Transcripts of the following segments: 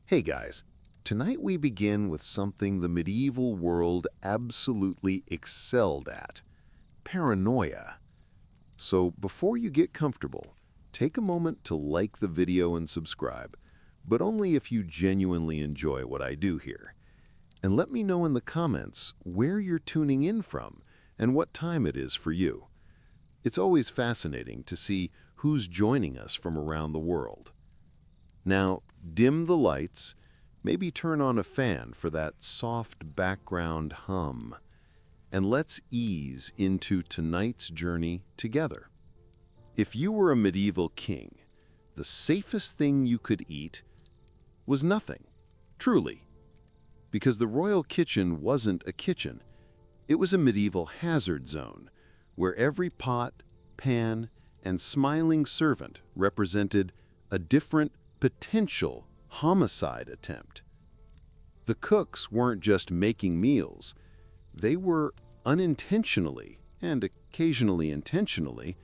Hey guys, tonight we begin with something the medieval world absolutely excelled at: paranoia. So before you get comfortable, take a moment to like the video and subscribe, but only if you genuinely enjoy what I do here. And let me know in the comments where you're tuning in from and what time it is for you. It's always fascinating to see who's joining us from around the world. Now, dim the lights, maybe turn on a fan for that soft background hum, and let's ease into tonight's journey together. If you were a medieval king, the safest thing you could eat was nothing, truly, because the royal kitchen wasn't a kitchen. It was a medieval hazard zone, where every pot, pan, and smiling servant represented a different potential homicide attempt. The cooks weren't just making meals, they were unintentionally, and occasionally intentionally,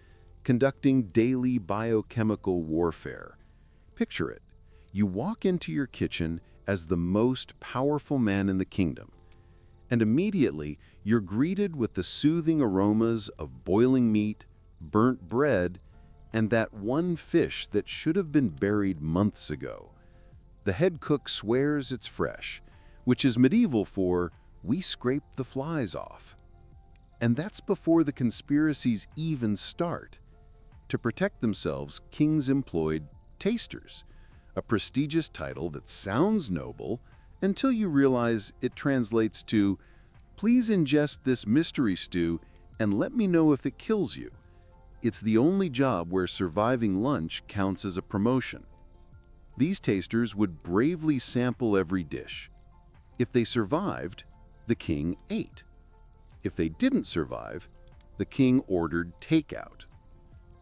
conducting daily biochemical warfare. Picture it. You walk into your kitchen as the most powerful man in the kingdom, and immediately you're greeted with the soothing aromas of boiling meat, burnt bread, and that one fish that should have been buried months ago. The head cook swears it's fresh, which is medieval for "we scrape the flies off." And that's before the conspiracies even start. To protect themselves, kings employed tasters, a prestigious title that sounds noble until you realize it translates to, "Please ingest this mystery stew and let me know if it kills you." It's the only job where surviving lunch counts as a promotion. These tasters would bravely sample every dish. If they survived, the king ate. If they didn't survive, the king ordered takeout.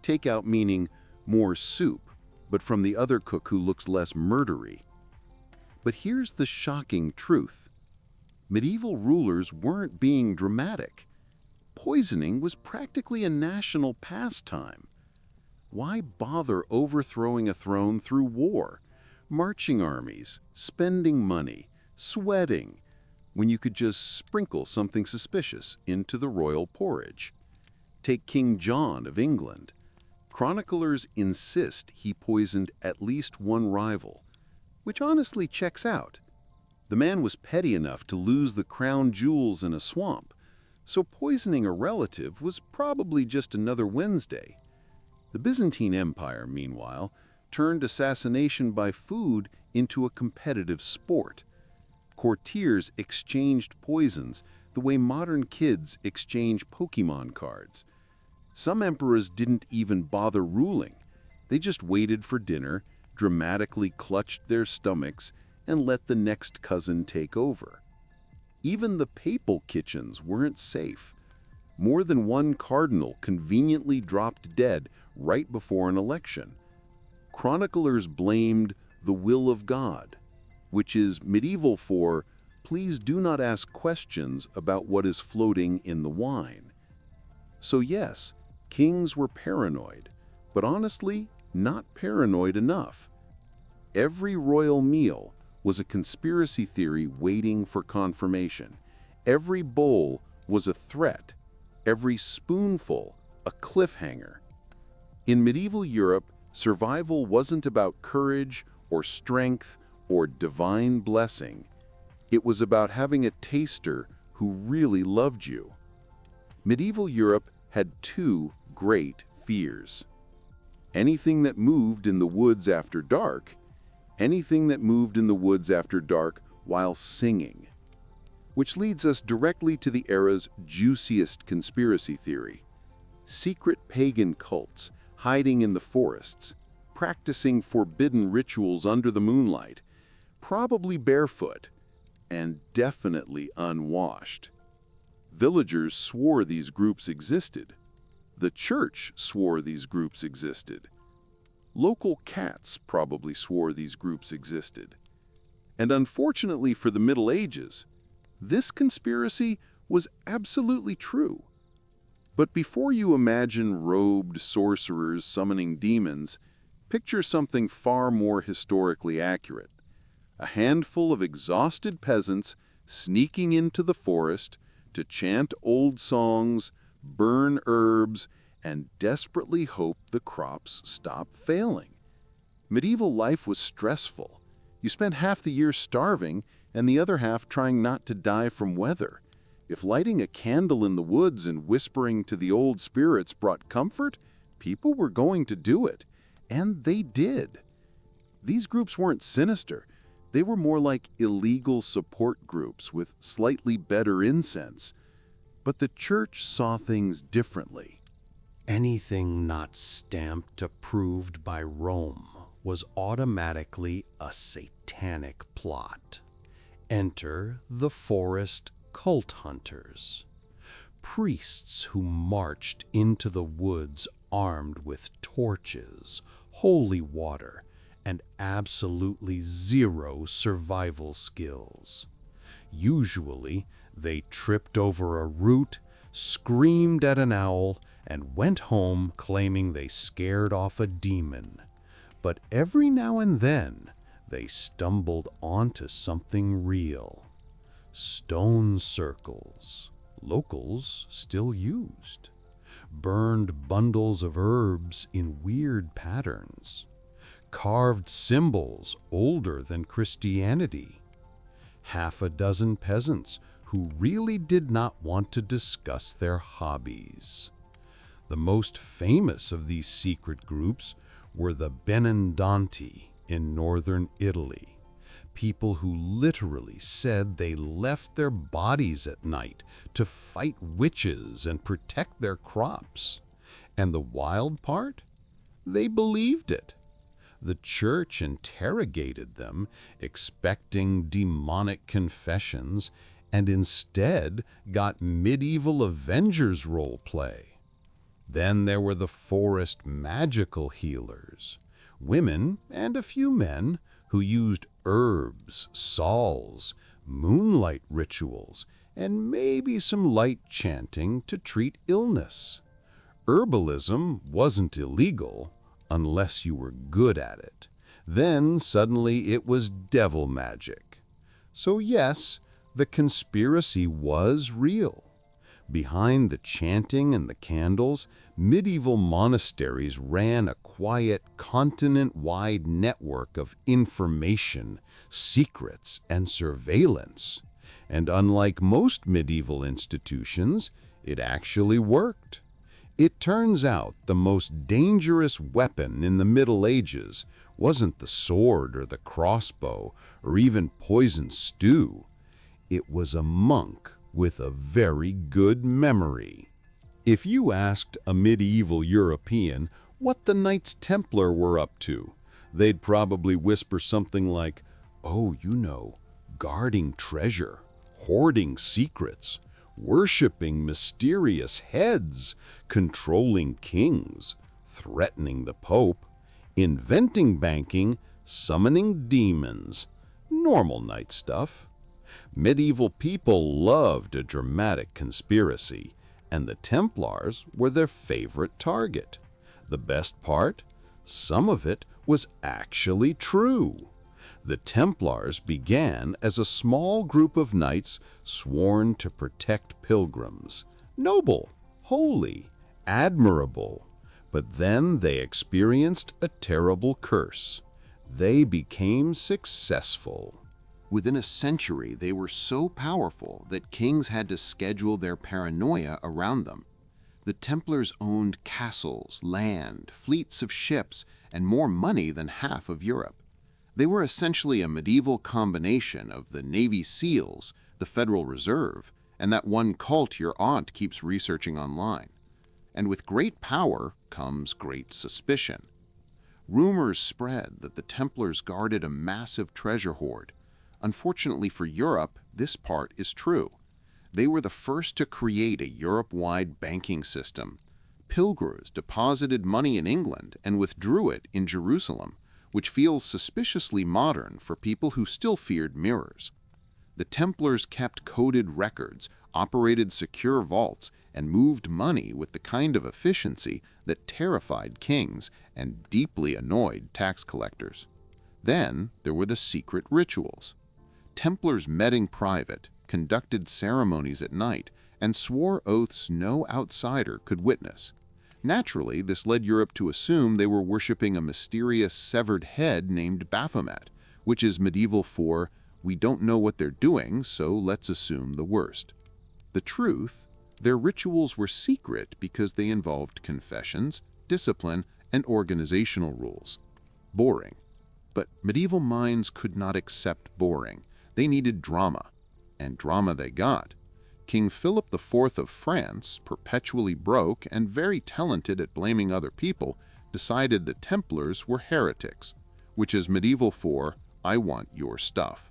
Takeout meaning more soup, but from the other cook who looks less murdery. But here's the shocking truth. Medieval rulers weren't being dramatic. Poisoning was practically a national pastime. Why bother overthrowing a throne through war, marching armies, spending money, sweating, when you could just sprinkle something suspicious into the royal porridge? Take King John of England. Chroniclers insist he poisoned at least one rival, which honestly checks out. The man was petty enough to lose the crown jewels in a swamp, so poisoning a relative was probably just another Wednesday. The Byzantine Empire, meanwhile, turned assassination by food into a competitive sport. Courtiers exchanged poisons the way modern kids exchange Pokemon cards. Some emperors didn't even bother ruling. They just waited for dinner, dramatically clutched their stomachs, and let the next cousin take over. Even the papal kitchens weren't safe. More than one cardinal conveniently dropped dead right before an election. Chroniclers blamed the will of God, which is medieval for "please do not ask questions about what is floating in the wine." So yes, kings were paranoid, but honestly, not paranoid enough. Every royal meal was a conspiracy theory waiting for confirmation. Every bowl was a threat, every spoonful a cliffhanger. In medieval Europe, survival wasn't about courage or strength or divine blessing. It was about having a taster who really loved you. Medieval Europe had two great fears: anything that moved in the woods after dark, anything that moved in the woods after dark while singing. Which leads us directly to the era's juiciest conspiracy theory: secret pagan cults hiding in the forests, practicing forbidden rituals under the moonlight, probably barefoot, and definitely unwashed. Villagers swore these groups existed. The church swore these groups existed. Local cats probably swore these groups existed. And unfortunately for the Middle Ages, this conspiracy was absolutely true. But before you imagine robed sorcerers summoning demons, picture something far more historically accurate: A handful of exhausted peasants sneaking into the forest to chant old songs, burn herbs, and desperately hope the crops stop failing. Medieval life was stressful. You spent half the year starving and the other half trying not to die from weather. If lighting a candle in the woods and whispering to the old spirits brought comfort, people were going to do it. And they did. These groups weren't sinister. They were more like illegal support groups with slightly better incense. But the church saw things differently. Anything not stamped approved by Rome was automatically a satanic plot. Enter the forest cult hunters, priests who marched into the woods armed with torches, holy water, and absolutely zero survival skills. Usually, they tripped over a root, screamed at an owl, and went home claiming they scared off a demon. But every now and then, they stumbled onto something real. Stone circles, locals still used. Burned bundles of herbs in weird patterns. Carved symbols older than Christianity. Half a dozen peasants who really did not want to discuss their hobbies. The most famous of these secret groups were the Benandanti in northern Italy, people who literally said they left their bodies at night to fight witches and protect their crops. And the wild part? They believed it. The church interrogated them, expecting demonic confessions, and instead got medieval Avengers role play. Then there were the forest magical healers, women and a few men who used herbs, sauls, moonlight rituals, and maybe some light chanting to treat illness. Herbalism wasn't illegal unless you were good at it. Then suddenly it was devil magic. So yes, the conspiracy was real. Behind the chanting and the candles, medieval monasteries ran a quiet, continent-wide network of information, secrets, and surveillance. And unlike most medieval institutions, it actually worked. It turns out the most dangerous weapon in the Middle Ages wasn't the sword or the crossbow or even poisoned stew. It was a monk with a very good memory. If you asked a medieval European what the Knights Templar were up to, they'd probably whisper something like, "Oh, you know, guarding treasure, hoarding secrets, worshipping mysterious heads, controlling kings, threatening the Pope, inventing banking, summoning demons." Normal knight stuff. Medieval people loved a dramatic conspiracy, and the Templars were their favorite target. The best part? Some of it was actually true. The Templars began as a small group of knights sworn to protect pilgrims. Noble, holy, admirable. But then they experienced a terrible curse. They became successful. Within a century, they were so powerful that kings had to schedule their paranoia around them. The Templars owned castles, land, fleets of ships, and more money than half of Europe. They were essentially a medieval combination of the Navy SEALs, the Federal Reserve, and that one cult your aunt keeps researching online. And with great power comes great suspicion. Rumors spread that the Templars guarded a massive treasure hoard. Unfortunately for Europe, this part is true. They were the first to create a Europe-wide banking system. Pilgrims deposited money in England and withdrew it in Jerusalem, which feels suspiciously modern for people who still feared mirrors. The Templars kept coded records, operated secure vaults, and moved money with the kind of efficiency that terrified kings and deeply annoyed tax collectors. Then there were the secret rituals. Templars met in private, conducted ceremonies at night, and swore oaths no outsider could witness. Naturally, this led Europe to assume they were worshipping a mysterious severed head named Baphomet, which is medieval for, "We don't know what they're doing, so let's assume the worst." The truth, their rituals were secret because they involved confessions, discipline, and organizational rules. Boring. But medieval minds could not accept boring. They needed drama. And drama they got. King Philip IV of France, perpetually broke and very talented at blaming other people, decided the Templars were heretics, which is medieval for, "I want your stuff."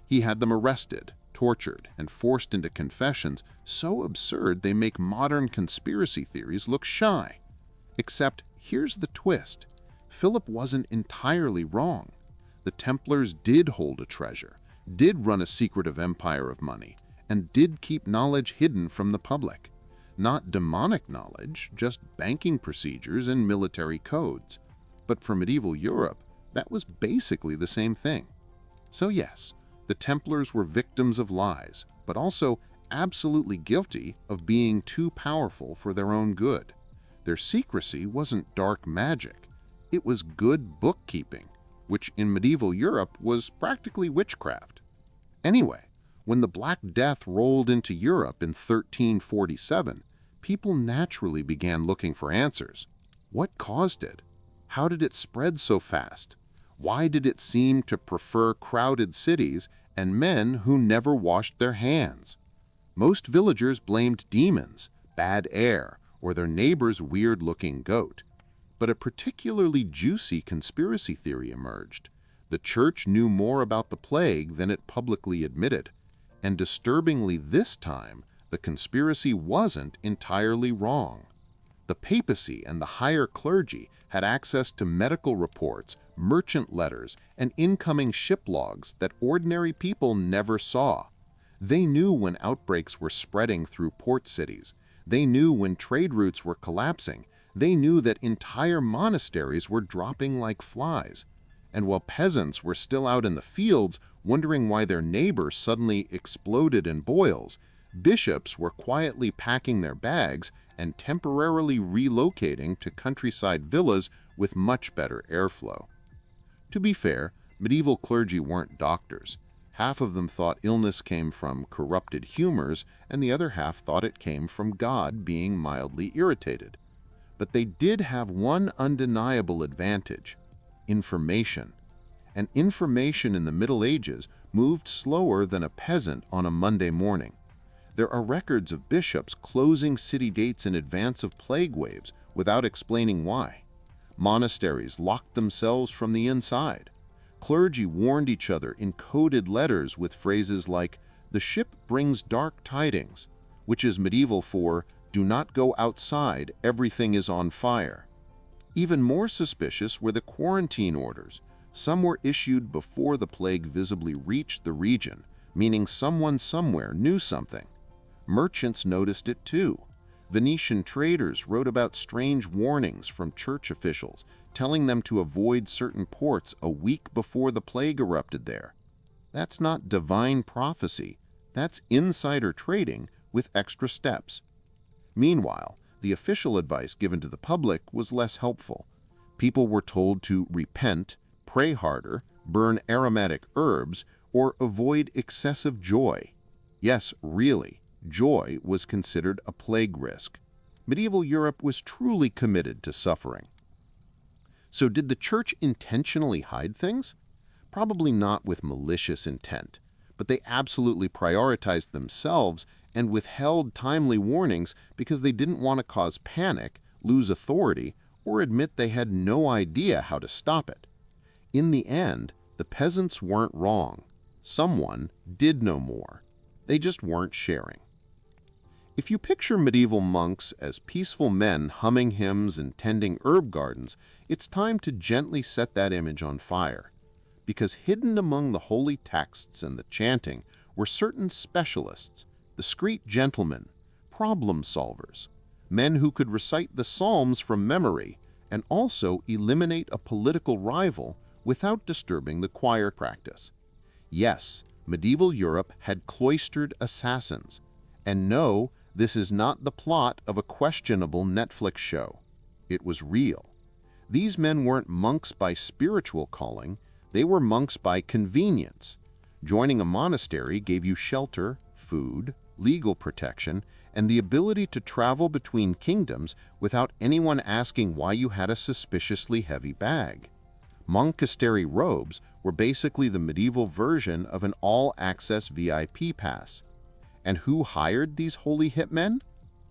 He had them arrested, tortured, and forced into confessions so absurd they make modern conspiracy theories look shy. Except, here's the twist. Philip wasn't entirely wrong. The Templars did hold a treasure, did run a secretive empire of money, and did keep knowledge hidden from the public. Not demonic knowledge, just banking procedures and military codes. But for medieval Europe, that was basically the same thing. So yes, the Templars were victims of lies, but also absolutely guilty of being too powerful for their own good. Their secrecy wasn't dark magic. It was good bookkeeping, which in medieval Europe was practically witchcraft. Anyway, when the Black Death rolled into Europe in 1347, people naturally began looking for answers. What caused it? How did it spread so fast? Why did it seem to prefer crowded cities and men who never washed their hands? Most villagers blamed demons, bad air, or their neighbor's weird-looking goat. But a particularly juicy conspiracy theory emerged. The church knew more about the plague than it publicly admitted. And disturbingly this time, the conspiracy wasn't entirely wrong. The papacy and the higher clergy had access to medical reports, merchant letters, and incoming ship logs that ordinary people never saw. They knew when outbreaks were spreading through port cities. They knew when trade routes were collapsing. They knew that entire monasteries were dropping like flies. And while peasants were still out in the fields wondering why their neighbor suddenly exploded in boils, bishops were quietly packing their bags and temporarily relocating to countryside villas with much better airflow. To be fair, medieval clergy weren't doctors. Half of them thought illness came from corrupted humors, and the other half thought it came from God being mildly irritated. But they did have one undeniable advantage: information. And information in the Middle Ages moved slower than a peasant on a Monday morning. There are records of bishops closing city gates in advance of plague waves without explaining why. Monasteries locked themselves from the inside. Clergy warned each other in coded letters with phrases like, "The ship brings dark tidings," which is medieval for, "Do not go outside, everything is on fire." Even more suspicious were the quarantine orders. Some were issued before the plague visibly reached the region, meaning someone somewhere knew something. Merchants noticed it too. Venetian traders wrote about strange warnings from church officials, telling them to avoid certain ports a week before the plague erupted there. That's not divine prophecy. That's insider trading with extra steps. Meanwhile, the official advice given to the public was less helpful. People were told to repent, pray harder, burn aromatic herbs, or avoid excessive joy. Yes, really, joy was considered a plague risk. Medieval Europe was truly committed to suffering. So did the church intentionally hide things? Probably not with malicious intent, but they absolutely prioritized themselves and withheld timely warnings because they didn't want to cause panic, lose authority, or admit they had no idea how to stop it. In the end, the peasants weren't wrong. Someone did know more. They just weren't sharing. If you picture medieval monks as peaceful men humming hymns and tending herb gardens, it's time to gently set that image on fire. Because hidden among the holy texts and the chanting were certain specialists, discreet gentlemen, problem solvers, men who could recite the Psalms from memory and also eliminate a political rival without disturbing the choir practice. Yes, medieval Europe had cloistered assassins. And no, this is not the plot of a questionable Netflix show. It was real. These men weren't monks by spiritual calling, they were monks by convenience. Joining a monastery gave you shelter, food, legal protection, and the ability to travel between kingdoms without anyone asking why you had a suspiciously heavy bag. Monastery robes were basically the medieval version of an all-access VIP pass. And who hired these holy hitmen?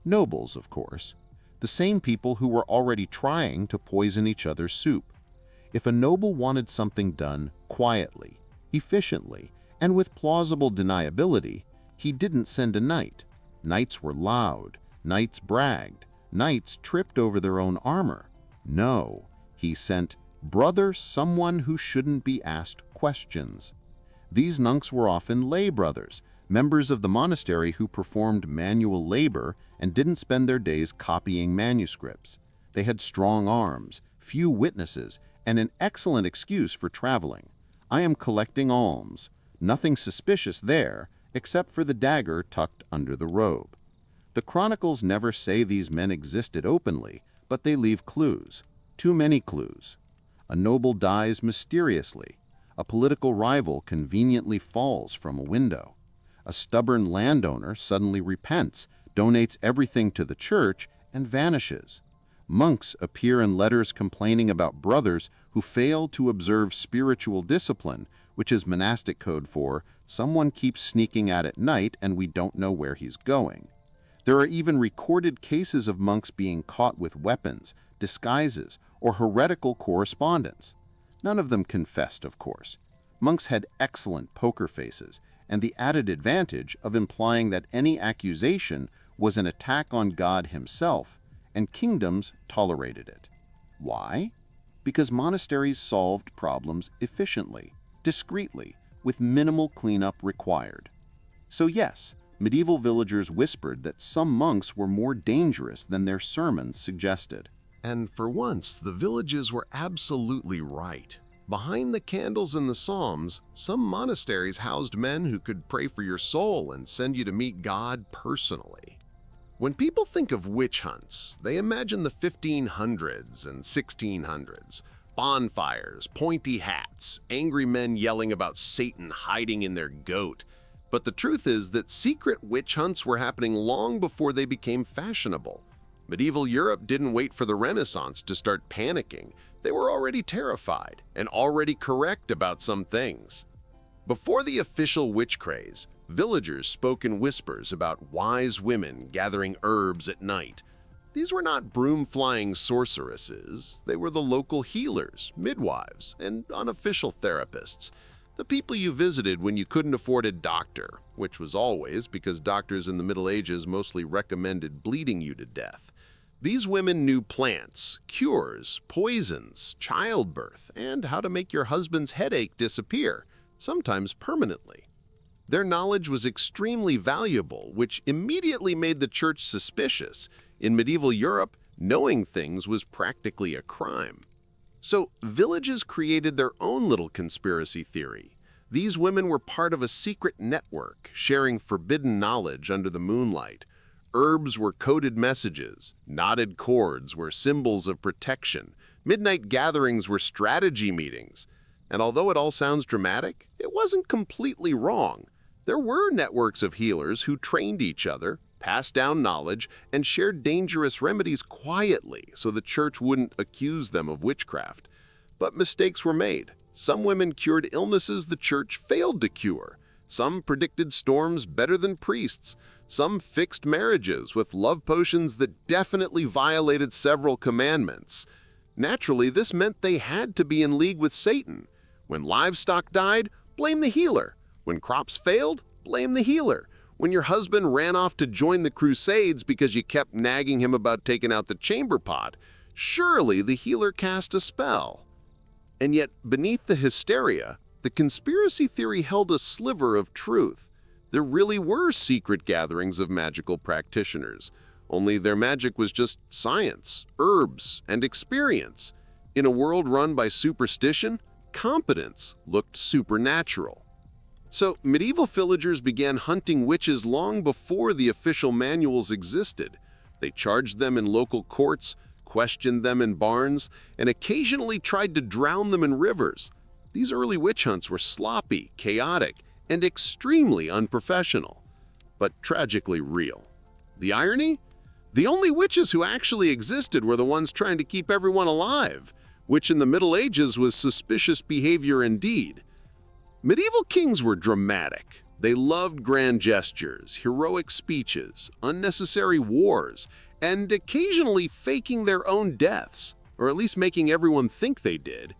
Nobles, of course. The same people who were already trying to poison each other's soup. If a noble wanted something done quietly, efficiently, and with plausible deniability, he didn't send a knight. Knights were loud, knights bragged, knights tripped over their own armor. No, he sent, brother, someone who shouldn't be asked questions. These monks were often lay brothers, members of the monastery who performed manual labor and didn't spend their days copying manuscripts. They had strong arms, few witnesses, and an excellent excuse for traveling. I am collecting alms. Nothing suspicious there, except for the dagger tucked under the robe. The chronicles never say these men existed openly, but they leave clues. Too many clues. A noble dies mysteriously. A political rival conveniently falls from a window. A stubborn landowner suddenly repents, donates everything to the church, and vanishes. Monks appear in letters complaining about brothers who fail to observe spiritual discipline, which is monastic code for someone keeps sneaking out at night and we don't know where he's going. There are even recorded cases of monks being caught with weapons, disguises, or heretical correspondence. None of them confessed, of course. Monks had excellent poker faces, and the added advantage of implying that any accusation was an attack on God himself, and kingdoms tolerated it. Why? Because monasteries solved problems efficiently, discreetly, with minimal cleanup required. So yes, medieval villagers whispered that some monks were more dangerous than their sermons suggested. And for once, the villages were absolutely right. Behind the candles and the psalms, some monasteries housed men who could pray for your soul and send you to meet God personally. When people think of witch hunts, they imagine the 1500s and 1600s. Bonfires, pointy hats, angry men yelling about Satan hiding in their goat. But the truth is that secret witch hunts were happening long before they became fashionable. Medieval Europe didn't wait for the Renaissance to start panicking. They were already terrified and already correct about some things. Before the official witch craze, villagers spoke in whispers about wise women gathering herbs at night. These were not broom-flying sorceresses. They were the local healers, midwives, and unofficial therapists. The people you visited when you couldn't afford a doctor, which was always because doctors in the Middle Ages mostly recommended bleeding you to death. These women knew plants, cures, poisons, childbirth, and how to make your husband's headache disappear, sometimes permanently. Their knowledge was extremely valuable, which immediately made the church suspicious. In medieval Europe, knowing things was practically a crime. So villages created their own little conspiracy theory. These women were part of a secret network, sharing forbidden knowledge under the moonlight. Herbs were coded messages, knotted cords were symbols of protection, midnight gatherings were strategy meetings. And although it all sounds dramatic, it wasn't completely wrong. There were networks of healers who trained each other, passed down knowledge, and shared dangerous remedies quietly so the church wouldn't accuse them of witchcraft. But mistakes were made. Some women cured illnesses the church failed to cure. Some predicted storms better than priests. Some fixed marriages with love potions that definitely violated several commandments. Naturally, this meant they had to be in league with Satan. When livestock died, blame the healer. When crops failed, blame the healer. When your husband ran off to join the Crusades because you kept nagging him about taking out the chamber pot, surely the healer cast a spell. And yet, beneath the hysteria, the conspiracy theory held a sliver of truth. There really were secret gatherings of magical practitioners, only their magic was just science, herbs, and experience. In a world run by superstition, competence looked supernatural. So medieval villagers began hunting witches long before the official manuals existed. They charged them in local courts, questioned them in barns, and occasionally tried to drown them in rivers. These early witch hunts were sloppy, chaotic, and extremely unprofessional, but tragically real. The irony? The only witches who actually existed were the ones trying to keep everyone alive, which in the Middle Ages was suspicious behavior indeed. Medieval kings were dramatic. They loved grand gestures, heroic speeches, unnecessary wars, and occasionally faking their own deaths, or at least making everyone think they did.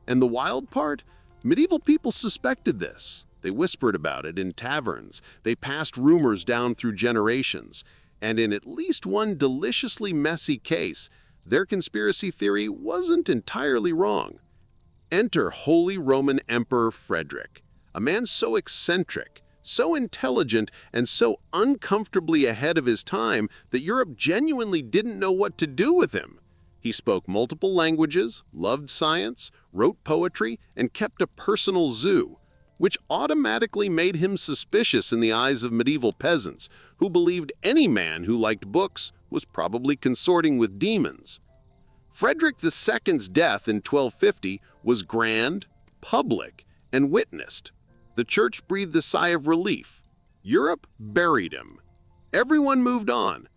And the wild part? Medieval people suspected this. They whispered about it in taverns. They passed rumors down through generations. And in at least one deliciously messy case, their conspiracy theory wasn't entirely wrong. Enter Holy Roman Emperor Frederick, a man so eccentric, so intelligent, and so uncomfortably ahead of his time that Europe genuinely didn't know what to do with him. He spoke multiple languages, loved science, wrote poetry, and kept a personal zoo, which automatically made him suspicious in the eyes of medieval peasants who believed any man who liked books was probably consorting with demons. Frederick II's death in 1250 was grand, public, and witnessed. The church breathed a sigh of relief. Europe buried him. Everyone moved on.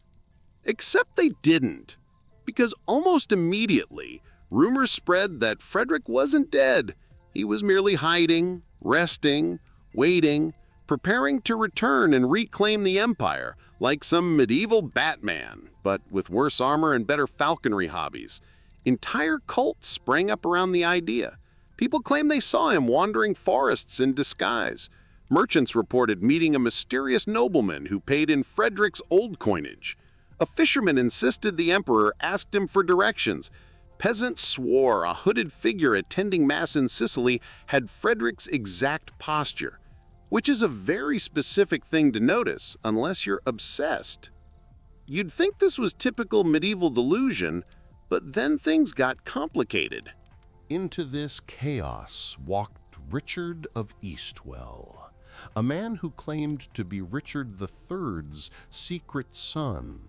Except they didn't, because almost immediately, rumors spread that Frederick wasn't dead. He was merely hiding, resting, waiting, preparing to return and reclaim the empire, like some medieval Batman, but with worse armor and better falconry hobbies. Entire cults sprang up around the idea. People claimed they saw him wandering forests in disguise. Merchants reported meeting a mysterious nobleman who paid in Frederick's old coinage. A fisherman insisted the emperor asked him for directions. Peasants swore a hooded figure attending mass in Sicily had Frederick's exact posture, which is a very specific thing to notice unless you're obsessed. You'd think this was typical medieval delusion, but then things got complicated. Into this chaos walked Richard of Eastwell, a man who claimed to be Richard III's secret son.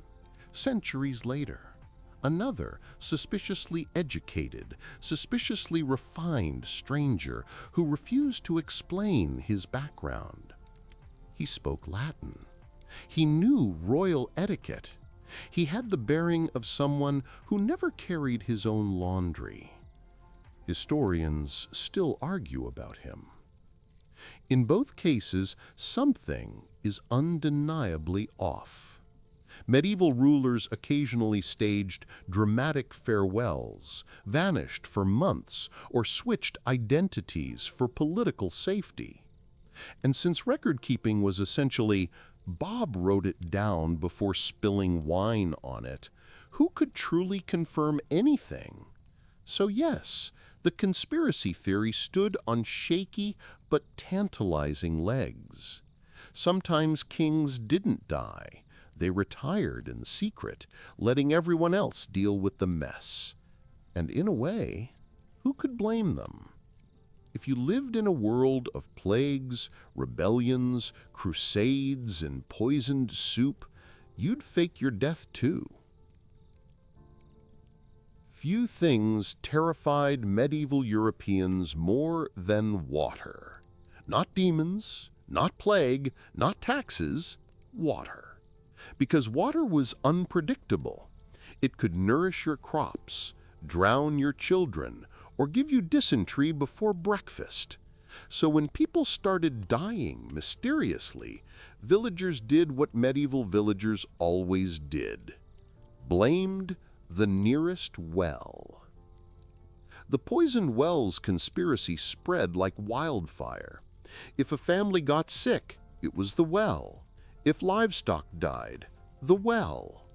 Centuries later, another suspiciously educated, suspiciously refined stranger who refused to explain his background. He spoke Latin. He knew royal etiquette. He had the bearing of someone who never carried his own laundry. Historians still argue about him. In both cases, something is undeniably off. Medieval rulers occasionally staged dramatic farewells, vanished for months, or switched identities for political safety. And since record-keeping was essentially Bob wrote it down before spilling wine on it, who could truly confirm anything? So yes, the conspiracy theory stood on shaky but tantalizing legs. Sometimes kings didn't die. They retired in secret, letting everyone else deal with the mess. And in a way, who could blame them? If you lived in a world of plagues, rebellions, crusades, and poisoned soup, you'd fake your death too. Few things terrified medieval Europeans more than water. Not demons, not plague, not taxes, water. Because water was unpredictable. It could nourish your crops, drown your children, or give you dysentery before breakfast. So when people started dying mysteriously, villagers did what medieval villagers always did: blamed the nearest well. The poisoned wells conspiracy spread like wildfire. If a family got sick, it was the well. If livestock died, the well.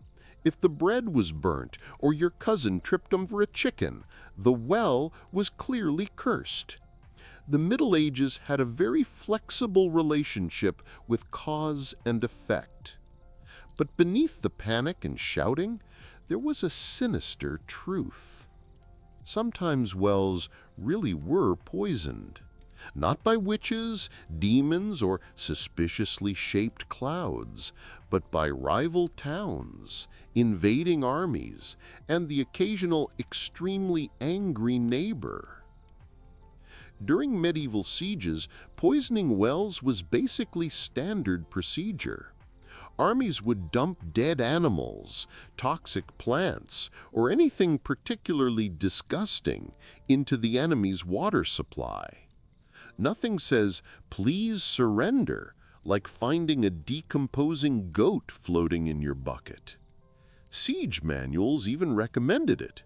If the bread was burnt or your cousin tripped over a chicken, the well was clearly cursed. The Middle Ages had a very flexible relationship with cause and effect. But beneath the panic and shouting, there was a sinister truth. Sometimes wells really were poisoned. Not by witches, demons, or suspiciously shaped clouds, but by rival towns, invading armies, and the occasional extremely angry neighbor. During medieval sieges, poisoning wells was basically standard procedure. Armies would dump dead animals, toxic plants, or anything particularly disgusting into the enemy's water supply. Nothing says, "Please surrender," like finding a decomposing goat floating in your bucket. Siege manuals even recommended it.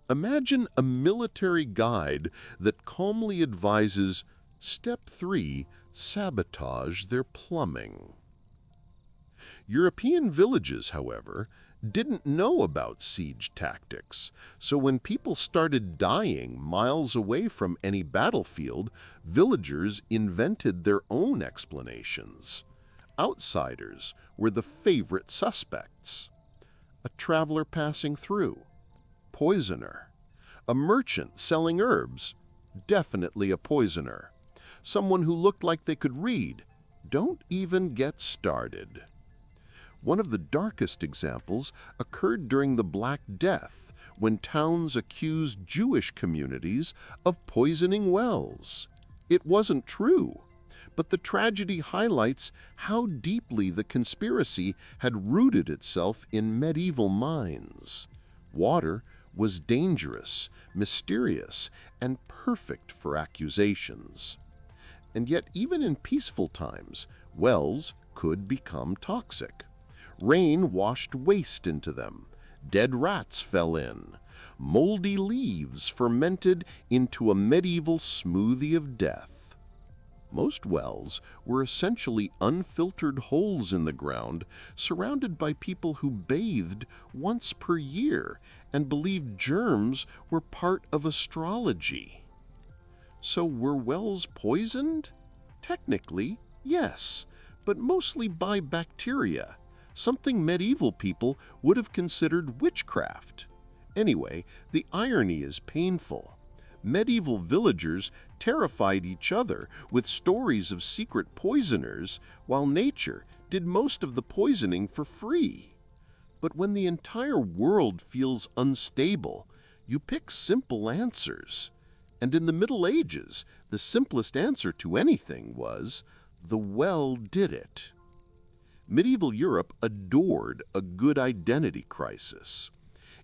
Imagine a military guide that calmly advises, Step 3, sabotage their plumbing. European villages, however, didn't know about siege tactics, so when people started dying miles away from any battlefield, villagers invented their own explanations. Outsiders were the favorite suspects. A traveler passing through, poisoner. A merchant selling herbs, definitely a poisoner. Someone who looked like they could read, don't even get started. One of the darkest examples occurred during the Black Death, when towns accused Jewish communities of poisoning wells. It wasn't true, but the tragedy highlights how deeply the conspiracy had rooted itself in medieval minds. Water was dangerous, mysterious, and perfect for accusations. And yet, even in peaceful times, wells could become toxic. Rain washed waste into them. Dead rats fell in. Moldy leaves fermented into a medieval smoothie of death. Most wells were essentially unfiltered holes in the ground, surrounded by people who bathed once per year and believed germs were part of astrology. So were wells poisoned? Technically, yes, but mostly by bacteria, something medieval people would have considered witchcraft. Anyway, the irony is painful. Medieval villagers terrified each other with stories of secret poisoners, while nature did most of the poisoning for free. But when the entire world feels unstable, you pick simple answers. And in the Middle Ages, the simplest answer to anything was, the well did it. Medieval Europe adored a good identity crisis.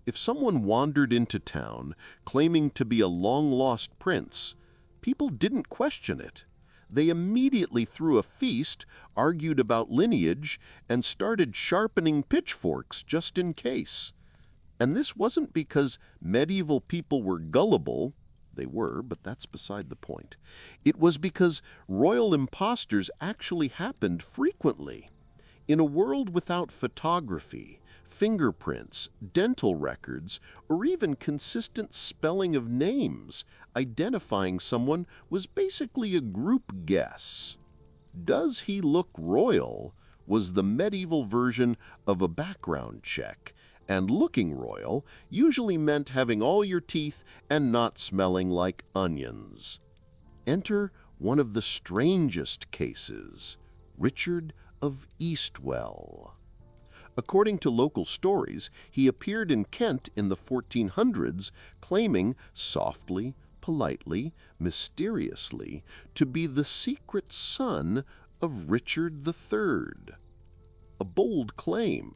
If someone wandered into town claiming to be a long-lost prince, people didn't question it. They immediately threw a feast, argued about lineage, and started sharpening pitchforks just in case. And this wasn't because medieval people were gullible. They were, but that's beside the point. It was because royal imposters actually happened frequently. In a world without photography, fingerprints, dental records, or even consistent spelling of names, identifying someone was basically a group guess. Does he look royal was the medieval version of a background check, and looking royal usually meant having all your teeth and not smelling like onions. Enter one of the strangest cases, Richard of Eastwell. According to local stories, he appeared in Kent in the 1400s, claiming softly, politely, mysteriously to be the secret son of Richard III. A bold claim,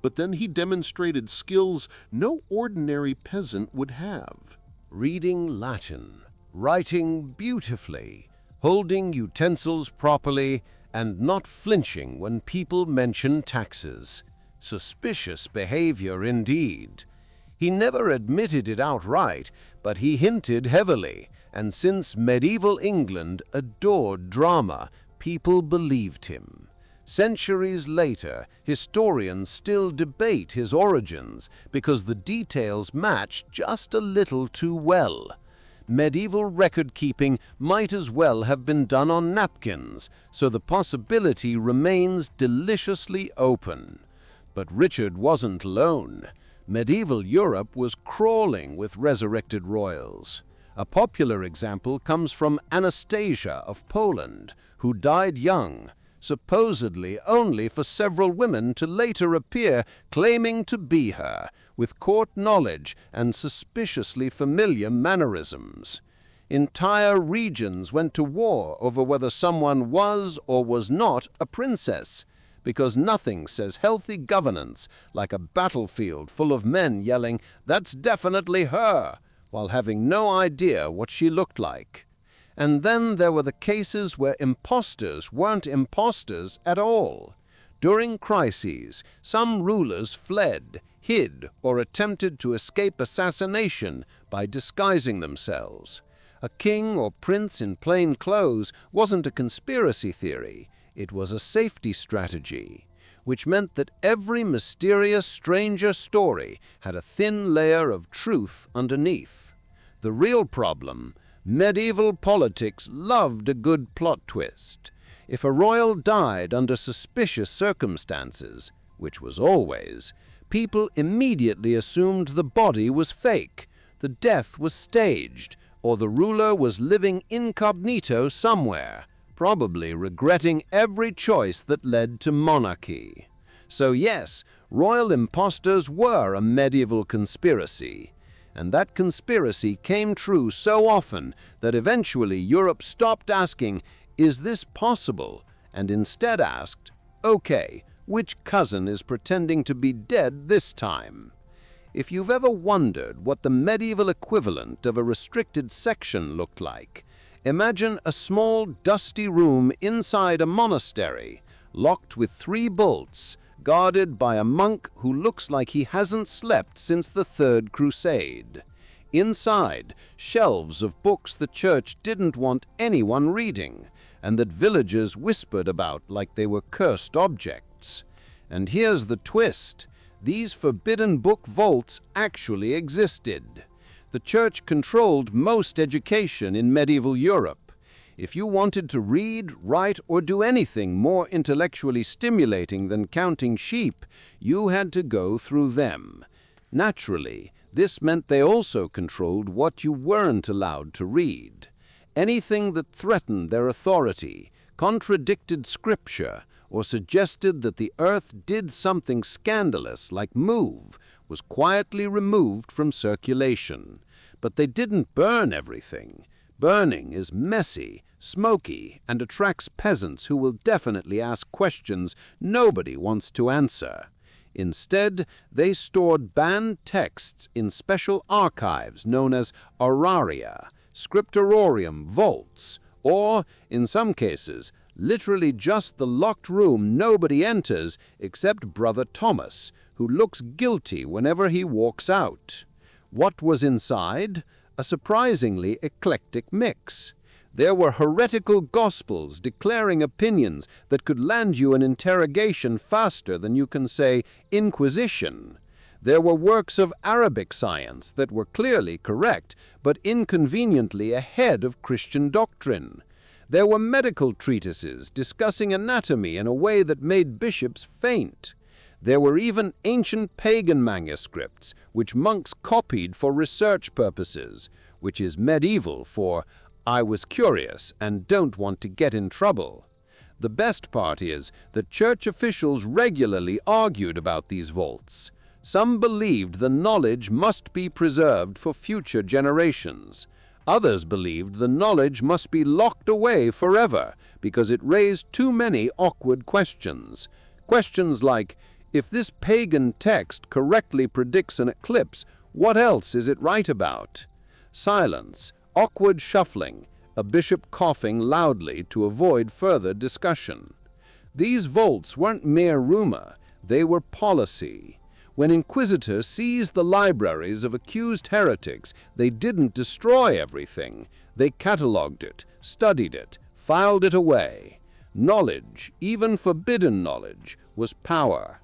but then he demonstrated skills no ordinary peasant would have. Reading Latin, writing beautifully, holding utensils properly, and not flinching when people mention taxes. Suspicious behavior indeed. He never admitted it outright, but he hinted heavily, and since medieval England adored drama, people believed him. Centuries later, historians still debate his origins because the details match just a little too well. Medieval record-keeping might as well have been done on napkins, so the possibility remains deliciously open. But Richard wasn't alone. Medieval Europe was crawling with resurrected royals. A popular example comes from Anastasia of Poland, who died young, supposedly only for several women to later appear claiming to be her, with court knowledge and suspiciously familiar mannerisms. Entire regions went to war over whether someone was or was not a princess, because nothing says healthy governance like a battlefield full of men yelling, "That's definitely her," while having no idea what she looked like. And then there were the cases where impostors weren't impostors at all. During crises, some rulers fled, hid, or attempted to escape assassination by disguising themselves. A king or prince in plain clothes wasn't a conspiracy theory, it was a safety strategy, which meant that every mysterious stranger story had a thin layer of truth underneath. The real problem: medieval politics loved a good plot twist. If a royal died under suspicious circumstances, which was always, people immediately assumed the body was fake, the death was staged, or the ruler was living incognito somewhere, probably regretting every choice that led to monarchy. So yes, royal impostors were a medieval conspiracy. And that conspiracy came true so often that eventually Europe stopped asking, "Is this possible?" and instead asked, "Okay, which cousin is pretending to be dead this time?" If you've ever wondered what the medieval equivalent of a restricted section looked like, imagine a small, dusty room inside a monastery, locked with 3 bolts, guarded by a monk who looks like he hasn't slept since the Third Crusade. Inside, shelves of books the church didn't want anyone reading, and that villagers whispered about like they were cursed objects. And here's the twist: these forbidden book vaults actually existed. The church controlled most education in medieval Europe. If you wanted to read, write, or do anything more intellectually stimulating than counting sheep, you had to go through them. Naturally, this meant they also controlled what you weren't allowed to read. Anything that threatened their authority, contradicted scripture, or suggested that the earth did something scandalous like move, was quietly removed from circulation. But they didn't burn everything. Burning is messy, smoky, and attracts peasants who will definitely ask questions nobody wants to answer. Instead, they stored banned texts in special archives known as auraria, scriptorium vaults, or, in some cases, literally just the locked room nobody enters except Brother Thomas, who looks guilty whenever he walks out. What was inside? A surprisingly eclectic mix. There were heretical gospels declaring opinions that could land you an interrogation faster than you can say Inquisition. There were works of Arabic science that were clearly correct, but inconveniently ahead of Christian doctrine. There were medical treatises discussing anatomy in a way that made bishops faint. There were even ancient pagan manuscripts, which monks copied for research purposes, which is medieval for "I was curious and don't want to get in trouble." The best part is that church officials regularly argued about these vaults. Some believed the knowledge must be preserved for future generations. Others believed the knowledge must be locked away forever because it raised too many awkward questions. Questions like, if this pagan text correctly predicts an eclipse, what else is it right about? Silence, awkward shuffling, a bishop coughing loudly to avoid further discussion. These vaults weren't mere rumor, they were policy. When inquisitors seized the libraries of accused heretics, they didn't destroy everything. They catalogued it, studied it, filed it away. Knowledge, even forbidden knowledge, was power.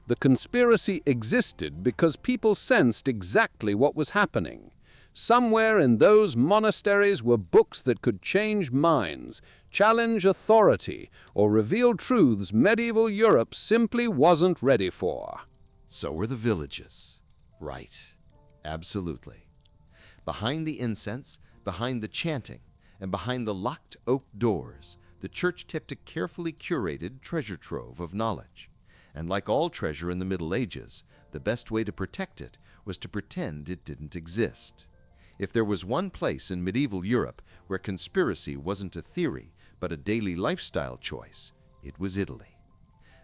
The conspiracy existed because people sensed exactly what was happening. Somewhere in those monasteries were books that could change minds, challenge authority, or reveal truths medieval Europe simply wasn't ready for. So were the villages. Right. Absolutely. Behind the incense, Behind the chanting and behind the locked oak doors, the church kept a carefully curated treasure trove of knowledge. And like all treasure in the Middle Ages, the best way to protect it was to pretend it didn't exist. If there was one place in medieval Europe where conspiracy wasn't a theory but a daily lifestyle choice, it was Italy.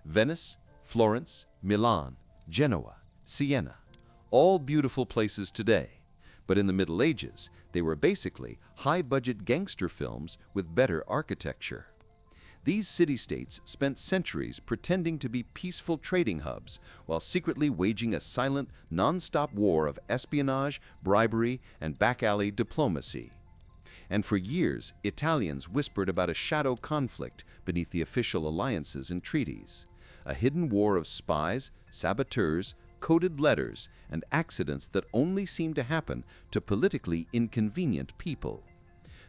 Venice, Florence, Milan, Genoa, Siena, all beautiful places today. But in the Middle Ages, they were basically high-budget gangster films with better architecture. These city-states spent centuries pretending to be peaceful trading hubs while secretly waging a silent, non-stop war of espionage, bribery, and back-alley diplomacy. And for years, Italians whispered about a shadow conflict beneath the official alliances and treaties, a hidden war of spies, saboteurs, coded letters, and accidents that only seemed to happen to politically inconvenient people.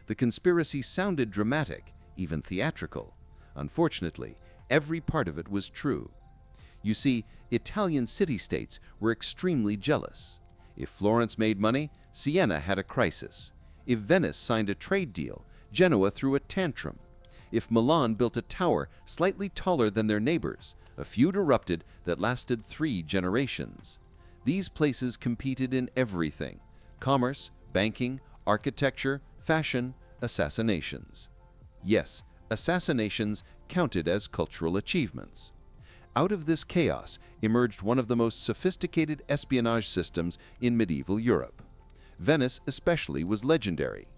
The conspiracy sounded dramatic, even theatrical. Unfortunately, every part of it was true. You see, Italian city-states were extremely jealous. If Florence made money, Siena had a crisis. If Venice signed a trade deal, Genoa threw a tantrum. If Milan built a tower slightly taller than their neighbors, a feud erupted that lasted 3 generations. These places competed in everything: commerce, banking, architecture, fashion, assassinations. Yes, assassinations counted as cultural achievements. Out of this chaos emerged one of the most sophisticated espionage systems in medieval Europe. Venice especially was legendary.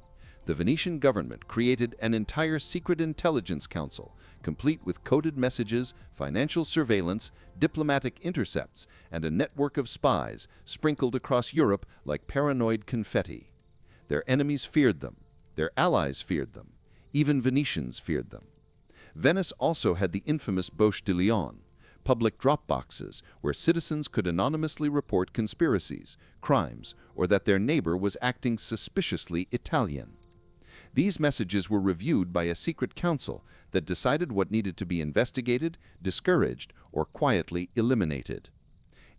The Venetian government created an entire secret intelligence council, complete with coded messages, financial surveillance, diplomatic intercepts, and a network of spies sprinkled across Europe like paranoid confetti. Their enemies feared them. Their allies feared them. Even Venetians feared them. Venice also had the infamous Bouche de Lyon, public drop boxes where citizens could anonymously report conspiracies, crimes, or that their neighbor was acting suspiciously Italian. These messages were reviewed by a secret council that decided what needed to be investigated, discouraged, or quietly eliminated.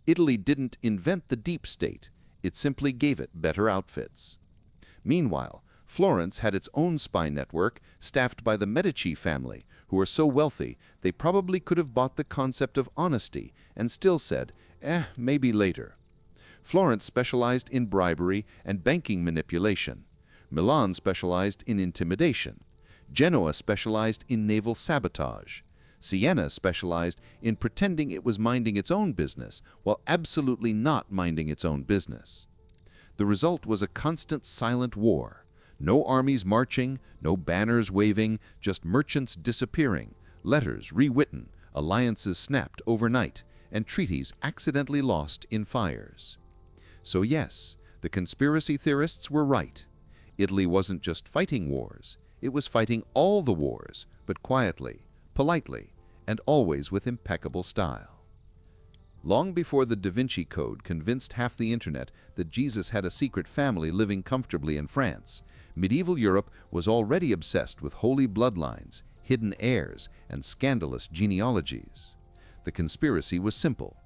Italy didn't invent the deep state, it simply gave it better outfits. Meanwhile, Florence had its own spy network staffed by the Medici family, who were so wealthy they probably could have bought the concept of honesty and still said, maybe later. Florence specialized in bribery and banking manipulation. Milan specialized in intimidation. Genoa specialized in naval sabotage. Siena specialized in pretending it was minding its own business while absolutely not minding its own business. The result was a constant silent war. No armies marching, no banners waving, just merchants disappearing, letters rewritten, alliances snapped overnight, and treaties accidentally lost in fires. So yes, the conspiracy theorists were right. Italy wasn't just fighting wars, it was fighting all the wars, but quietly, politely, and always with impeccable style. Long before the Da Vinci Code convinced half the internet that Jesus had a secret family living comfortably in France, medieval Europe was already obsessed with holy bloodlines, hidden heirs, and scandalous genealogies. The conspiracy was simple.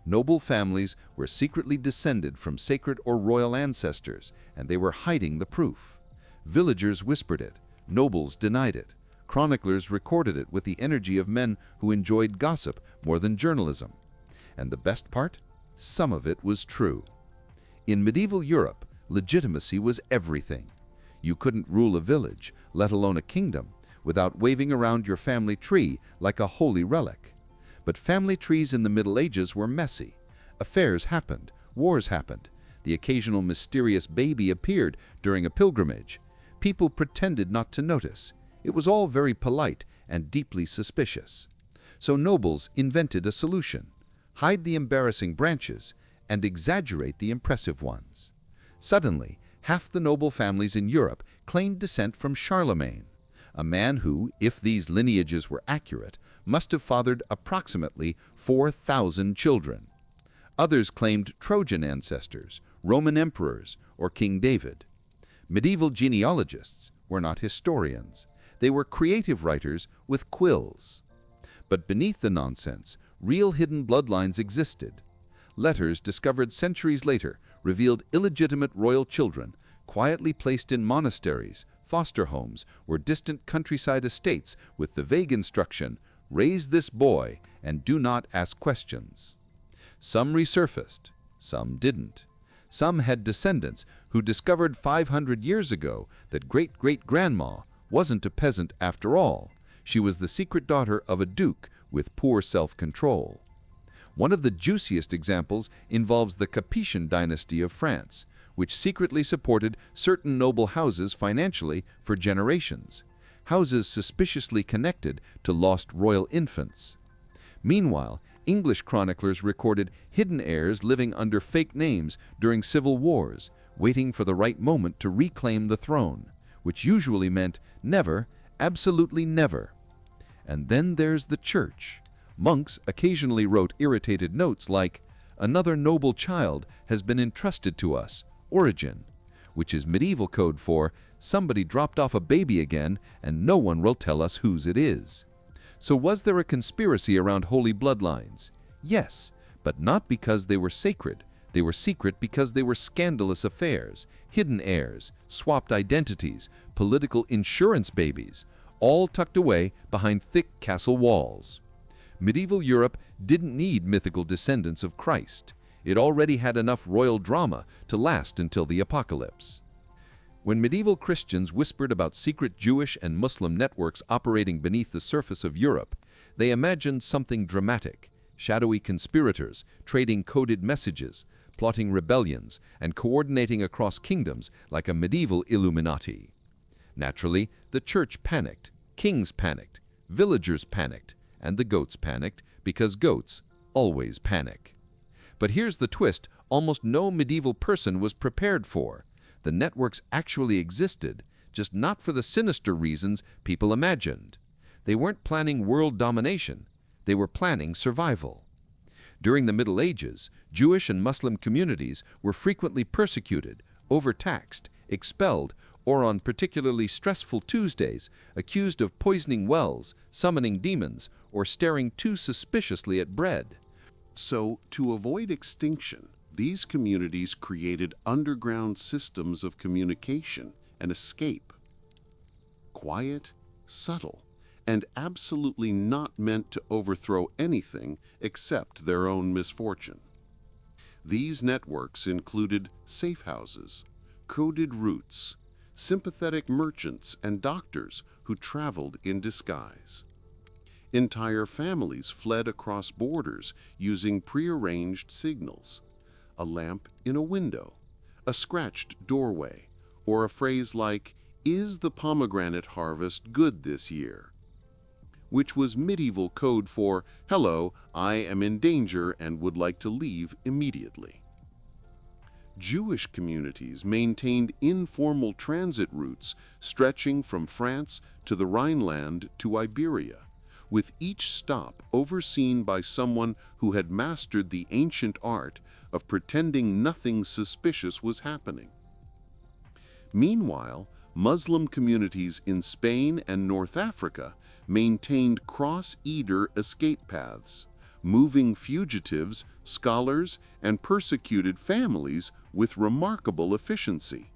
Noble families were secretly descended from sacred or royal ancestors, and they were hiding the proof. Villagers whispered it, nobles denied it, chroniclers recorded it with the energy of men who enjoyed gossip more than journalism. And the best part? Some of it was true. In medieval Europe, legitimacy was everything. You couldn't rule a village, let alone a kingdom, without waving around your family tree like a holy relic. But family trees in the Middle Ages were messy. Affairs happened, wars happened. The occasional mysterious baby appeared during a pilgrimage. People pretended not to notice. It was all very polite and deeply suspicious. So nobles invented a solution: hide the embarrassing branches and exaggerate the impressive ones. Suddenly, half the noble families in Europe claimed descent from Charlemagne, a man who, if these lineages were accurate, must have fathered approximately 4,000 children. Others claimed Trojan ancestors, Roman emperors, or King David. Medieval genealogists were not historians. They were creative writers with quills. But beneath the nonsense, real hidden bloodlines existed. Letters discovered centuries later revealed illegitimate royal children, quietly placed in monasteries, foster homes, or distant countryside estates with the vague instruction, "Raise this boy and do not ask questions." Some resurfaced, some didn't. Some had descendants who discovered 500 years ago that great-great-grandma wasn't a peasant after all. She was the secret daughter of a duke with poor self-control. One of the juiciest examples involves the Capetian dynasty of France, which secretly supported certain noble houses financially for generations, houses suspiciously connected to lost royal infants. Meanwhile, English chroniclers recorded hidden heirs living under fake names during civil wars, waiting for the right moment to reclaim the throne, which usually meant never, absolutely never. And then there's the church. Monks occasionally wrote irritated notes like, "Another noble child has been entrusted to us, Origin," which is medieval code for somebody dropped off a baby again and no one will tell us whose it is. So was there a conspiracy around holy bloodlines? Yes, but not because they were sacred. They were secret because they were scandalous affairs, hidden heirs, swapped identities, political insurance babies, all tucked away behind thick castle walls. Medieval Europe didn't need mythical descendants of Christ. It already had enough royal drama to last until the apocalypse. When medieval Christians whispered about secret Jewish and Muslim networks operating beneath the surface of Europe, they imagined something dramatic: shadowy conspirators trading coded messages, plotting rebellions, and coordinating across kingdoms like a medieval Illuminati. Naturally, the church panicked, kings panicked, villagers panicked, and the goats panicked because goats always panic. But here's the twist almost no medieval person was prepared for. The networks actually existed, just not for the sinister reasons people imagined. They weren't planning world domination. They were planning survival. During the Middle Ages, Jewish and Muslim communities were frequently persecuted, overtaxed, expelled, or on particularly stressful Tuesdays, accused of poisoning wells, summoning demons, or staring too suspiciously at bread. So, to avoid extinction, these communities created underground systems of communication and escape. Quiet, subtle, and absolutely not meant to overthrow anything except their own misfortune. These networks included safe houses, coded routes, sympathetic merchants and doctors who traveled in disguise. Entire families fled across borders using prearranged signals: a lamp in a window, a scratched doorway, or a phrase like, "Is the pomegranate harvest good this year?" which was medieval code for, "Hello, I am in danger and would like to leave immediately." Jewish communities maintained informal transit routes stretching from France to the Rhineland to Iberia, with each stop overseen by someone who had mastered the ancient art of pretending nothing suspicious was happening. Meanwhile, Muslim communities in Spain and North Africa maintained cross-Eder escape paths, moving fugitives, scholars, and persecuted families with remarkable efficiency.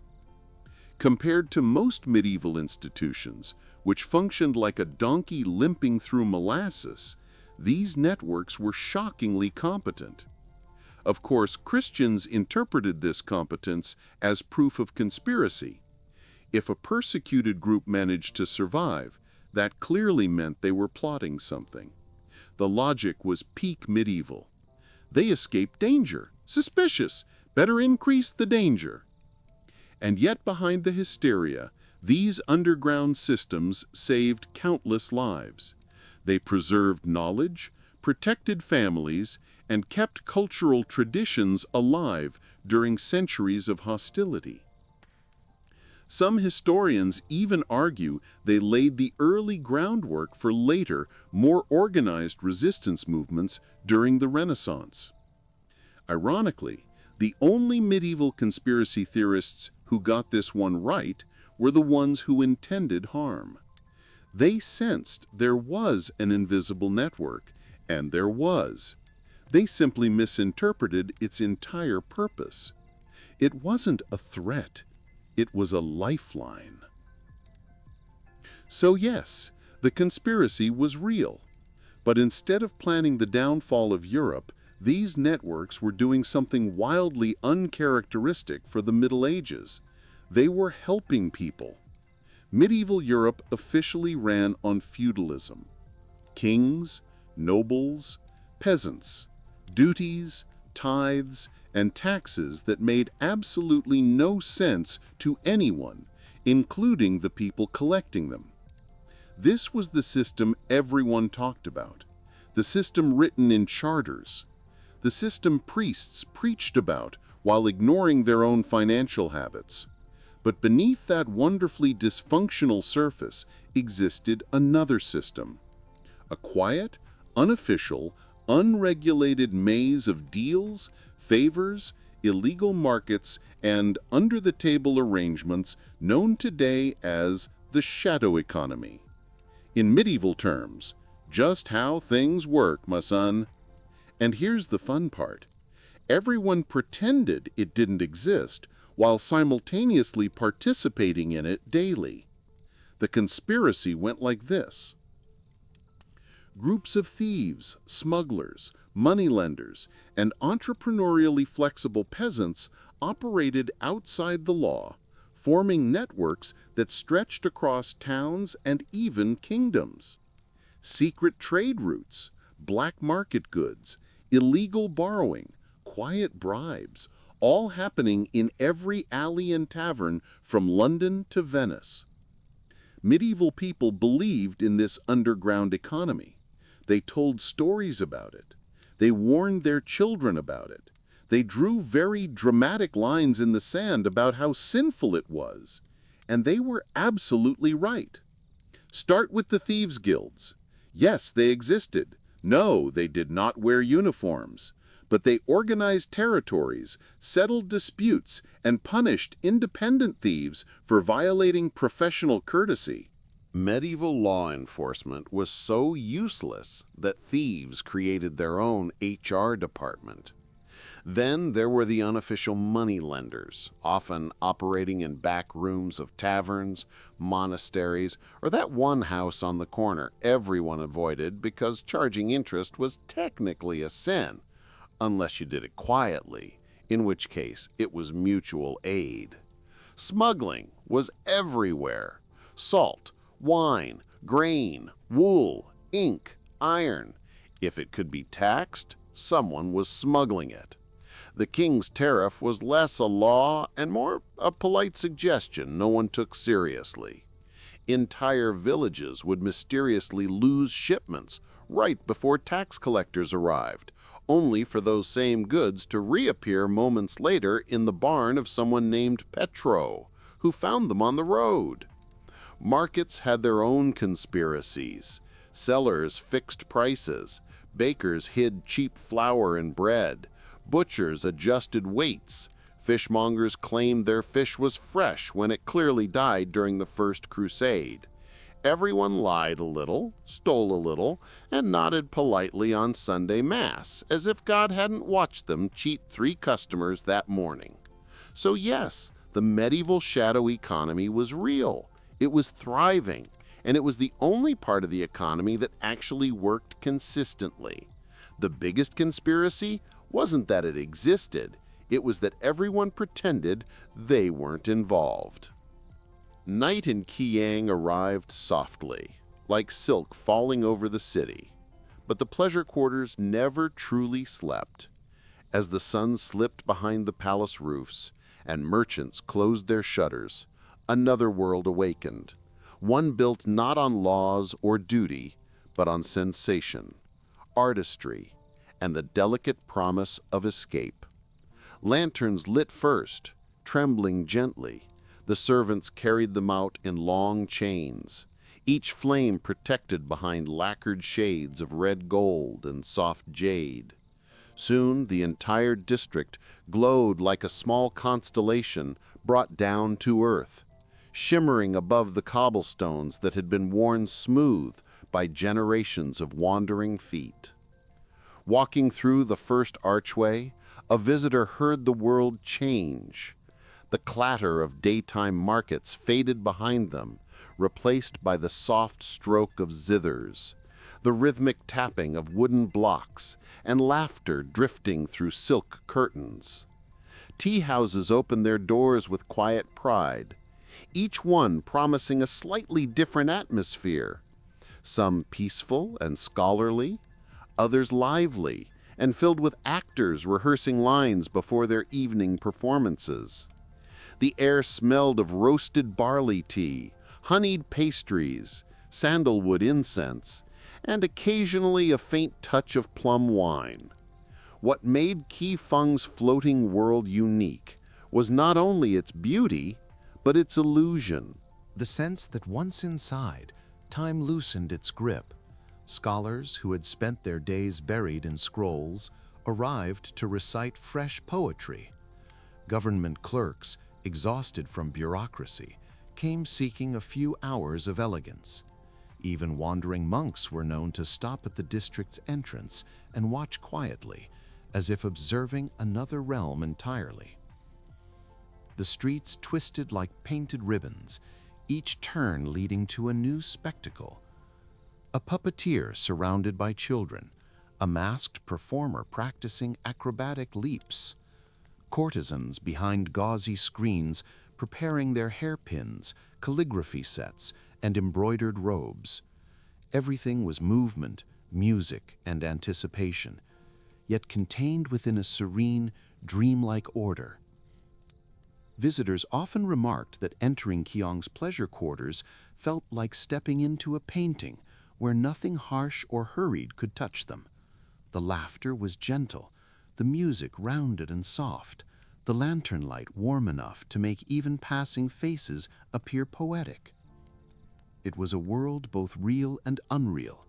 Compared to most medieval institutions, which functioned like a donkey limping through molasses, these networks were shockingly competent. Of course, Christians interpreted this competence as proof of conspiracy. If a persecuted group managed to survive, that clearly meant they were plotting something. The logic was peak medieval. They escaped danger. Suspicious. Better increase the danger. And yet behind the hysteria, these underground systems saved countless lives. They preserved knowledge, protected families, and kept cultural traditions alive during centuries of hostility. Some historians even argue they laid the early groundwork for later, more organized resistance movements during the Renaissance. Ironically, the only medieval conspiracy theorists who got this one right were the ones who intended harm. They sensed there was an invisible network, and there was. They simply misinterpreted its entire purpose. It wasn't a threat. It was a lifeline. So yes, the conspiracy was real. But instead of planning the downfall of Europe, these networks were doing something wildly uncharacteristic for the Middle Ages. They were helping people. Medieval Europe officially ran on feudalism. Kings, nobles, peasants, duties, tithes, and taxes that made absolutely no sense to anyone, including the people collecting them. This was the system everyone talked about, the system written in charters, the system priests preached about while ignoring their own financial habits. But beneath that wonderfully dysfunctional surface existed another system, a quiet, unofficial, unregulated maze of deals, favors, illegal markets, and under-the-table arrangements known today as the shadow economy. In medieval terms, just how things work, my son. And here's the fun part. Everyone pretended it didn't exist while simultaneously participating in it daily. The conspiracy went like this. Groups of thieves, smugglers, moneylenders, and entrepreneurially flexible peasants operated outside the law, forming networks that stretched across towns and even kingdoms. Secret trade routes, black market goods, illegal borrowing, quiet bribes, all happening in every alley and tavern from London to Venice. Medieval people believed in this underground economy. They told stories about it. They warned their children about it. They drew very dramatic lines in the sand about how sinful it was. And they were absolutely right. Start with the thieves' guilds. Yes, they existed. No, they did not wear uniforms. But they organized territories, settled disputes, and punished independent thieves for violating professional courtesy. Medieval law enforcement was so useless that thieves created their own HR department. Then there were the unofficial money lenders, often operating in back rooms of taverns, monasteries, or that one house on the corner everyone avoided because charging interest was technically a sin, unless you did it quietly, in which case it was mutual aid. Smuggling was everywhere. Salt, wine, grain, wool, ink, iron. If it could be taxed, someone was smuggling it. The king's tariff was less a law and more a polite suggestion no one took seriously. Entire villages would mysteriously lose shipments right before tax collectors arrived, only for those same goods to reappear moments later in the barn of someone named Petro, who found them on the road. Markets had their own conspiracies. Sellers fixed prices. Bakers hid cheap flour and bread. Butchers adjusted weights. Fishmongers claimed their fish was fresh when it clearly died during the First Crusade. Everyone lied a little, stole a little, and nodded politely on Sunday Mass, as if God hadn't watched them cheat 3 customers that morning. So yes, the medieval shadow economy was real. It was thriving, and it was the only part of the economy that actually worked consistently. The biggest conspiracy wasn't that it existed, it was that everyone pretended they weren't involved. Night in Chiang arrived softly, like silk falling over the city. But the pleasure quarters never truly slept. As the sun slipped behind the palace roofs and merchants closed their shutters, another world awakened, one built not on laws or duty, but on sensation, artistry, and the delicate promise of escape. Lanterns lit first, trembling gently. The servants carried them out in long chains, each flame protected behind lacquered shades of red gold and soft jade. Soon the entire district glowed like a small constellation brought down to earth, shimmering above the cobblestones that had been worn smooth by generations of wandering feet. Walking through the first archway, a visitor heard the world change. The clatter of daytime markets faded behind them, replaced by the soft stroke of zithers, the rhythmic tapping of wooden blocks, and laughter drifting through silk curtains. Tea houses opened their doors with quiet pride, each one promising a slightly different atmosphere, some peaceful and scholarly, others lively and filled with actors rehearsing lines before their evening performances. The air smelled of roasted barley tea, honeyed pastries, sandalwood incense, and occasionally a faint touch of plum wine. What made Qifeng's floating world unique was not only its beauty, but its illusion. The sense that once inside, time loosened its grip. Scholars who had spent their days buried in scrolls arrived to recite fresh poetry. Government clerks, exhausted from bureaucracy, came seeking a few hours of elegance. Even wandering monks were known to stop at the district's entrance and watch quietly, as if observing another realm entirely. The streets twisted like painted ribbons, each turn leading to a new spectacle. A puppeteer surrounded by children, a masked performer practicing acrobatic leaps, courtesans behind gauzy screens preparing their hairpins, calligraphy sets, and embroidered robes. Everything was movement, music, and anticipation, yet contained within a serene, dreamlike order. Visitors often remarked that entering Qiong's pleasure quarters felt like stepping into a painting where nothing harsh or hurried could touch them. The laughter was gentle, the music rounded and soft, the lantern light warm enough to make even passing faces appear poetic. It was a world both real and unreal,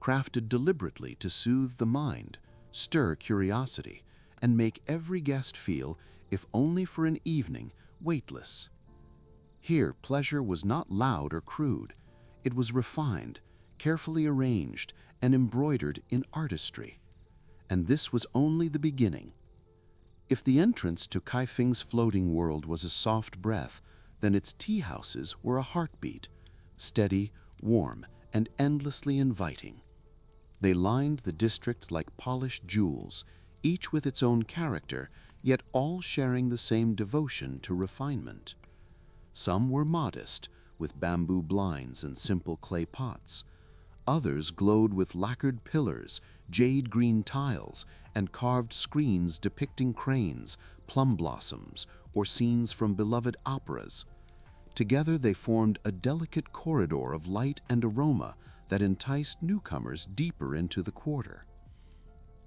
crafted deliberately to soothe the mind, stir curiosity, and make every guest feel, if only for an evening, weightless. Here, pleasure was not loud or crude. It was refined, carefully arranged, and embroidered in artistry. And this was only the beginning. If the entrance to Kaifeng's floating world was a soft breath, then its tea houses were a heartbeat, steady, warm, and endlessly inviting. They lined the district like polished jewels, each with its own character, yet all sharing the same devotion to refinement. Some were modest, with bamboo blinds and simple clay pots. Others glowed with lacquered pillars, jade-green tiles, and carved screens depicting cranes, plum blossoms, or scenes from beloved operas. Together they formed a delicate corridor of light and aroma that enticed newcomers deeper into the quarter.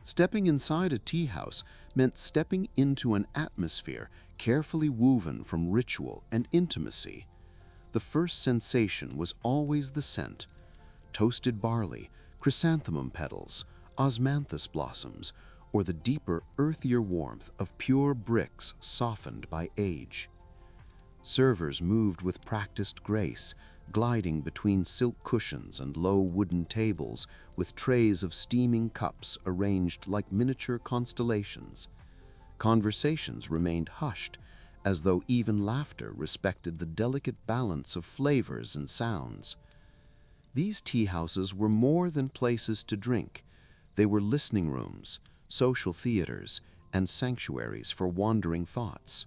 Stepping inside a tea house meant stepping into an atmosphere carefully woven from ritual and intimacy. The first sensation was always the scent: toasted barley, chrysanthemum petals, osmanthus blossoms, or the deeper, earthier warmth of pure bricks softened by age. Servers moved with practiced grace, gliding between silk cushions and low wooden tables with trays of steaming cups arranged like miniature constellations. Conversations remained hushed, as though even laughter respected the delicate balance of flavors and sounds. These tea houses were more than places to drink. They were listening rooms, social theaters, and sanctuaries for wandering thoughts.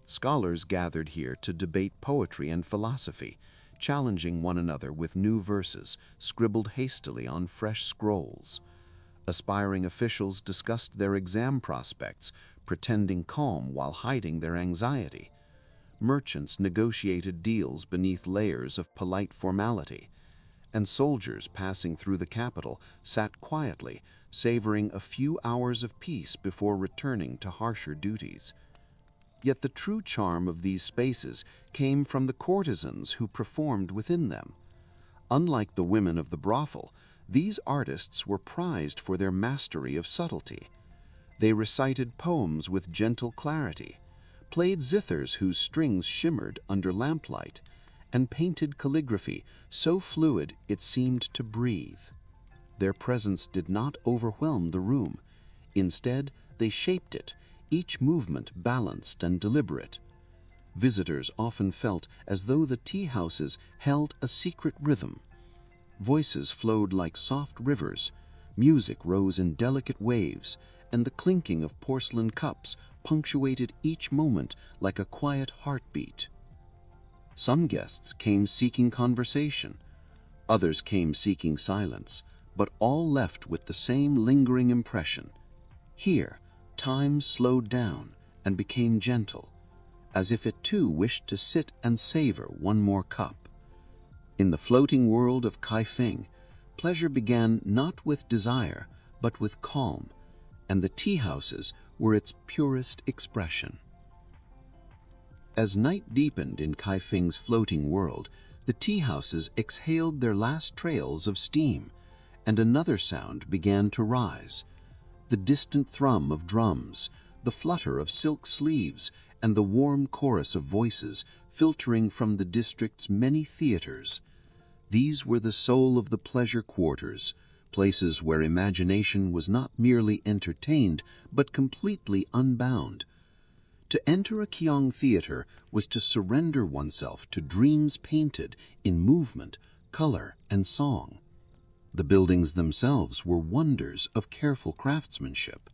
Scholars gathered here to debate poetry and philosophy, challenging one another with new verses scribbled hastily on fresh scrolls. Aspiring officials discussed their exam prospects, pretending calm while hiding their anxiety. Merchants negotiated deals beneath layers of polite formality, and soldiers passing through the capital sat quietly, savoring a few hours of peace before returning to harsher duties. Yet the true charm of these spaces came from the courtesans who performed within them. Unlike the women of the brothel, these artists were prized for their mastery of subtlety. They recited poems with gentle clarity, played zithers whose strings shimmered under lamplight, and painted calligraphy so fluid it seemed to breathe. Their presence did not overwhelm the room. Instead, they shaped it, each movement balanced and deliberate. visitors often felt as though the tea-houses held a secret rhythm. Voices flowed like soft rivers, music rose in delicate waves, and the clinking of porcelain cups punctuated each moment like a quiet heartbeat. Some guests came seeking conversation, others came seeking silence, but all left with the same lingering impression. Here, time slowed down and became gentle, as if it too wished to sit and savor one more cup. In the floating world of Kaifeng, pleasure began not with desire, but with calm, and the tea-houses were its purest expression. As night deepened in Kaifeng's floating world, the tea-houses exhaled their last trails of steam, and another sound began to rise. The distant thrum of drums, the flutter of silk sleeves, and the warm chorus of voices filtering from the district's many theaters. These were the soul of the pleasure quarters, places where imagination was not merely entertained, but completely unbound. To enter a Kiang theater was to surrender oneself to dreams painted in movement, color, and song. The buildings themselves were wonders of careful craftsmanship.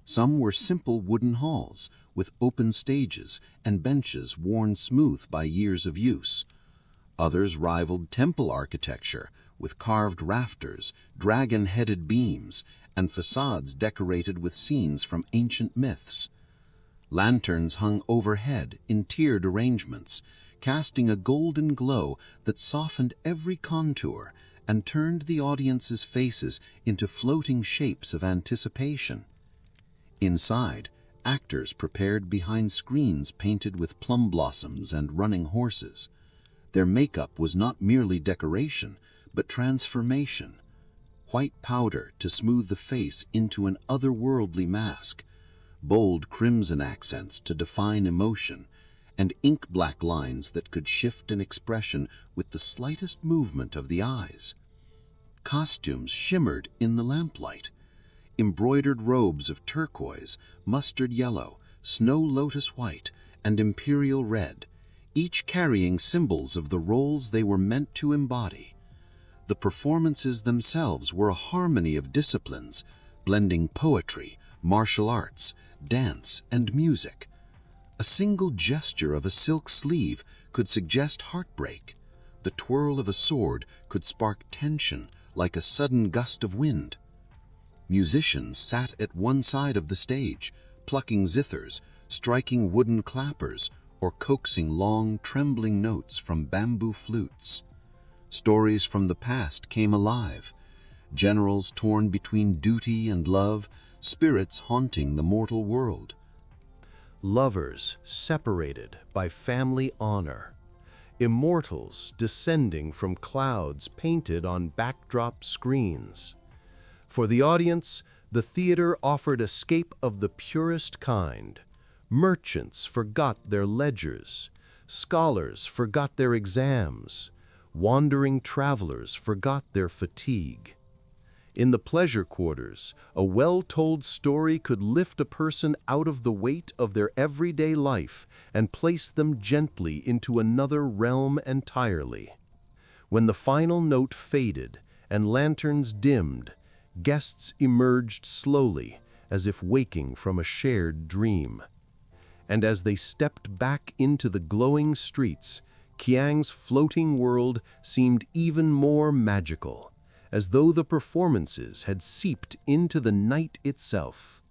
Some were simple wooden halls with open stages and benches worn smooth by years of use. Others rivaled temple architecture with carved rafters, dragon-headed beams, and facades decorated with scenes from ancient myths. Lanterns hung overhead in tiered arrangements, casting a golden glow that softened every contour and turned the audience's faces into floating shapes of anticipation. Inside, actors prepared behind screens painted with plum blossoms and running horses. Their makeup was not merely decoration, but transformation. White powder to smooth the face into an otherworldly mask, bold crimson accents to define emotion, and ink-black lines that could shift an expression with the slightest movement of the eyes. Costumes shimmered in the lamplight. Embroidered robes of turquoise, mustard yellow, snow lotus white, and imperial red, each carrying symbols of the roles they were meant to embody. The performances themselves were a harmony of disciplines, blending poetry, martial arts, dance, and music. A single gesture of a silk sleeve could suggest heartbreak. The twirl of a sword could spark tension like a sudden gust of wind. Musicians sat at one side of the stage, plucking zithers, striking wooden clappers, or coaxing long, trembling notes from bamboo flutes. Stories from the past came alive. Generals torn between duty and love, spirits haunting the mortal world. Lovers separated by family honor. Immortals descending from clouds painted on backdrop screens. For the audience, the theater offered escape of the purest kind. Merchants forgot their ledgers. Scholars forgot their exams. Wandering travelers forgot their fatigue. In the pleasure quarters, a well-told story could lift a person out of the weight of their everyday life and place them gently into another realm entirely. When the final note faded and lanterns dimmed, guests emerged slowly, as if waking from a shared dream. And as they stepped back into the glowing streets, Kiang's floating world seemed even more magical, as though the performances had seeped into the night itself.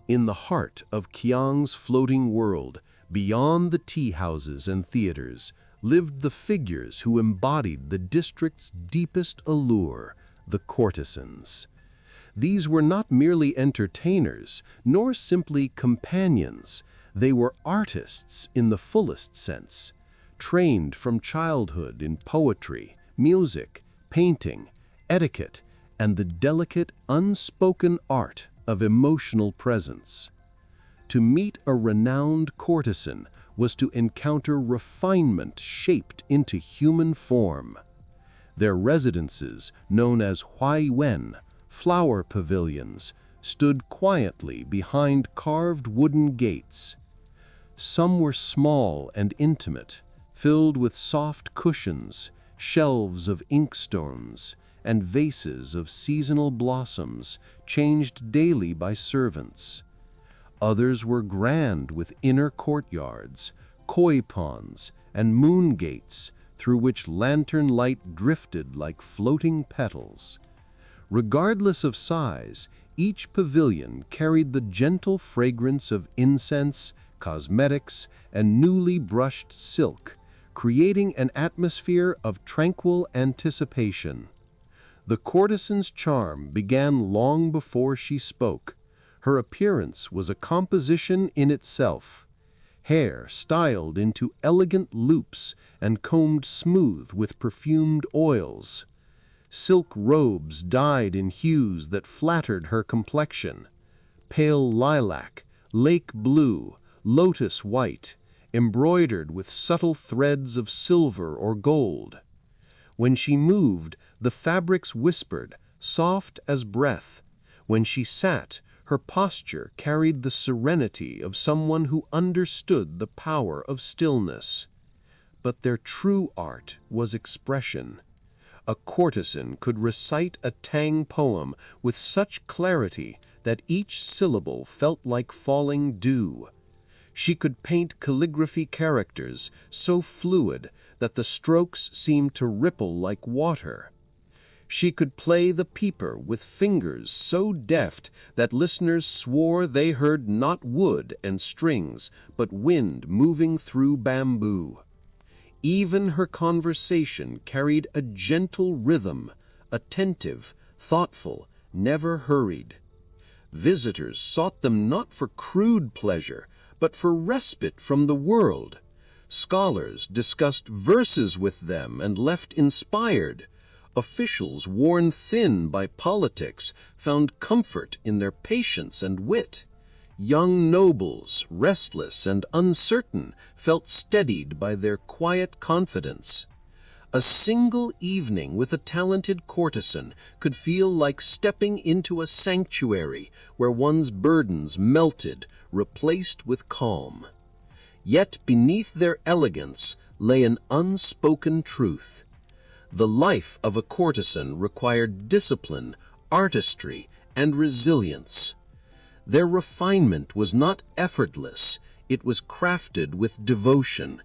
In the heart of Kiang's floating world, beyond the tea-houses and theaters, lived the figures who embodied the district's deepest allure, the courtesans. These were not merely entertainers, nor simply companions. They were artists in the fullest sense, trained from childhood in poetry, music, painting, etiquette, and the delicate, unspoken art of emotional presence. To meet a renowned courtesan was to encounter refinement shaped into human form. Their residences, known as huaiyuan, flower pavilions, stood quietly behind carved wooden gates. Some were small and intimate, filled with soft cushions, shelves of inkstones, and vases of seasonal blossoms changed daily by servants. Others were grand with inner courtyards, koi ponds, and moon gates through which lantern light drifted like floating petals. Regardless of size, each pavilion carried the gentle fragrance of incense, cosmetics, and newly brushed silk, creating an atmosphere of tranquil anticipation. The courtesan's charm began long before she spoke. Her appearance was a composition in itself. Hair styled into elegant loops and combed smooth with perfumed oils. Silk robes dyed in hues that flattered her complexion. Pale lilac, lake blue, lotus white, embroidered with subtle threads of silver or gold. When she moved, the fabrics whispered, soft as breath. When she sat, her posture carried the serenity of someone who understood the power of stillness. But their true art was expression. A courtesan could recite a Tang poem with such clarity that each syllable felt like falling dew. She could paint calligraphy characters so fluid that the strokes seemed to ripple like water. She could play the peeper with fingers so deft that listeners swore they heard not wood and strings, but wind moving through bamboo. Even her conversation carried a gentle rhythm, attentive, thoughtful, never hurried. Visitors sought them not for crude pleasure, but for respite from the world. Scholars discussed verses with them and left inspired. Officials worn thin by politics found comfort in their patience and wit. Young nobles, restless and uncertain, felt steadied by their quiet confidence. A single evening with a talented courtesan could feel like stepping into a sanctuary where one's burdens melted, replaced with calm. Yet beneath their elegance lay an unspoken truth. The life of a courtesan required discipline, artistry, and resilience. Their refinement was not effortless, it was crafted with devotion.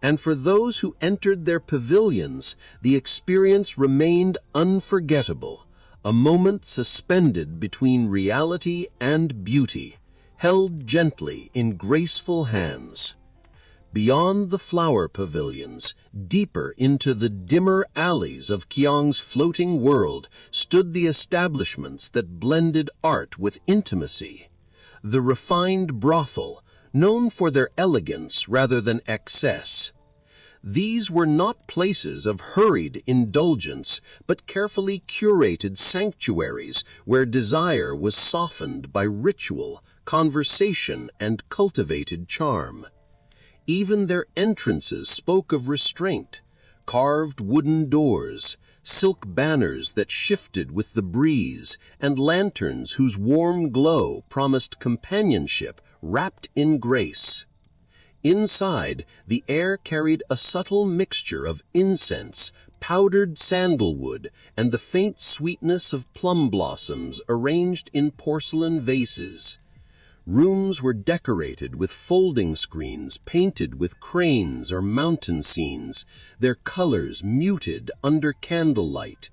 And for those who entered their pavilions, the experience remained unforgettable, a moment suspended between reality and beauty, held gently in graceful hands. Beyond the flower pavilions, deeper into the dimmer alleys of Kiang's floating world, stood the establishments that blended art with intimacy. The refined brothel, known for their elegance rather than excess. These were not places of hurried indulgence, but carefully curated sanctuaries where desire was softened by ritual, conversation, and cultivated charm. Even their entrances spoke of restraint, carved wooden doors, silk banners that shifted with the breeze, and lanterns whose warm glow promised companionship wrapped in grace. Inside, the air carried a subtle mixture of incense, powdered sandalwood, and the faint sweetness of plum blossoms arranged in porcelain vases. Rooms were decorated with folding screens painted with cranes or mountain scenes, their colors muted under candlelight.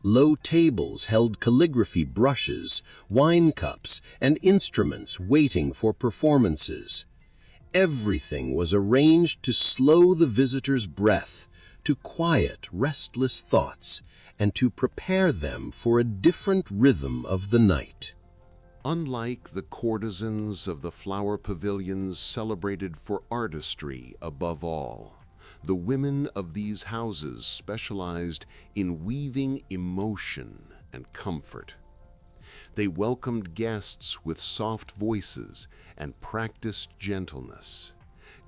Low tables held calligraphy brushes, wine cups, and instruments waiting for performances. Everything was arranged to slow the visitor's breath, to quiet restless thoughts, and to prepare them for a different rhythm of the night. Unlike the courtesans of the flower pavilions celebrated for artistry above all, the women of these houses specialized in weaving emotion and comfort. They welcomed guests with soft voices and practiced gentleness,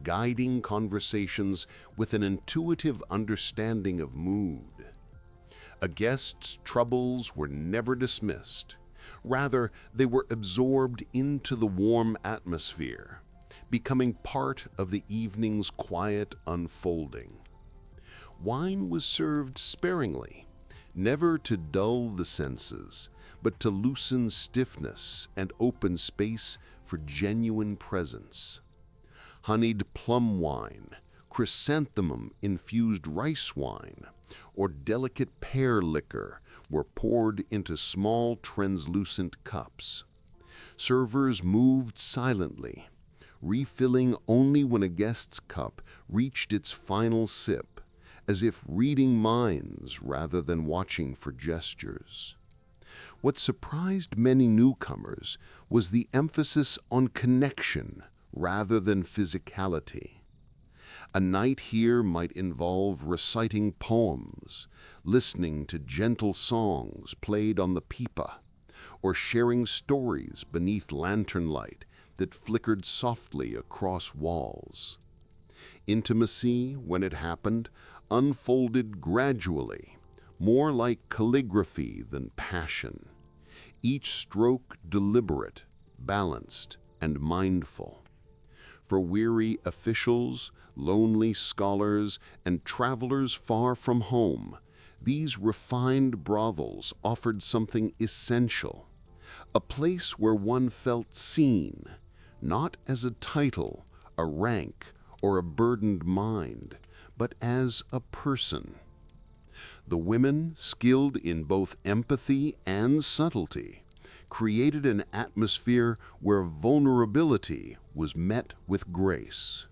guiding conversations with an intuitive understanding of mood. A guest's troubles were never dismissed. Rather, they were absorbed into the warm atmosphere, becoming part of the evening's quiet unfolding. Wine was served sparingly, never to dull the senses, but to loosen stiffness and open space for genuine presence. Honeyed plum wine, chrysanthemum-infused rice wine, or delicate pear liquor were poured into small translucent cups. Servers moved silently, refilling only when a guest's cup reached its final sip, as if reading minds rather than watching for gestures. What surprised many newcomers was the emphasis on connection rather than physicality. A night here might involve reciting poems, listening to gentle songs played on the pipa, or sharing stories beneath lantern light that flickered softly across walls. Intimacy, when it happened, unfolded gradually, more like calligraphy than passion, each stroke deliberate, balanced, and mindful. For weary officials, lonely scholars, and travelers far from home, these refined brothels offered something essential, a place where one felt seen, not as a title, a rank, or a burdened mind, but as a person. The women, skilled in both empathy and subtlety, created an atmosphere where vulnerability was met with grace.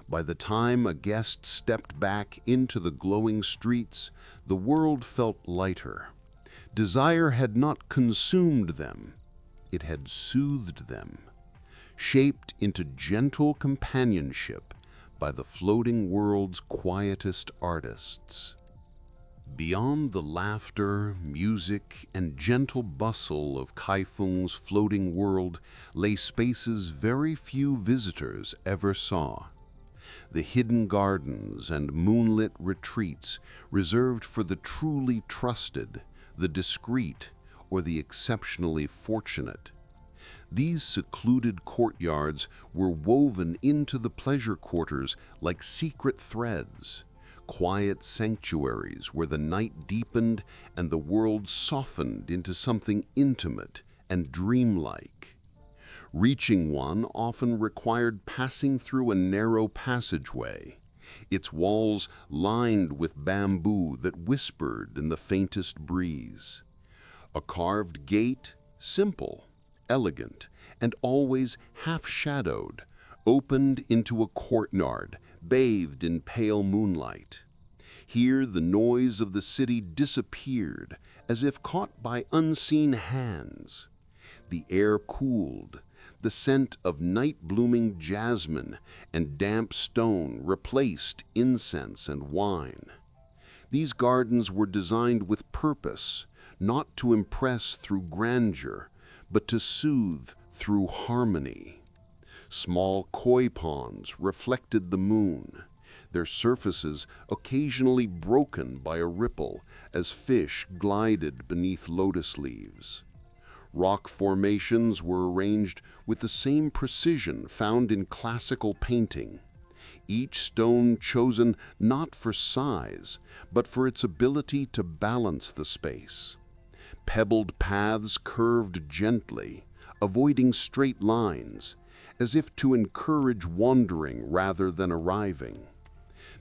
By the time a guest stepped back into the glowing streets, the world felt lighter. Desire had not consumed them, it had soothed them, shaped into gentle companionship by the floating world's quietest artists. Beyond the laughter, music, and gentle bustle of Kaifeng's floating world lay spaces very few visitors ever saw. The hidden gardens and moonlit retreats reserved for the truly trusted, the discreet, or the exceptionally fortunate. These secluded courtyards were woven into the pleasure quarters like secret threads, quiet sanctuaries where the night deepened and the world softened into something intimate and dreamlike. Reaching one often required passing through a narrow passageway, its walls lined with bamboo that whispered in the faintest breeze. A carved gate, simple, elegant, and always half-shadowed, opened into a courtyard bathed in pale moonlight. Here the noise of the city disappeared as if caught by unseen hands. The air cooled, the scent of night-blooming jasmine and damp stone replaced incense and wine. These gardens were designed with purpose, not to impress through grandeur, but to soothe through harmony. Small koi ponds reflected the moon, their surfaces occasionally broken by a ripple as fish glided beneath lotus leaves. Rock formations were arranged with the same precision found in classical painting, each stone chosen not for size, but for its ability to balance the space. Pebbled paths curved gently, avoiding straight lines, as if to encourage wandering rather than arriving.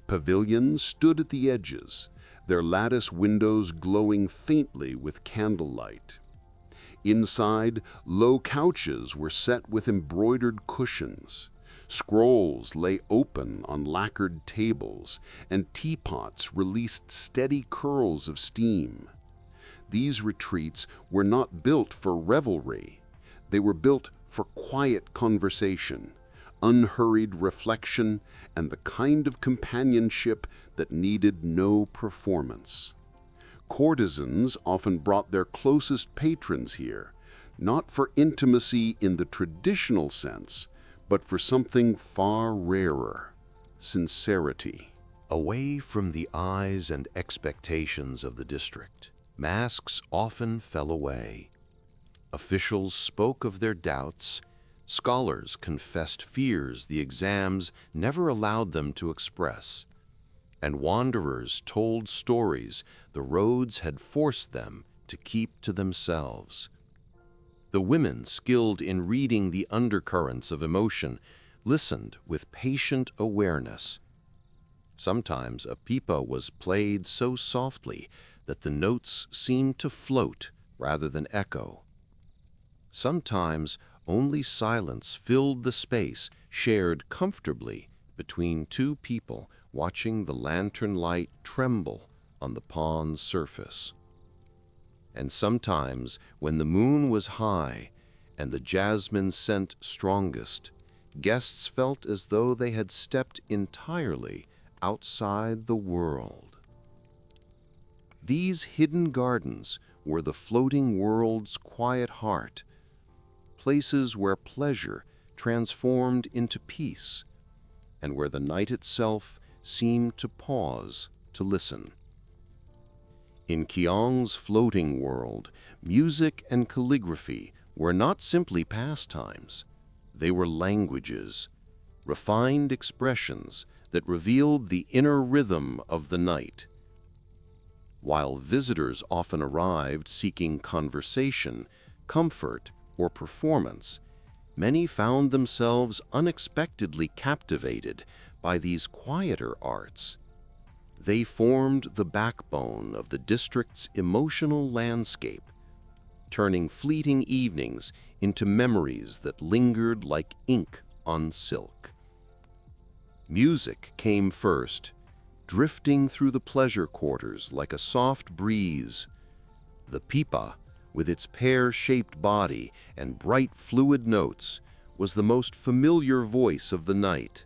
Pavilions stood at the edges, their lattice windows glowing faintly with candlelight. Inside, low couches were set with embroidered cushions. Scrolls lay open on lacquered tables, and teapots released steady curls of steam. These retreats were not built for revelry. They were built for quiet conversation, unhurried reflection, and the kind of companionship that needed no performance. Courtesans often brought their closest patrons here, not for intimacy in the traditional sense, but for something far rarer, sincerity. Away from the eyes and expectations of the district, masks often fell away. Officials spoke of their doubts, Scholars confessed fears the exams never allowed them to express, and wanderers told stories the roads had forced them to keep to themselves. The women, skilled in reading the undercurrents of emotion, listened with patient awareness. Sometimes a pipa was played so softly that the notes seemed to float rather than echo. Sometimes only silence filled the space shared comfortably between two people watching the lantern light tremble on the pond's surface. And sometimes, when the moon was high and the jasmine scent strongest, guests felt as though they had stepped entirely outside the world. These hidden gardens were the floating world's quiet heart, places where pleasure transformed into peace, and where the night itself seemed to pause to listen. In Kiang's floating world, music and calligraphy were not simply pastimes. They were languages, refined expressions that revealed the inner rhythm of the night. While visitors often arrived seeking conversation, comfort, or performance, many found themselves unexpectedly captivated by these quieter arts. They formed the backbone of the district's emotional landscape, turning fleeting evenings into memories that lingered like ink on silk. Music came first, drifting through the pleasure quarters like a soft breeze. The pipa, with its pear-shaped body and bright fluid notes, was the most familiar voice of the night.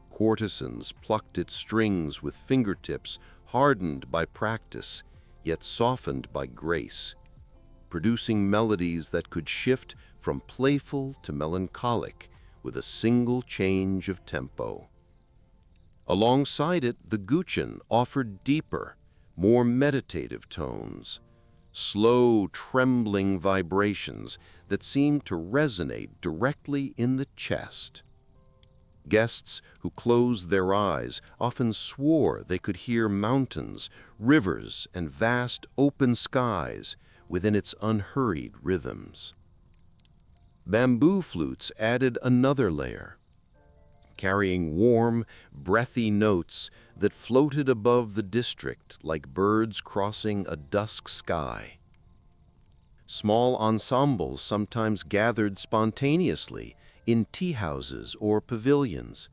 Courtesans plucked its strings with fingertips hardened by practice, yet softened by grace, producing melodies that could shift from playful to melancholic with a single change of tempo. Alongside it, the guqin offered deeper, more meditative tones, slow, trembling vibrations that seemed to resonate directly in the chest. Guests who closed their eyes often swore they could hear mountains, rivers, and vast open skies within its unhurried rhythms. Bamboo flutes added another layer, carrying warm, breathy notes that floated above the district like birds crossing a dusk sky. Small ensembles sometimes gathered spontaneously in tea houses or pavilions,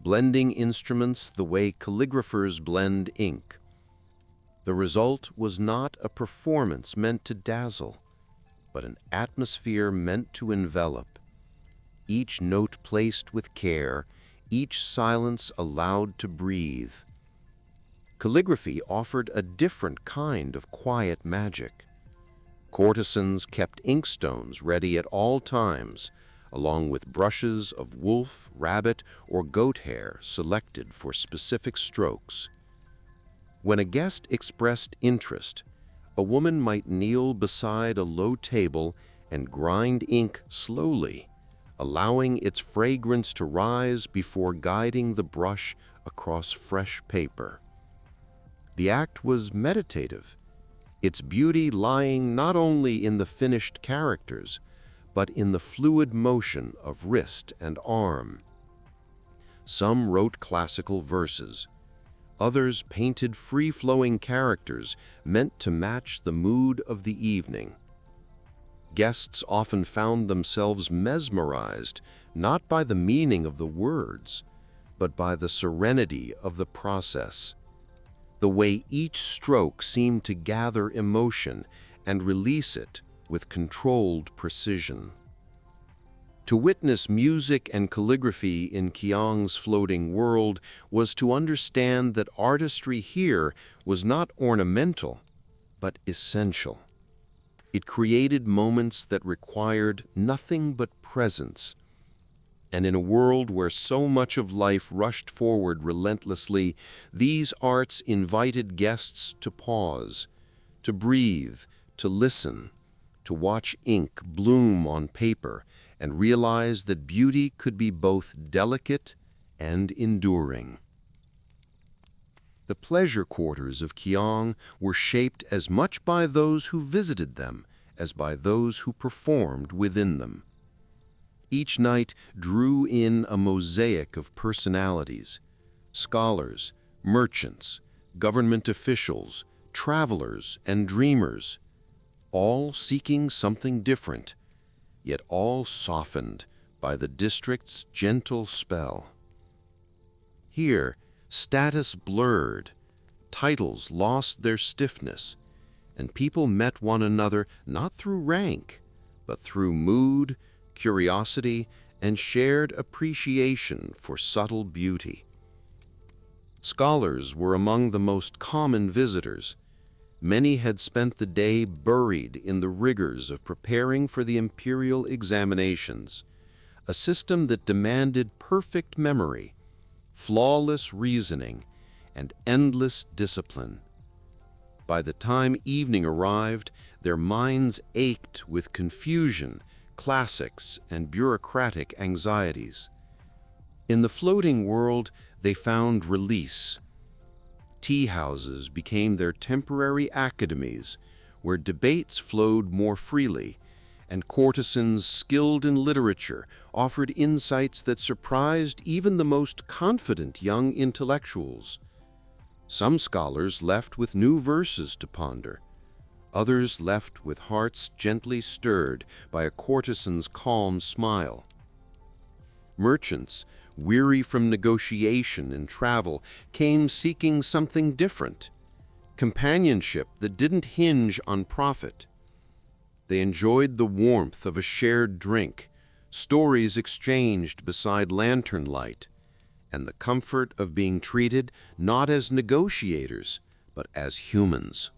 blending instruments the way calligraphers blend ink. The result was not a performance meant to dazzle, but an atmosphere meant to envelop. Each note placed with care, each silence allowed to breathe. Calligraphy offered a different kind of quiet magic. Courtesans kept inkstones ready at all times, along with brushes of wolf, rabbit, or goat hair selected for specific strokes. When a guest expressed interest, a woman might kneel beside a low table and grind ink slowly, allowing its fragrance to rise before guiding the brush across fresh paper. The act was meditative, its beauty lying not only in the finished characters, but in the fluid motion of wrist and arm. Some wrote classical verses. Others painted free-flowing characters meant to match the mood of the evening. Guests often found themselves mesmerized not by the meaning of the words, but by the serenity of the process, the way each stroke seemed to gather emotion and release it with controlled precision. To witness music and calligraphy in Kiang's floating world was to understand that artistry here was not ornamental, but essential. It created moments that required nothing but presence. And in a world where so much of life rushed forward relentlessly, these arts invited guests to pause, to breathe, to listen, to watch ink bloom on paper and realize that beauty could be both delicate and enduring. The pleasure quarters of Kiang were shaped as much by those who visited them as by those who performed within them. Each night drew in a mosaic of personalities: scholars, merchants, government officials, travelers, and dreamers, all seeking something different, yet all softened by the district's gentle spell. Here, status blurred, titles lost their stiffness, and people met one another not through rank, but through mood, curiosity, and shared appreciation for subtle beauty. Scholars were among the most common visitors. Many had spent the day buried in the rigors of preparing for the imperial examinations, a system that demanded perfect memory, flawless reasoning, and endless discipline. By the time evening arrived, their minds ached with confusion, classics, and bureaucratic anxieties. In the floating world, they found release. Tea houses became their temporary academies, where debates flowed more freely, and courtesans skilled in literature offered insights that surprised even the most confident young intellectuals. Some scholars left with new verses to ponder. Others left with hearts gently stirred by a courtesan's calm smile. Merchants, weary from negotiation and travel, came seeking something different, companionship that didn't hinge on profit. They enjoyed the warmth of a shared drink, stories exchanged beside lantern light, and the comfort of being treated not as negotiators, but as humans.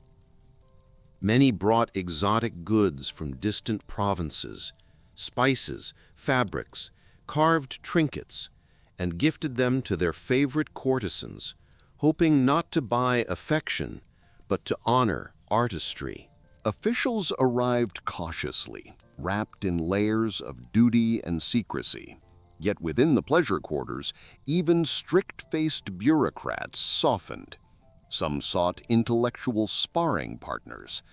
Many brought exotic goods from distant provinces, spices, fabrics, carved trinkets, and gifted them to their favorite courtesans, hoping not to buy affection, but to honor artistry. Officials arrived cautiously, wrapped in layers of duty and secrecy. Yet within the pleasure quarters, even strict-faced bureaucrats softened. Some sought intellectual sparring partners.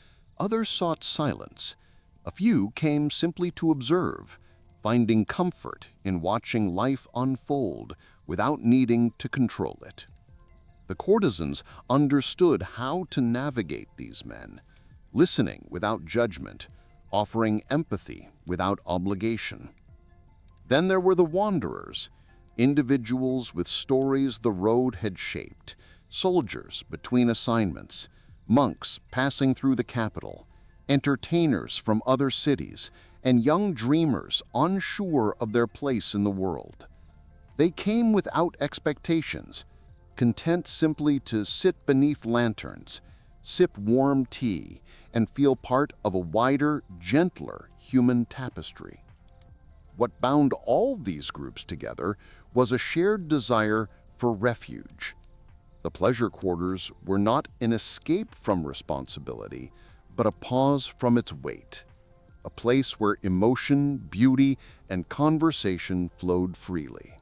Others sought silence. A few came simply to observe, finding comfort in watching life unfold without needing to control it. The courtesans understood how to navigate these men, listening without judgment, offering empathy without obligation. Then there were the wanderers, individuals with stories the road had shaped, soldiers between assignments, monks passing through the capital, entertainers from other cities, and young dreamers unsure of their place in the world. They came without expectations, content simply to sit beneath lanterns, sip warm tea, and feel part of a wider, gentler human tapestry. What bound all these groups together was a shared desire for refuge. The pleasure quarters were not an escape from responsibility, but a pause from its weight, a place where emotion, beauty, and conversation flowed freely.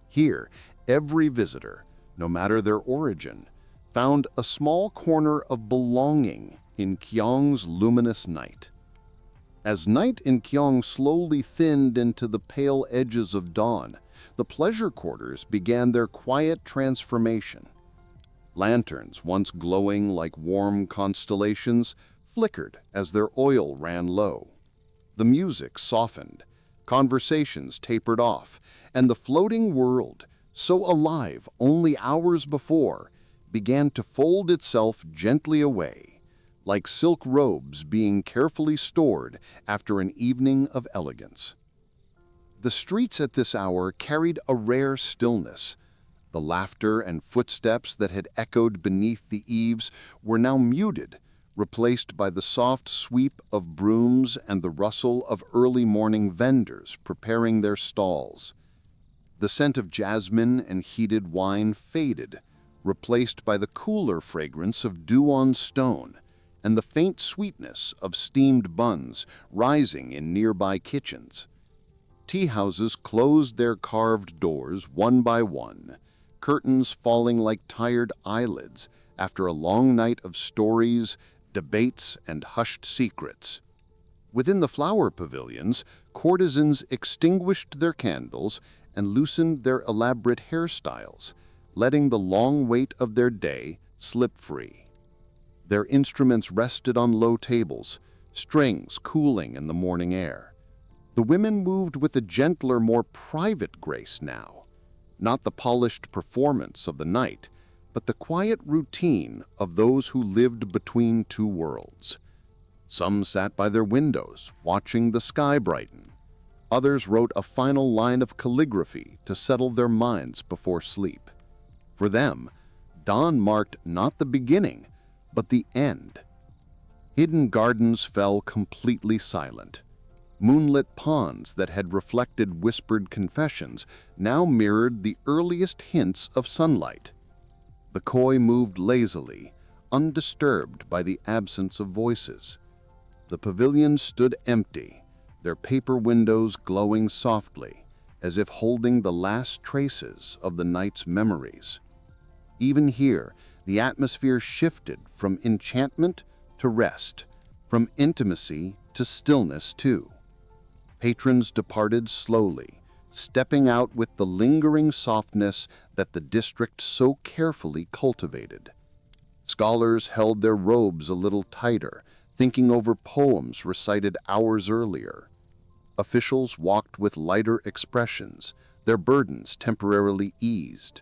Here, every visitor, no matter their origin, found a small corner of belonging in Kiang's luminous night. As night in Kiang slowly thinned into the pale edges of dawn, the pleasure quarters began their quiet transformation. Lanterns, once glowing like warm constellations, flickered as their oil ran low. The music softened, conversations tapered off, and the floating world, so alive only hours before, began to fold itself gently away, like silk robes being carefully stored after an evening of elegance. The streets at this hour carried a rare stillness. The laughter and footsteps that had echoed beneath the eaves were now muted, replaced by the soft sweep of brooms and the rustle of early morning vendors preparing their stalls. The scent of jasmine and heated wine faded, replaced by the cooler fragrance of dew on stone, and the faint sweetness of steamed buns rising in nearby kitchens. Tea houses closed their carved doors one by one, curtains falling like tired eyelids after a long night of stories, debates, and hushed secrets. Within the flower pavilions, courtesans extinguished their candles and loosened their elaborate hairstyles, letting the long weight of their day slip free. Their instruments rested on low tables, strings cooling in the morning air. The women moved with a gentler, more private grace now, not the polished performance of the night, but the quiet routine of those who lived between two worlds. Some sat by their windows, watching the sky brighten. Others wrote a final line of calligraphy to settle their minds before sleep. For them, dawn marked not the beginning, but the end. Hidden gardens fell completely silent. Moonlit ponds that had reflected whispered confessions now mirrored the earliest hints of sunlight. The koi moved lazily, undisturbed by the absence of voices. The pavilions stood empty, their paper windows glowing softly, as if holding the last traces of the night's memories. Even here, the atmosphere shifted from enchantment to rest, from intimacy to stillness too. Patrons departed slowly, stepping out with the lingering softness that the district so carefully cultivated. Scholars held their robes a little tighter, thinking over poems recited hours earlier. Officials walked with lighter expressions, their burdens temporarily eased.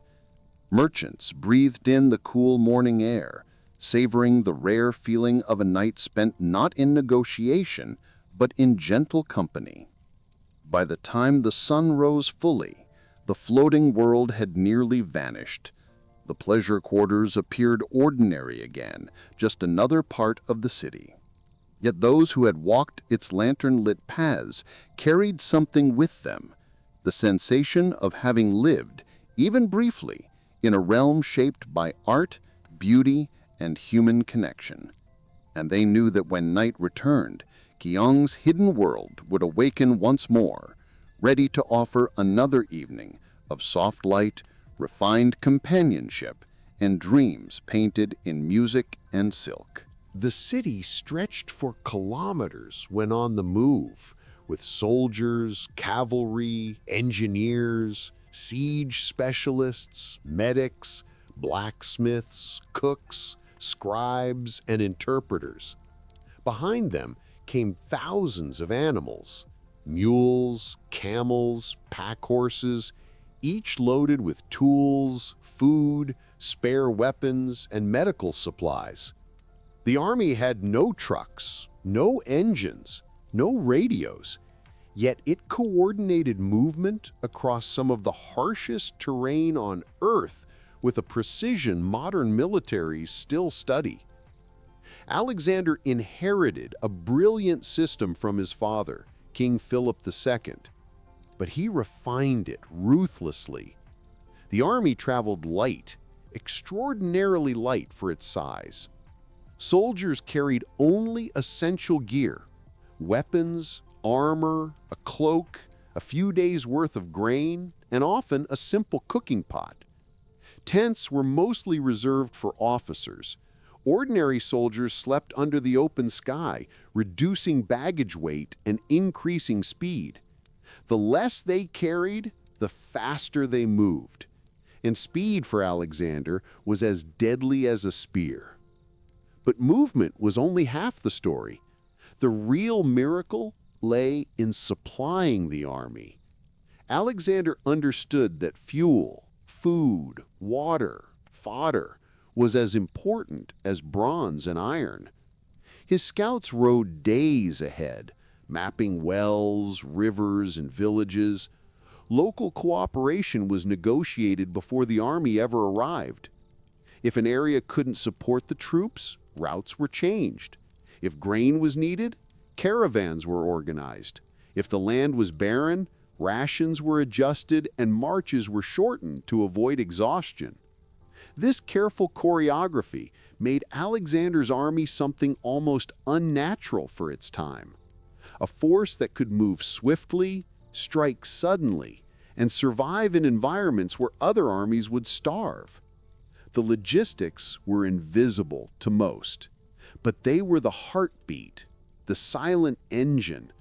Merchants breathed in the cool morning air, savoring the rare feeling of a night spent not in negotiation, but in gentle company. By the time the sun rose fully, the floating world had nearly vanished. The pleasure quarters appeared ordinary again, just another part of the city. Yet those who had walked its lantern-lit paths carried something with them, the sensation of having lived, even briefly, in a realm shaped by art, beauty, and human connection. And they knew that when night returned, Gyeong's hidden world would awaken once more, ready to offer another evening of soft light, refined companionship, and dreams painted in music and silk. The city stretched for kilometers when on the move, with soldiers, cavalry, engineers, siege specialists, medics, blacksmiths, cooks, scribes, and interpreters. Behind them came thousands of animals, mules, camels, pack horses, each loaded with tools, food, spare weapons, and medical supplies. The army had no trucks, no engines, no radios, yet it coordinated movement across some of the harshest terrain on Earth with a precision modern militaries still study. Alexander inherited a brilliant system from his father, King Philip II, but he refined it ruthlessly. The army traveled light, extraordinarily light for its size. Soldiers carried only essential gear, weapons, armor, a cloak, a few days' worth of grain, and often a simple cooking pot. Tents were mostly reserved for officers. Ordinary soldiers slept under the open sky, reducing baggage weight and increasing speed. The less they carried, the faster they moved. And speed for Alexander was as deadly as a spear. But movement was only half the story. The real miracle lay in supplying the army. Alexander understood that fuel, food, water, fodder was as important as bronze and iron. His scouts rode days ahead, mapping wells, rivers, and villages. Local cooperation was negotiated before the army ever arrived. If an area couldn't support the troops, routes were changed. If grain was needed, caravans were organized. If the land was barren, rations were adjusted and marches were shortened to avoid exhaustion. This careful choreography made Alexander's army something almost unnatural for its time. A force that could move swiftly, strike suddenly, and survive in environments where other armies would starve. The logistics were invisible to most, but they were the heartbeat, the silent engine,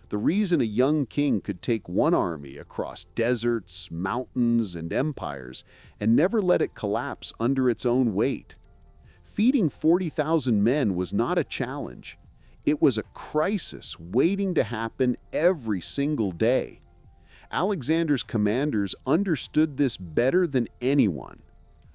the reason a young king could take one army across deserts, mountains, and empires and never let it collapse under its own weight. Feeding 40,000 men was not a challenge. It was a crisis waiting to happen every single day. Alexander's commanders understood this better than anyone.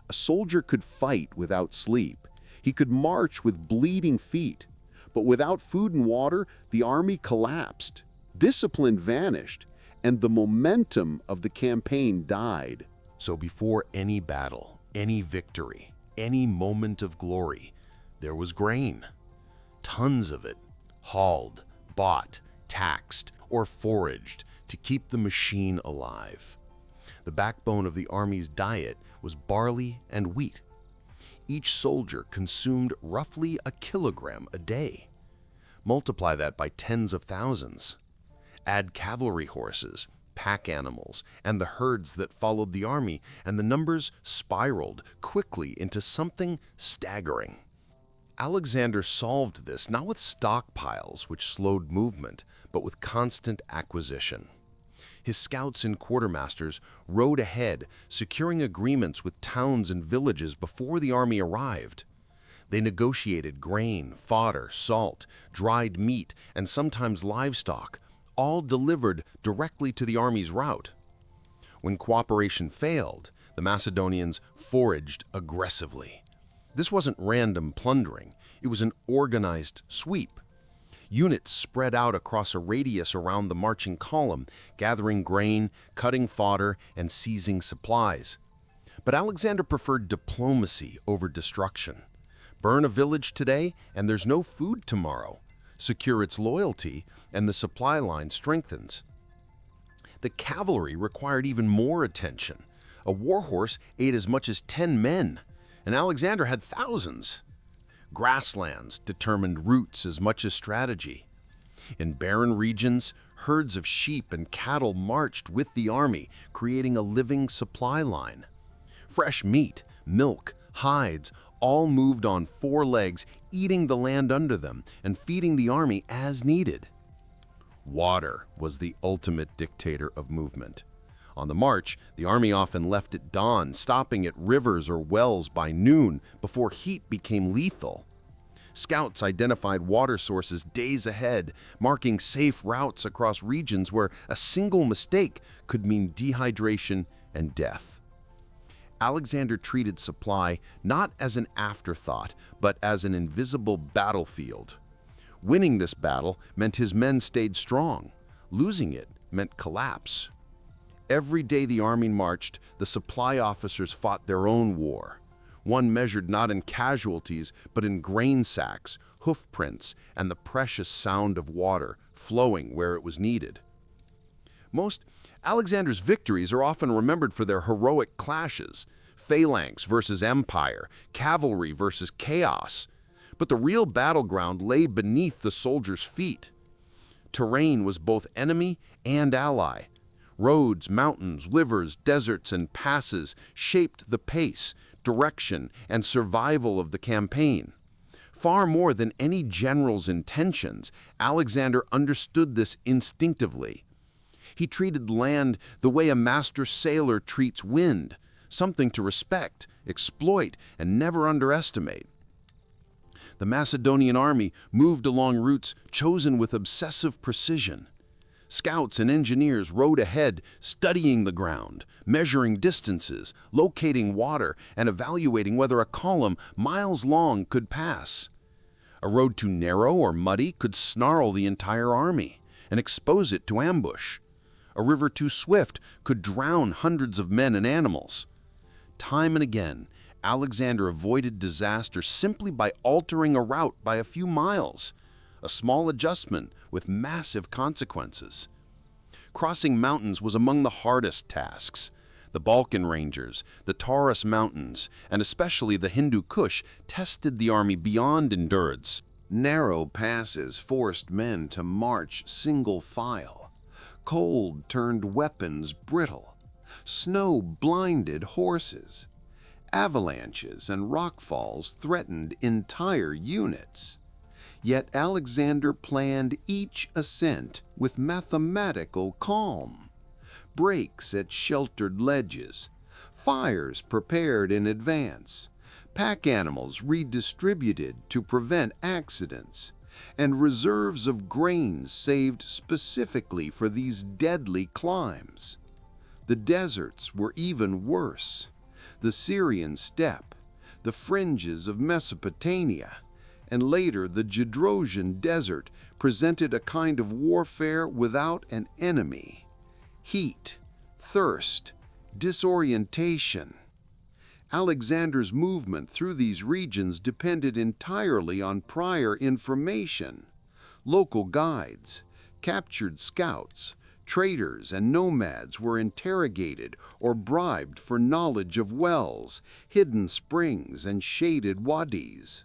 A soldier could fight without sleep. He could march with bleeding feet. But without food and water, the army collapsed. Discipline vanished, and the momentum of the campaign died. So before any battle, any victory, any moment of glory, there was grain. Tons of it, hauled, bought, taxed, or foraged to keep the machine alive. The backbone of the army's diet was barley and wheat. Each soldier consumed roughly a kilogram a day. Multiply that by tens of thousands. Add cavalry horses, pack animals, and the herds that followed the army, and the numbers spiraled quickly into something staggering. Alexander solved this not with stockpiles, which slowed movement, but with constant acquisition. His scouts and quartermasters rode ahead, securing agreements with towns and villages before the army arrived. They negotiated grain, fodder, salt, dried meat, and sometimes livestock, all delivered directly to the army's route. When cooperation failed, the Macedonians foraged aggressively. This wasn't random plundering, it was an organized sweep. Units spread out across a radius around the marching column, gathering grain, cutting fodder, and seizing supplies. But Alexander preferred diplomacy over destruction. Burn a village today, and there's no food tomorrow. Secure its loyalty, and the supply line strengthens. The cavalry required even more attention. A war horse ate as much as 10 men, and Alexander had thousands. Grasslands determined routes as much as strategy. In barren regions, herds of sheep and cattle marched with the army, creating a living supply line. Fresh meat, milk, hides, all moved on 4 legs, eating the land under them and feeding the army as needed. Water was the ultimate dictator of movement. On the march, the army often left at dawn, stopping at rivers or wells by noon before heat became lethal. Scouts identified water sources days ahead, marking safe routes across regions where a single mistake could mean dehydration and death. Alexander treated supply not as an afterthought, but as an invisible battlefield. Winning this battle meant his men stayed strong. Losing it meant collapse. Every day the army marched, the supply officers fought their own war. One measured not in casualties, but in grain sacks, hoof prints, and the precious sound of water flowing where it was needed. Most Alexander's victories are often remembered for their heroic clashes, phalanx versus empire, cavalry versus chaos. But the real battleground lay beneath the soldiers' feet. Terrain was both enemy and ally. Roads, mountains, rivers, deserts, and passes shaped the pace, direction, and survival of the campaign. Far more than any general's intentions, Alexander understood this instinctively. He treated land the way a master sailor treats wind, something to respect, exploit, and never underestimate. The Macedonian army moved along routes chosen with obsessive precision. Scouts and engineers rode ahead, studying the ground, measuring distances, locating water, and evaluating whether a column miles long could pass. A road too narrow or muddy could snarl the entire army and expose it to ambush. A river too swift could drown hundreds of men and animals. Time and again, Alexander avoided disaster simply by altering a route by a few miles, a small adjustment with massive consequences. Crossing mountains was among the hardest tasks. The Balkan Rangers, the Taurus Mountains, and especially the Hindu Kush tested the army beyond endurance. Narrow passes forced men to march single file. Cold turned weapons brittle. Snow blinded horses. Avalanches and rockfalls threatened entire units. Yet Alexander planned each ascent with mathematical calm. Breaks at sheltered ledges, fires prepared in advance, pack animals redistributed to prevent accidents, and reserves of grains saved specifically for these deadly climbs. The deserts were even worse. The Syrian steppe, the fringes of Mesopotamia, and later the Gedrosian desert presented a kind of warfare without an enemy. Heat, thirst, disorientation. Alexander's movement through these regions depended entirely on prior information. Local guides, captured scouts, traders, and nomads were interrogated or bribed for knowledge of wells, hidden springs, and shaded wadis.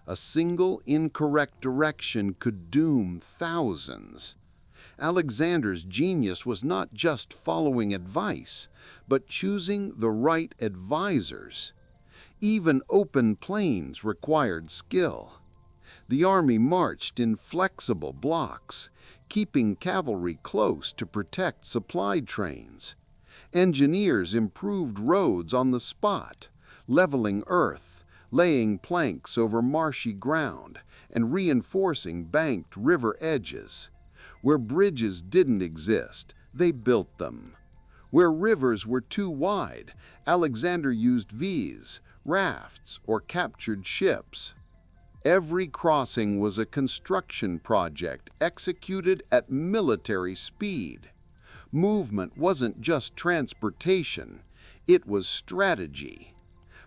A single incorrect direction could doom thousands. Alexander's genius was not just following advice, but choosing the right advisors. Even open plains required skill. The army marched in flexible blocks, keeping cavalry close to protect supply trains. Engineers improved roads on the spot, leveling earth, laying planks over marshy ground, and reinforcing banked river edges. Where bridges didn't exist, they built them. Where rivers were too wide, Alexander used vies, rafts, or captured ships. Every crossing was a construction project executed at military speed. Movement wasn't just transportation, it was strategy.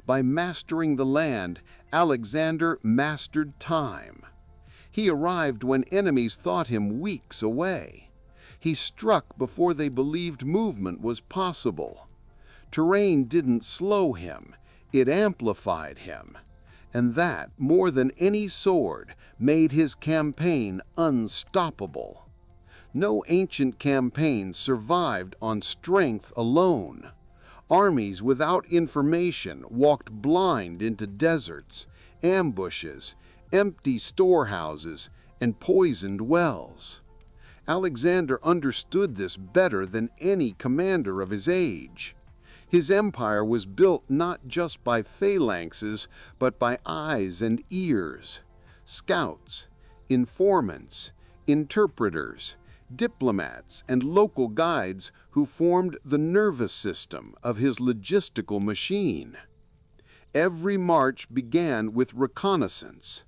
By mastering the land, Alexander mastered time. He arrived when enemies thought him weeks away. He struck before they believed movement was possible. Terrain didn't slow him, it amplified him. And that, more than any sword, made his campaign unstoppable. No ancient campaign survived on strength alone. Armies without information walked blind into deserts, ambushes, empty storehouses, and poisoned wells. Alexander understood this better than any commander of his age. His empire was built not just by phalanxes, but by eyes and ears. Scouts, informants, interpreters, diplomats, and local guides who formed the nervous system of his logistical machine. Every march began with reconnaissance.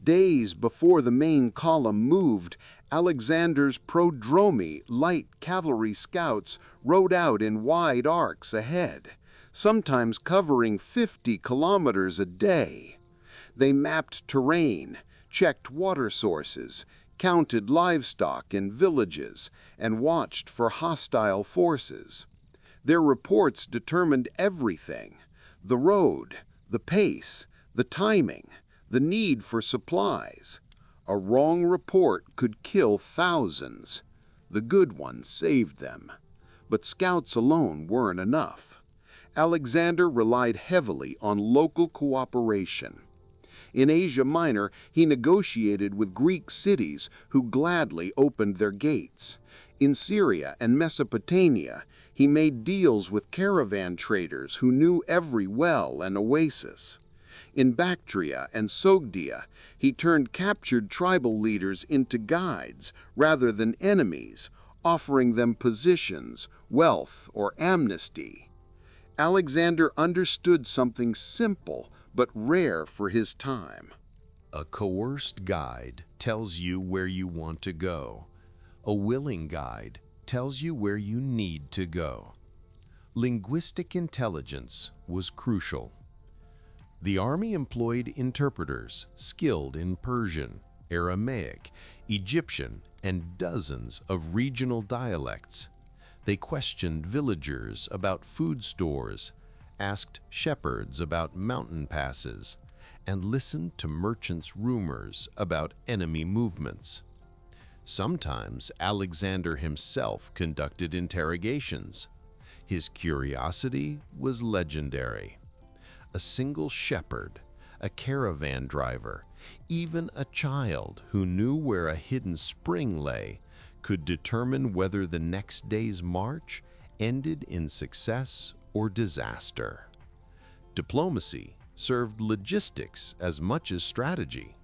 Days before the main column moved, Alexander's prodromi light cavalry scouts rode out in wide arcs ahead, sometimes covering 50 kilometers a day. They mapped terrain, checked water sources, counted livestock in villages, and watched for hostile forces. Their reports determined everything: the road, the pace, the timing, the need for supplies. A wrong report could kill thousands. The good ones saved them. But scouts alone weren't enough. Alexander relied heavily on local cooperation. In Asia Minor, he negotiated with Greek cities who gladly opened their gates. In Syria and Mesopotamia, he made deals with caravan traders who knew every well and oasis. In Bactria and Sogdia, he turned captured tribal leaders into guides rather than enemies, offering them positions, wealth, or amnesty. Alexander understood something simple but rare for his time. A coerced guide tells you where you want to go. A willing guide tells you where you need to go. Linguistic intelligence was crucial. The army employed interpreters skilled in Persian, Aramaic, Egyptian, and dozens of regional dialects. They questioned villagers about food stores, asked shepherds about mountain passes, and listened to merchants' rumors about enemy movements. Sometimes Alexander himself conducted interrogations. His curiosity was legendary. A single shepherd, a caravan driver, even a child who knew where a hidden spring lay could determine whether the next day's march ended in success or disaster. Diplomacy served logistics as much as strategy.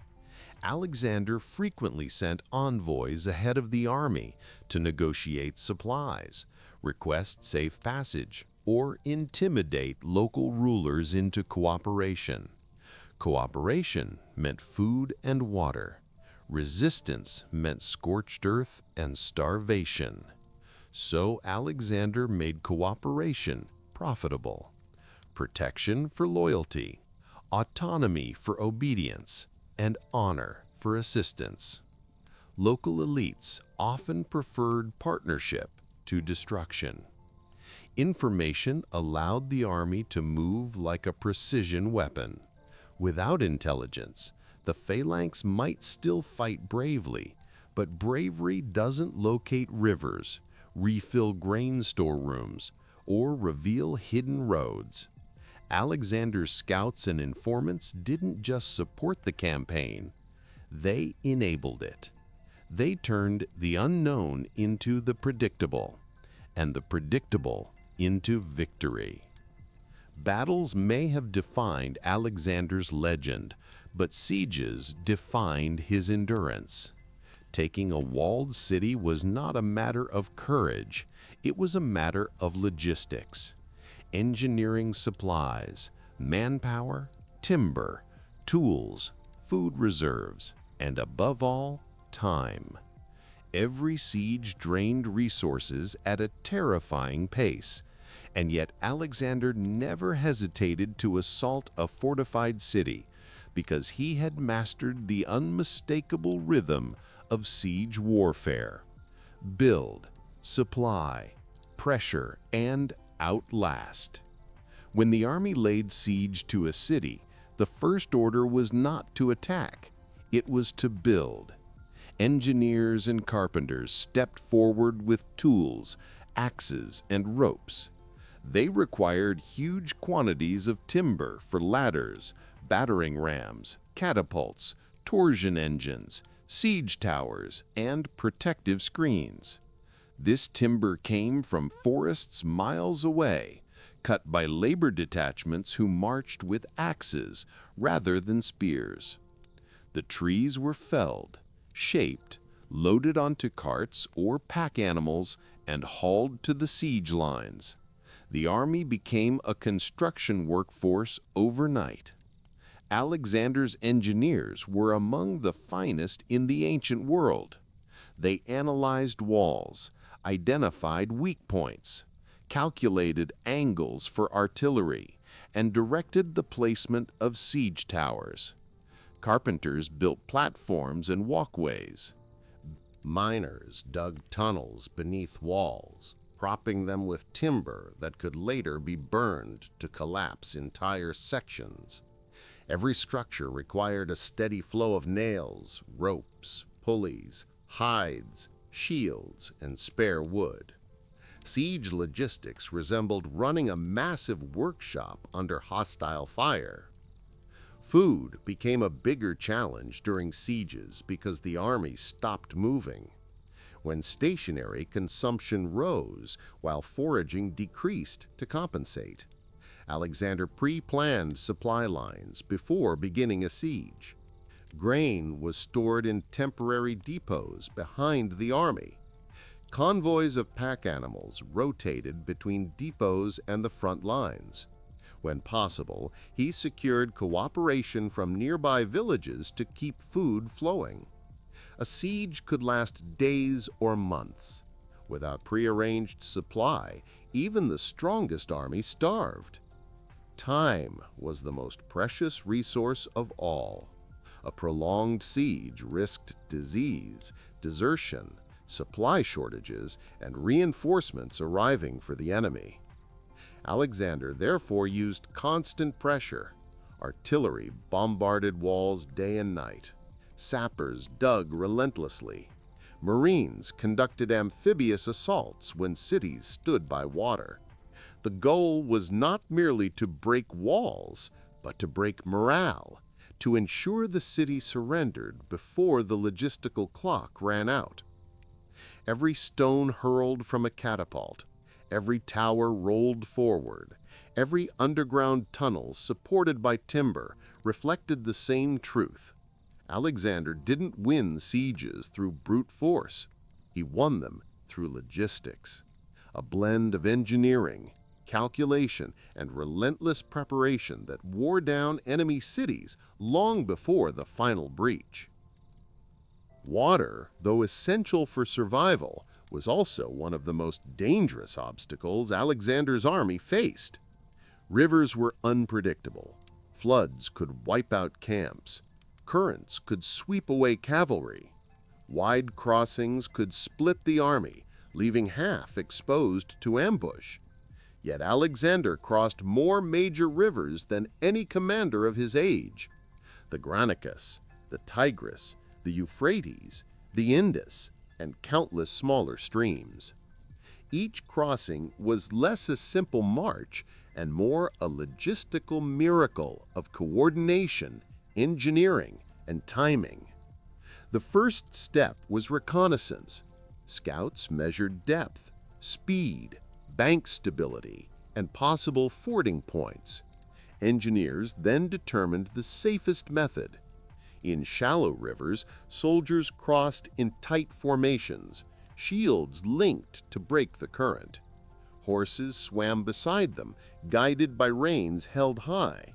Alexander frequently sent envoys ahead of the army to negotiate supplies, request safe passage, or intimidate local rulers into cooperation. Cooperation meant food and water. Resistance meant scorched earth and starvation. So Alexander made cooperation profitable. Protection for loyalty, autonomy for obedience, and honor for assistance. Local elites often preferred partnership to destruction. Information allowed the army to move like a precision weapon. Without intelligence, the phalanx might still fight bravely, but bravery doesn't locate rivers, refill grain storerooms, or reveal hidden roads. Alexander's scouts and informants didn't just support the campaign, they enabled it. They turned the unknown into the predictable, and the predictable into victory. Battles may have defined Alexander's legend, but sieges defined his endurance. Taking a walled city was not a matter of courage, it was a matter of logistics. Engineering supplies, manpower, timber, tools, food reserves, and above all, time. Every siege drained resources at a terrifying pace, and yet Alexander never hesitated to assault a fortified city because he had mastered the unmistakable rhythm of siege warfare. Build, supply, pressure, and outlast. When the army laid siege to a city, the first order was not to attack, it was to build. Engineers and carpenters stepped forward with tools, axes, and ropes. They required huge quantities of timber for ladders, battering rams, catapults, torsion engines, siege towers, and protective screens. This timber came from forests miles away, cut by labor detachments who marched with axes rather than spears. The trees were felled, shaped, loaded onto carts or pack animals, and hauled to the siege lines. The army became a construction workforce overnight. Alexander's engineers were among the finest in the ancient world. They analyzed walls, identified weak points, calculated angles for artillery, and directed the placement of siege towers. Carpenters built platforms and walkways. Miners dug tunnels beneath walls, propping them with timber that could later be burned to collapse entire sections. Every structure required a steady flow of nails, ropes, pulleys, hides, shields, and spare wood. Siege logistics resembled running a massive workshop under hostile fire. Food became a bigger challenge during sieges because the army stopped moving. When stationary, consumption rose while foraging decreased to compensate. Alexander pre-planned supply lines before beginning a siege. Grain was stored in temporary depots behind the army. Convoys of pack animals rotated between depots and the front lines. When possible, he secured cooperation from nearby villages to keep food flowing. A siege could last days or months. Without prearranged supply, even the strongest army starved. Time was the most precious resource of all. A prolonged siege risked disease, desertion, supply shortages, and reinforcements arriving for the enemy. Alexander therefore used constant pressure. Artillery bombarded walls day and night. Sappers dug relentlessly. Marines conducted amphibious assaults when cities stood by water. The goal was not merely to break walls, but to break morale, to ensure the city surrendered before the logistical clock ran out. Every stone hurled from a catapult, every tower rolled forward, every underground tunnel supported by timber reflected the same truth. Alexander didn't win sieges through brute force. He won them through logistics, a blend of engineering, calculation, and relentless preparation that wore down enemy cities long before the final breach. Water, though essential for survival, was also one of the most dangerous obstacles Alexander's army faced. Rivers were unpredictable. Floods could wipe out camps. Currents could sweep away cavalry. Wide crossings could split the army, leaving half exposed to ambush. Yet Alexander crossed more major rivers than any commander of his age. The Granicus, the Tigris, the Euphrates, the Indus, and countless smaller streams. Each crossing was less a simple march and more a logistical miracle of coordination, engineering, and timing. The first step was reconnaissance. Scouts measured depth, speed, bank stability, and possible fording points. Engineers then determined the safest method. In shallow rivers, soldiers crossed in tight formations, shields linked to break the current. Horses swam beside them, guided by reins held high.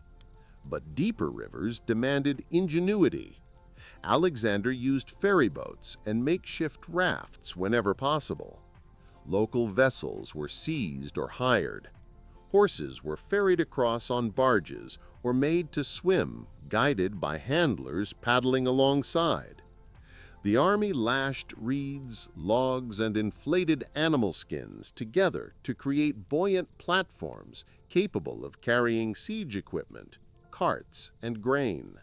But deeper rivers demanded ingenuity. Alexander used ferryboats and makeshift rafts whenever possible. Local vessels were seized or hired. Horses were ferried across on barges or made to swim, guided by handlers paddling alongside. The army lashed reeds, logs, and inflated animal skins together to create buoyant platforms capable of carrying siege equipment, carts, and grain.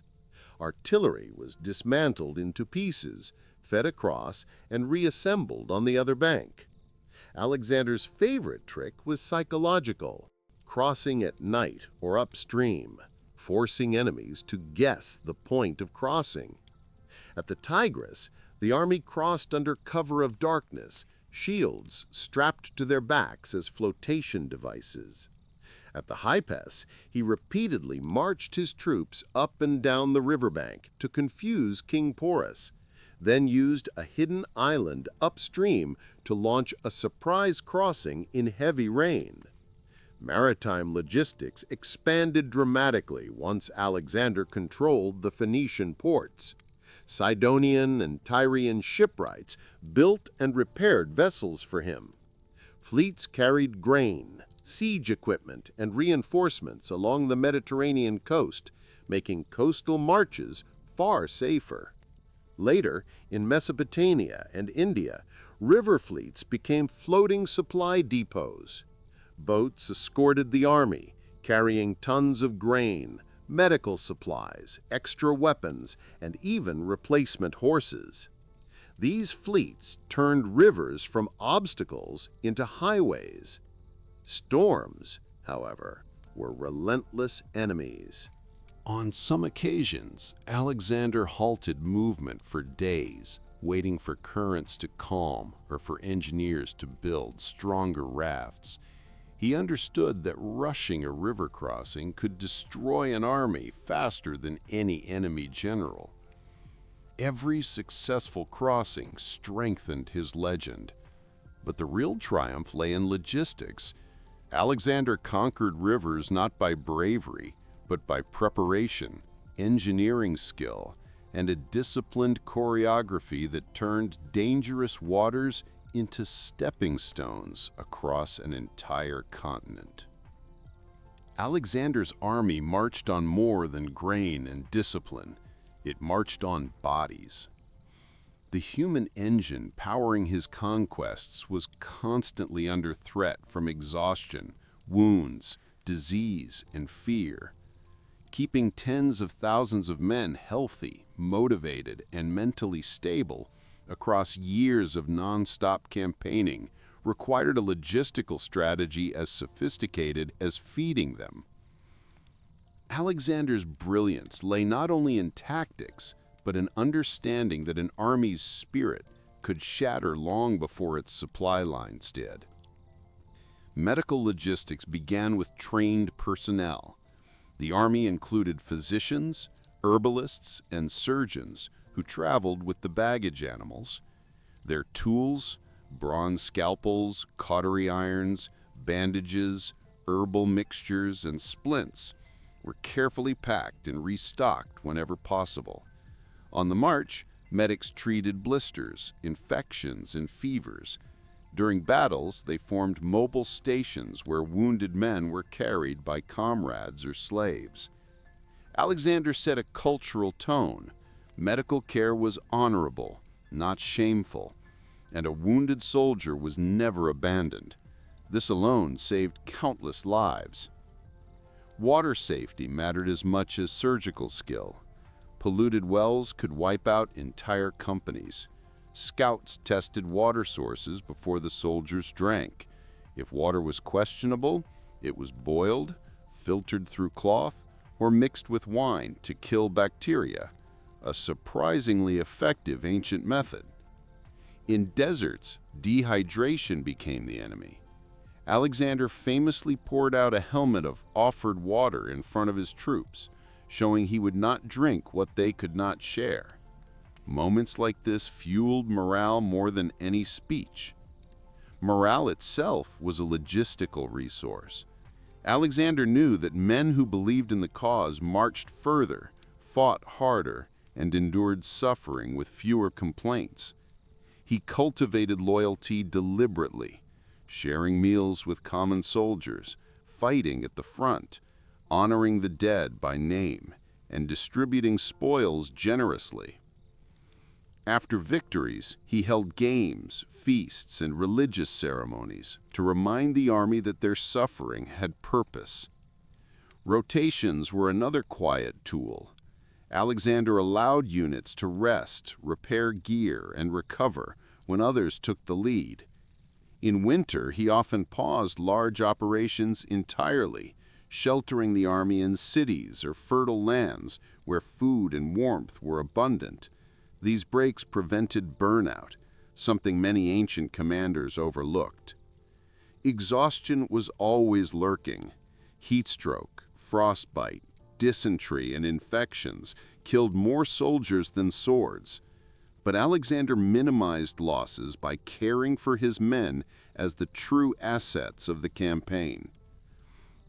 Artillery was dismantled into pieces, fed across, and reassembled on the other bank. Alexander's favorite trick was psychological, crossing at night or upstream, forcing enemies to guess the point of crossing. At the Tigris, the army crossed under cover of darkness, shields strapped to their backs as flotation devices. At the Hypes, he repeatedly marched his troops up and down the riverbank to confuse King Porus, then used a hidden island upstream to launch a surprise crossing in heavy rain. Maritime logistics expanded dramatically once Alexander controlled the Phoenician ports. Sidonian and Tyrian shipwrights built and repaired vessels for him. Fleets carried grain, siege equipment, and reinforcements along the Mediterranean coast, making coastal marches far safer. Later, in Mesopotamia and India, river fleets became floating supply depots. Boats escorted the army, carrying tons of grain, medical supplies, extra weapons, and even replacement horses. These fleets turned rivers from obstacles into highways. Storms, however, were relentless enemies. On some occasions, Alexander halted movement for days, waiting for currents to calm or for engineers to build stronger rafts. He understood that rushing a river crossing could destroy an army faster than any enemy general. Every successful crossing strengthened his legend. But the real triumph lay in logistics. Alexander conquered rivers not by bravery, but by preparation, engineering skill, and a disciplined choreography that turned dangerous waters into stepping stones across an entire continent. Alexander's army marched on more than grain and discipline. It marched on bodies. The human engine powering his conquests was constantly under threat from exhaustion, wounds, disease, and fear. Keeping tens of thousands of men healthy, motivated, and mentally stable across years of non-stop campaigning required a logistical strategy as sophisticated as feeding them. Alexander's brilliance lay not only in tactics, but in understanding that an army's spirit could shatter long before its supply lines did. Medical logistics began with trained personnel. The army included physicians, herbalists, and surgeons who traveled with the baggage animals. Their tools, bronze scalpels, cautery irons, bandages, herbal mixtures, and splints, were carefully packed and restocked whenever possible. On the march, medics treated blisters, infections, and fevers. During battles, they formed mobile stations where wounded men were carried by comrades or slaves. Alexander set a cultural tone. Medical care was honorable, not shameful, and a wounded soldier was never abandoned. This alone saved countless lives. Water safety mattered as much as surgical skill. Polluted wells could wipe out entire companies. Scouts tested water sources before the soldiers drank. If water was questionable, it was boiled, filtered through cloth, or mixed with wine to kill bacteria, a surprisingly effective ancient method. In deserts, dehydration became the enemy. Alexander famously poured out a helmet of offered water in front of his troops, showing he would not drink what they could not share. Moments like this fueled morale more than any speech. Morale itself was a logistical resource. Alexander knew that men who believed in the cause marched further, fought harder, and endured suffering with fewer complaints. He cultivated loyalty deliberately, sharing meals with common soldiers, fighting at the front, honoring the dead by name, and distributing spoils generously. After victories, he held games, feasts, and religious ceremonies to remind the army that their suffering had purpose. Rotations were another quiet tool. Alexander allowed units to rest, repair gear, and recover when others took the lead. In winter, he often paused large operations entirely, sheltering the army in cities or fertile lands where food and warmth were abundant. These breaks prevented burnout, something many ancient commanders overlooked. Exhaustion was always lurking. Heat stroke, frostbite, dysentery, and infections killed more soldiers than swords. But Alexander minimized losses by caring for his men as the true assets of the campaign.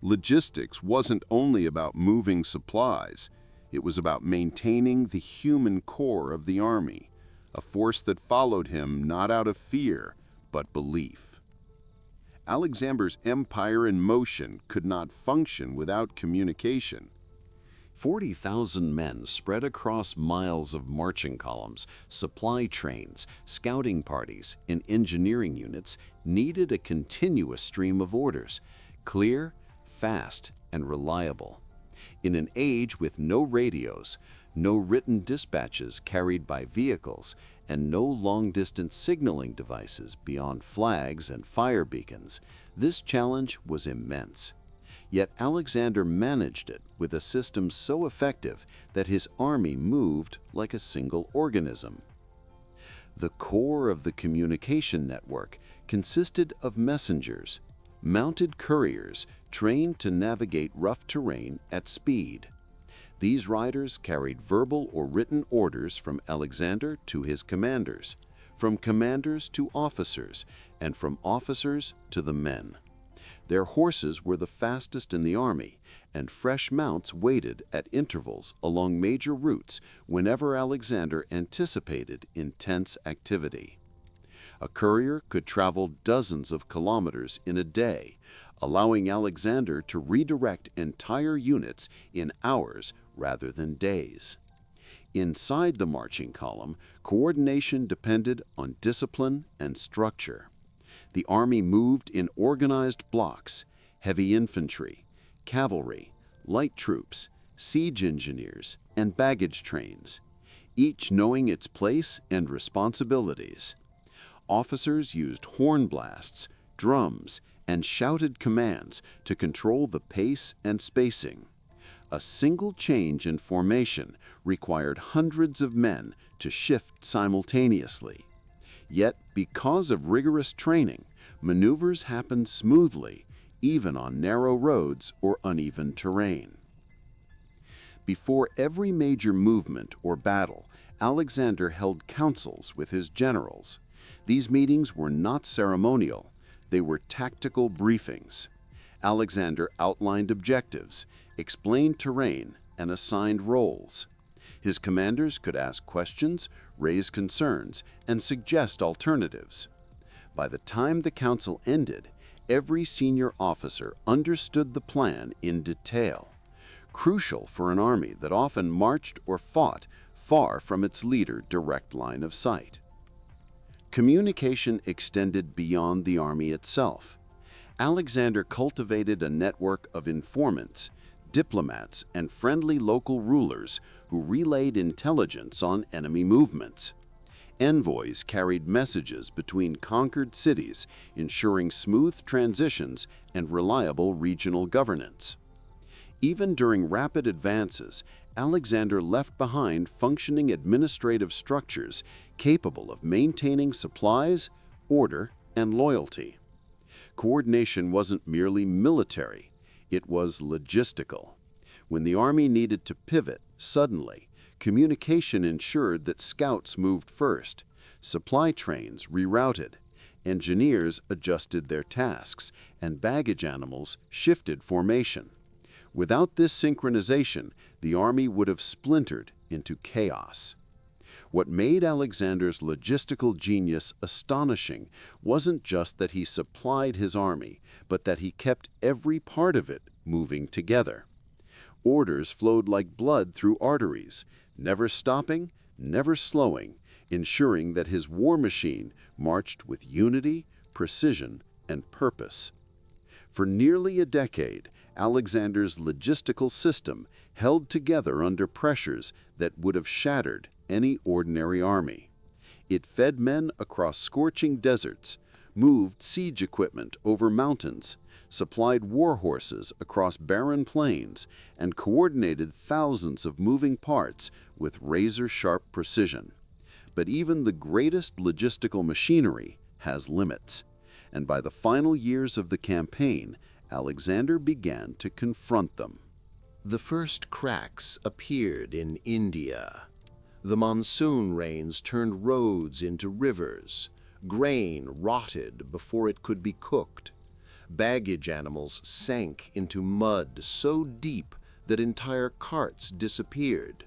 Logistics wasn't only about moving supplies. It was about maintaining the human core of the army, a force that followed him not out of fear, but belief. Alexander's empire in motion could not function without communication. 40,000 men spread across miles of marching columns, supply trains, scouting parties, and engineering units needed a continuous stream of orders, clear, fast, and reliable. In an age with no radios, no written dispatches carried by vehicles, and no long-distance signaling devices beyond flags and fire beacons, this challenge was immense. Yet Alexander managed it with a system so effective that his army moved like a single organism. The core of the communication network consisted of messengers, mounted couriers trained to navigate rough terrain at speed. These riders carried verbal or written orders from Alexander to his commanders, from commanders to officers, and from officers to the men. Their horses were the fastest in the army, and fresh mounts waited at intervals along major routes whenever Alexander anticipated intense activity. A courier could travel dozens of kilometers in a day, allowing Alexander to redirect entire units in hours rather than days. Inside the marching column, coordination depended on discipline and structure. The army moved in organized blocks: heavy infantry, cavalry, light troops, siege engineers, and baggage trains, each knowing its place and responsibilities. Officers used horn blasts, drums, and shouted commands to control the pace and spacing. A single change in formation required hundreds of men to shift simultaneously. Yet, because of rigorous training, maneuvers happened smoothly, even on narrow roads or uneven terrain. Before every major movement or battle, Alexander held councils with his generals. These meetings were not ceremonial, they were tactical briefings. Alexander outlined objectives, explained terrain, and assigned roles. His commanders could ask questions, raise concerns, and suggest alternatives. By the time the council ended, every senior officer understood the plan in detail, crucial for an army that often marched or fought far from its leader's direct line of sight. Communication extended beyond the army itself. Alexander cultivated a network of informants, diplomats, and friendly local rulers who relayed intelligence on enemy movements. Envoys carried messages between conquered cities, ensuring smooth transitions and reliable regional governance. Even during rapid advances, Alexander left behind functioning administrative structures capable of maintaining supplies, order, and loyalty. Coordination wasn't merely military, it was logistical. When the army needed to pivot suddenly, communication ensured that scouts moved first, supply trains rerouted, engineers adjusted their tasks, and baggage animals shifted formation. Without this synchronization, the army would have splintered into chaos. What made Alexander's logistical genius astonishing wasn't just that he supplied his army, but that he kept every part of it moving together. Orders flowed like blood through arteries, never stopping, never slowing, ensuring that his war machine marched with unity, precision, and purpose. For nearly a decade, Alexander's logistical system held together under pressures that would have shattered any ordinary army. It fed men across scorching deserts, moved siege equipment over mountains, supplied war horses across barren plains, and coordinated thousands of moving parts with razor-sharp precision. But even the greatest logistical machinery has limits, and by the final years of the campaign, Alexander began to confront them. The first cracks appeared in India. The monsoon rains turned roads into rivers. Grain rotted before it could be cooked. Baggage animals sank into mud so deep that entire carts disappeared.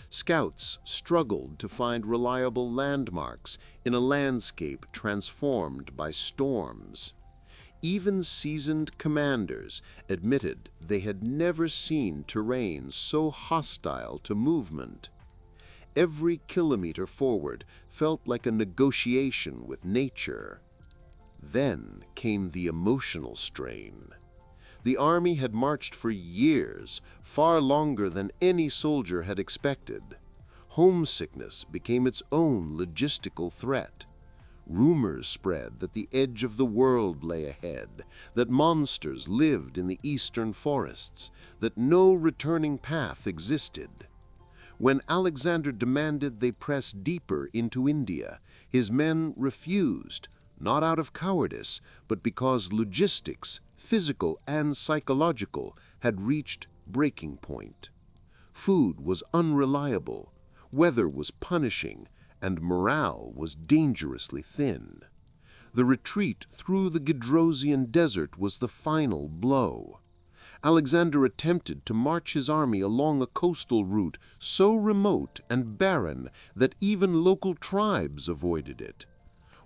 Scouts struggled to find reliable landmarks in a landscape transformed by storms. Even seasoned commanders admitted they had never seen terrain so hostile to movement. Every kilometer forward felt like a negotiation with nature. Then came the emotional strain. The army had marched for years, far longer than any soldier had expected. Homesickness became its own logistical threat. Rumors spread that the edge of the world lay ahead, that monsters lived in the eastern forests, that no returning path existed. When Alexander demanded they press deeper into India, his men refused, not out of cowardice, but because logistics, physical and psychological, had reached breaking point. Food was unreliable, weather was punishing, and morale was dangerously thin. The retreat through the Gedrosian desert was the final blow. Alexander attempted to march his army along a coastal route so remote and barren that even local tribes avoided it.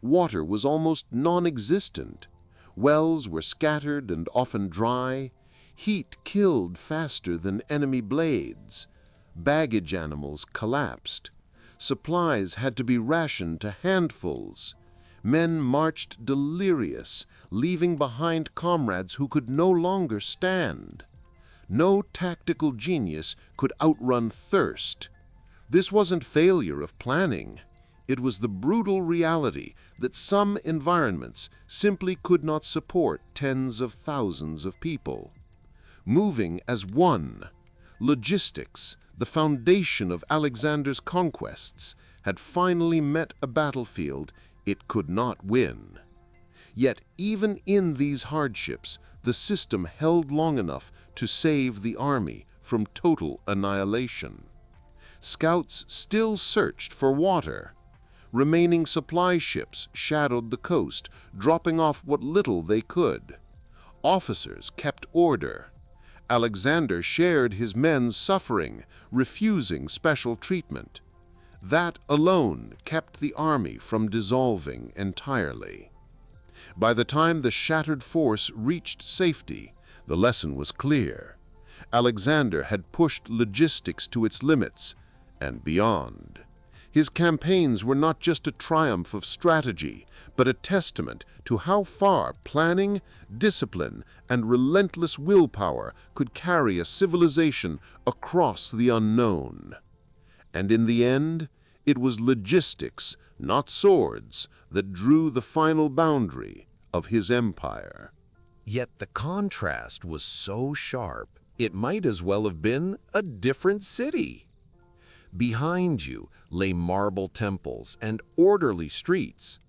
Water was almost non-existent. Wells were scattered and often dry. Heat killed faster than enemy blades. Baggage animals collapsed. Supplies had to be rationed to handfuls. Men marched delirious, leaving behind comrades who could no longer stand. No tactical genius could outrun thirst. This wasn't failure of planning. It was the brutal reality that some environments simply could not support tens of thousands of people. Moving as one, logistics, the foundation of Alexander's conquests, had finally met a battlefield it could not win. Yet even in these hardships, the system held long enough to save the army from total annihilation. Scouts still searched for water. Remaining supply ships shadowed the coast, dropping off what little they could. Officers kept order. Alexander shared his men's suffering, refusing special treatment. That alone kept the army from dissolving entirely. By the time the shattered force reached safety, the lesson was clear. Alexander had pushed logistics to its limits and beyond. His campaigns were not just a triumph of strategy, but a testament to how far planning, discipline, and relentless willpower could carry a civilization across the unknown. And in the end, it was logistics, not swords, that drew the final boundary of his empire. Yet the contrast was so sharp, it might as well have been a different city. Behind you lay marble temples and orderly streets.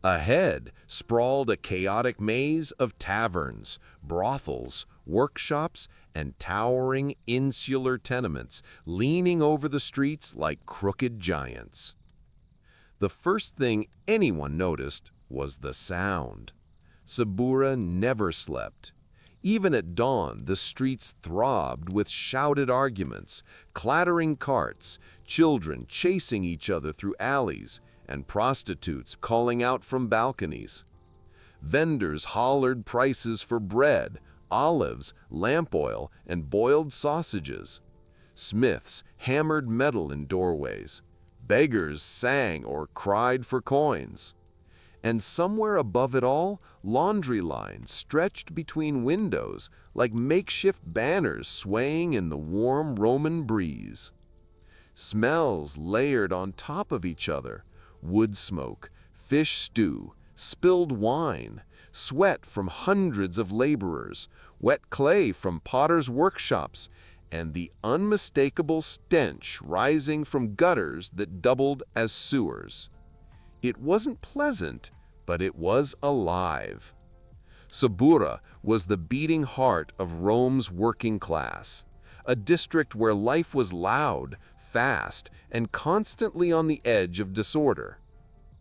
Ahead sprawled a chaotic maze of taverns, brothels, workshops, and towering insular tenements leaning over the streets like crooked giants. The first thing anyone noticed was the sound. Sabura never slept. Even at dawn, the streets throbbed with shouted arguments, clattering carts, children chasing each other through alleys, and prostitutes calling out from balconies. Vendors hollered prices for bread, olives, lamp oil, and boiled sausages. Smiths hammered metal in doorways. Beggars sang or cried for coins. And somewhere above it all, laundry lines stretched between windows like makeshift banners swaying in the warm Roman breeze. Smells layered on top of each other: wood smoke, fish stew, spilled wine, sweat from hundreds of laborers, wet clay from potters' workshops, and the unmistakable stench rising from gutters that doubled as sewers. It wasn't pleasant, but it was alive. Sabura was the beating heart of Rome's working class, a district where life was loud, fast, and constantly on the edge of disorder.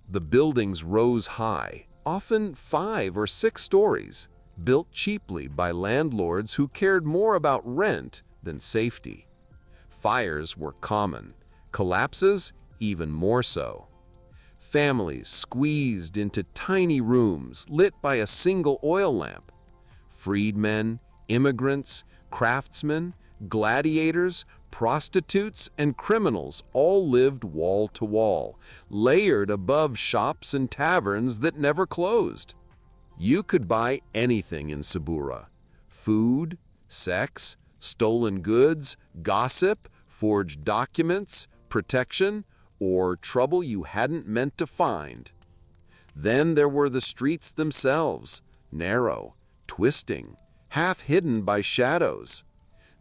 The buildings rose high, often 5 or 6 stories, built cheaply by landlords who cared more about rent than safety. Fires were common, collapses even more so. Families squeezed into tiny rooms lit by a single oil lamp. Freedmen, immigrants, craftsmen, gladiators, prostitutes, and criminals all lived wall to wall, layered above shops and taverns that never closed. You could buy anything in Sabura: food, sex, stolen goods, gossip, forged documents, protection, or trouble you hadn't meant to find. Then there were the streets themselves, narrow, twisting, half hidden by shadows.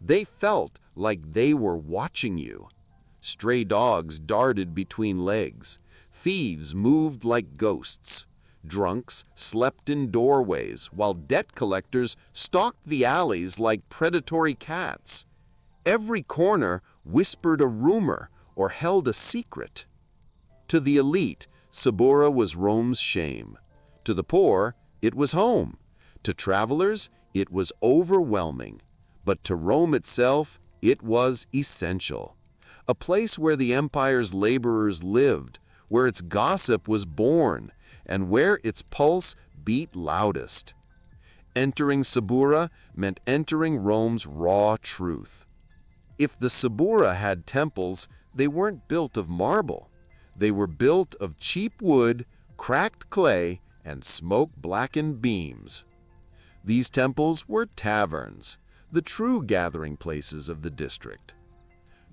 They felt like they were watching you. Stray dogs darted between legs. Thieves moved like ghosts. Drunks slept in doorways, while debt collectors stalked the alleys like predatory cats. Every corner whispered a rumor or held a secret. To the elite, Sabura was Rome's shame. To the poor, it was home. To travelers, it was overwhelming. But to Rome itself, it was essential. A place where the empire's laborers lived, where its gossip was born, and where its pulse beat loudest. Entering Sabura meant entering Rome's raw truth. If the Subura had temples, they weren't built of marble. They were built of cheap wood, cracked clay, and smoke-blackened beams. These temples were taverns, the true gathering places of the district.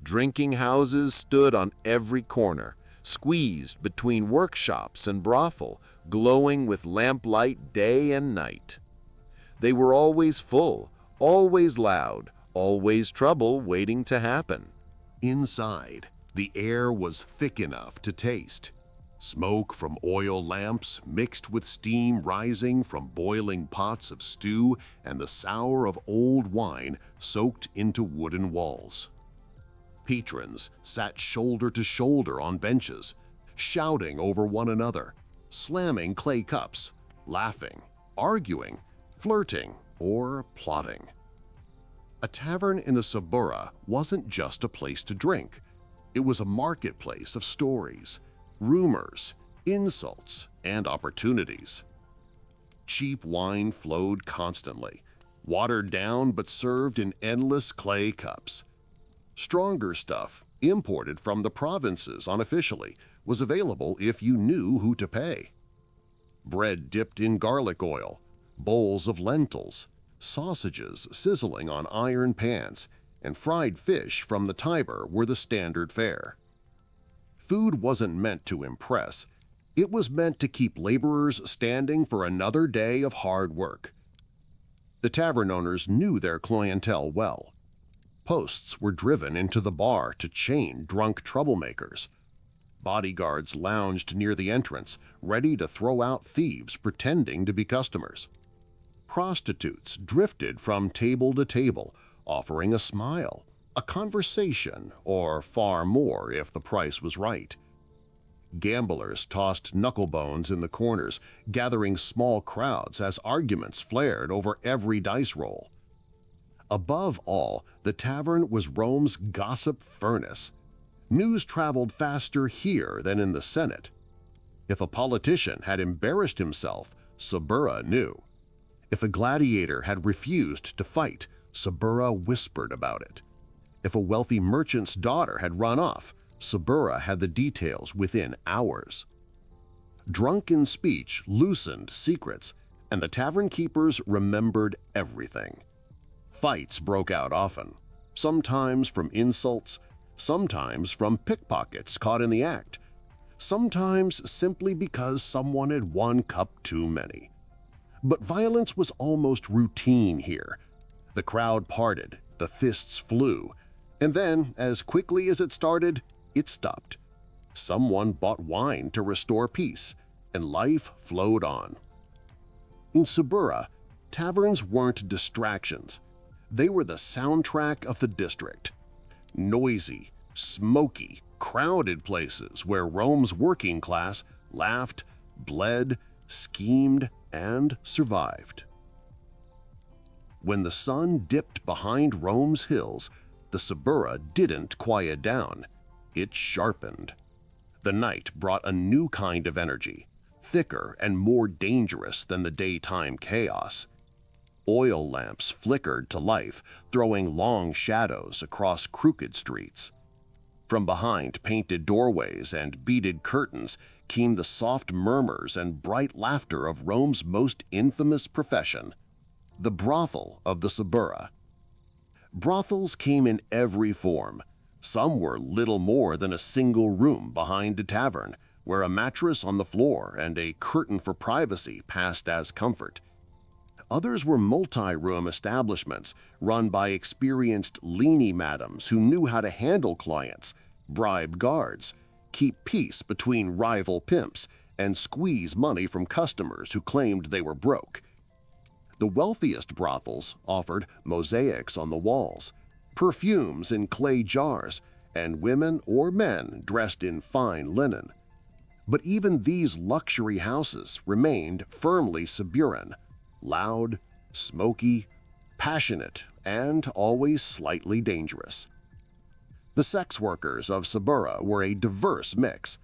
Drinking houses stood on every corner, squeezed between workshops and brothel, glowing with lamplight day and night. They were always full, always loud, always trouble waiting to happen. Inside, the air was thick enough to taste. Smoke from oil lamps mixed with steam rising from boiling pots of stew and the sour of old wine soaked into wooden walls. Patrons sat shoulder to shoulder on benches, shouting over one another, slamming clay cups, laughing, arguing, flirting, or plotting. A tavern in the Subura wasn't just a place to drink. It was a marketplace of stories, rumors, insults, and opportunities. Cheap wine flowed constantly, watered down but served in endless clay cups. Stronger stuff, imported from the provinces unofficially, was available if you knew who to pay. Bread dipped in garlic oil, bowls of lentils, sausages sizzling on iron pans, and fried fish from the Tiber were the standard fare. Food wasn't meant to impress. It was meant to keep laborers standing for another day of hard work. The tavern owners knew their clientele well. Posts were driven into the bar to chain drunk troublemakers. Bodyguards lounged near the entrance, ready to throw out thieves pretending to be customers. Prostitutes drifted from table to table, offering a smile, a conversation, or far more if the price was right. Gamblers tossed knucklebones in the corners, gathering small crowds as arguments flared over every dice roll. Above all, the tavern was Rome's gossip furnace. News traveled faster here than in the Senate. If a politician had embarrassed himself, Subura knew. If a gladiator had refused to fight, Subura whispered about it. If a wealthy merchant's daughter had run off, Subura had the details within hours. Drunken speech loosened secrets, and the tavern keepers remembered everything. Fights broke out often, sometimes from insults, sometimes from pickpockets caught in the act, sometimes simply because someone had one cup too many. But violence was almost routine here. The crowd parted, the fists flew, and then, as quickly as it started, it stopped. Someone bought wine to restore peace, and life flowed on. In Subura, taverns weren't distractions. They were the soundtrack of the district. Noisy, smoky, crowded places where Rome's working class laughed, bled, schemed, and survived. When the sun dipped behind Rome's hills, the Subura didn't quiet down. It sharpened. The night brought a new kind of energy, thicker and more dangerous than the daytime chaos. Oil lamps flickered to life, throwing long shadows across crooked streets. From behind painted doorways and beaded curtains came the soft murmurs and bright laughter of Rome's most infamous profession, the brothel of the Subura. Brothels came in every form. Some were little more than a single room behind a tavern, where a mattress on the floor and a curtain for privacy passed as comfort. Others were multi-room establishments run by experienced leany madams who knew how to handle clients, bribe guards, keep peace between rival pimps, and squeeze money from customers who claimed they were broke. The wealthiest brothels offered mosaics on the walls, perfumes in clay jars, and women or men dressed in fine linen. But even these luxury houses remained firmly Suburan, loud, smoky, passionate, and always slightly dangerous. The sex workers of Subura were a diverse mix.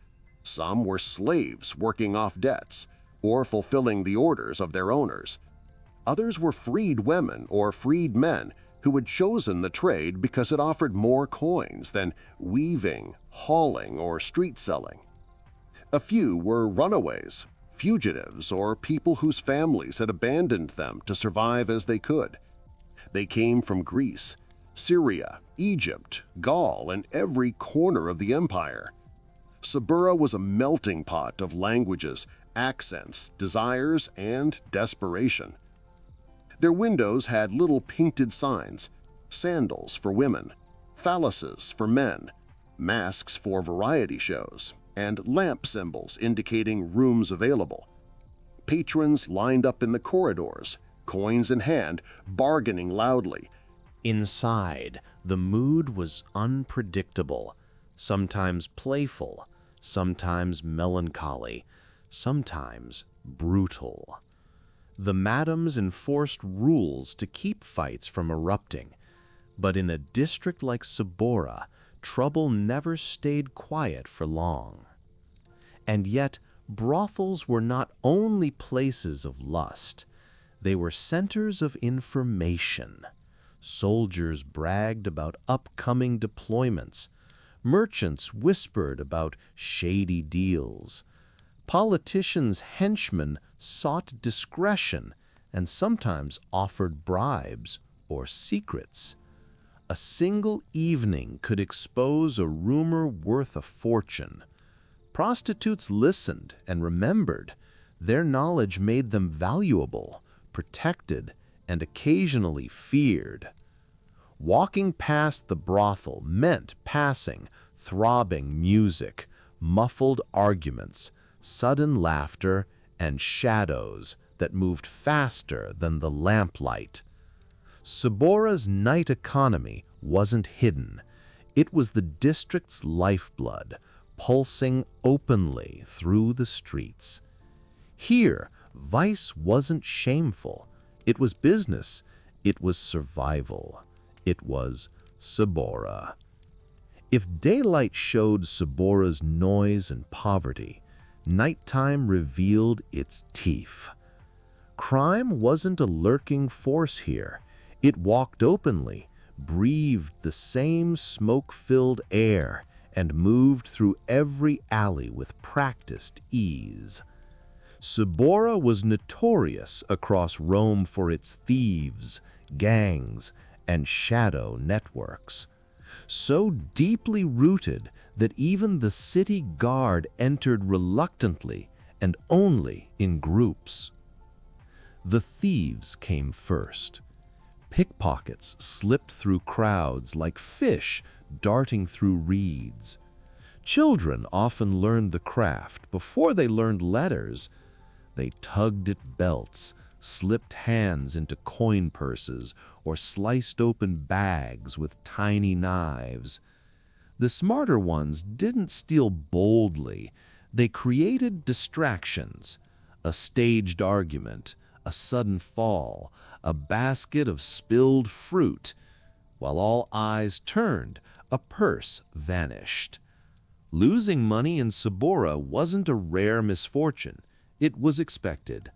Some were slaves working off debts or fulfilling the orders of their owners. Others were freed women or freed men who had chosen the trade because it offered more coins than weaving, hauling, or street selling. A few were runaways, fugitives, or people whose families had abandoned them to survive as they could. They came from Greece, Syria, Egypt, Gaul, and every corner of the empire. Sabura was a melting pot of languages, accents, desires, and desperation. Their windows had little painted signs, sandals for women, phalluses for men, masks for variety shows, and lamp symbols indicating rooms available. Patrons lined up in the corridors, coins in hand, bargaining loudly. Inside, the mood was unpredictable, sometimes playful, sometimes melancholy, sometimes brutal. The madams enforced rules to keep fights from erupting, but in a district like Sabora, trouble never stayed quiet for long. And yet, brothels were not only places of lust, they were centers of information. Soldiers bragged about upcoming deployments. Merchants whispered about shady deals. Politicians' henchmen sought discretion and sometimes offered bribes or secrets. A single evening could expose a rumor worth a fortune. Prostitutes listened and remembered. Their knowledge made them valuable, protected, and occasionally feared. Walking past the brothel meant passing throbbing music, muffled arguments, sudden laughter, and shadows that moved faster than the lamplight. Sabora's night economy wasn't hidden. It was the district's lifeblood, pulsing openly through the streets. Here, vice wasn't shameful. It was business. It was survival. It was Sabora. If daylight showed Sabora's noise and poverty, nighttime revealed its teeth. Crime wasn't a lurking force here. It walked openly, breathed the same smoke-filled air, and moved through every alley with practiced ease. Sabora was notorious across Rome for its thieves, gangs, and shadow networks. So deeply rooted that even the city guard entered reluctantly and only in groups. The thieves came first. Pickpockets slipped through crowds like fish darting through reeds. Children often learned the craft before they learned letters. They tugged at belts, slipped hands into coin purses, or sliced open bags with tiny knives. The smarter ones didn't steal boldly. They created distractions, a staged argument, a sudden fall, a basket of spilled fruit. While all eyes turned, a purse vanished. Losing money in Sabora wasn't a rare misfortune. It was expected.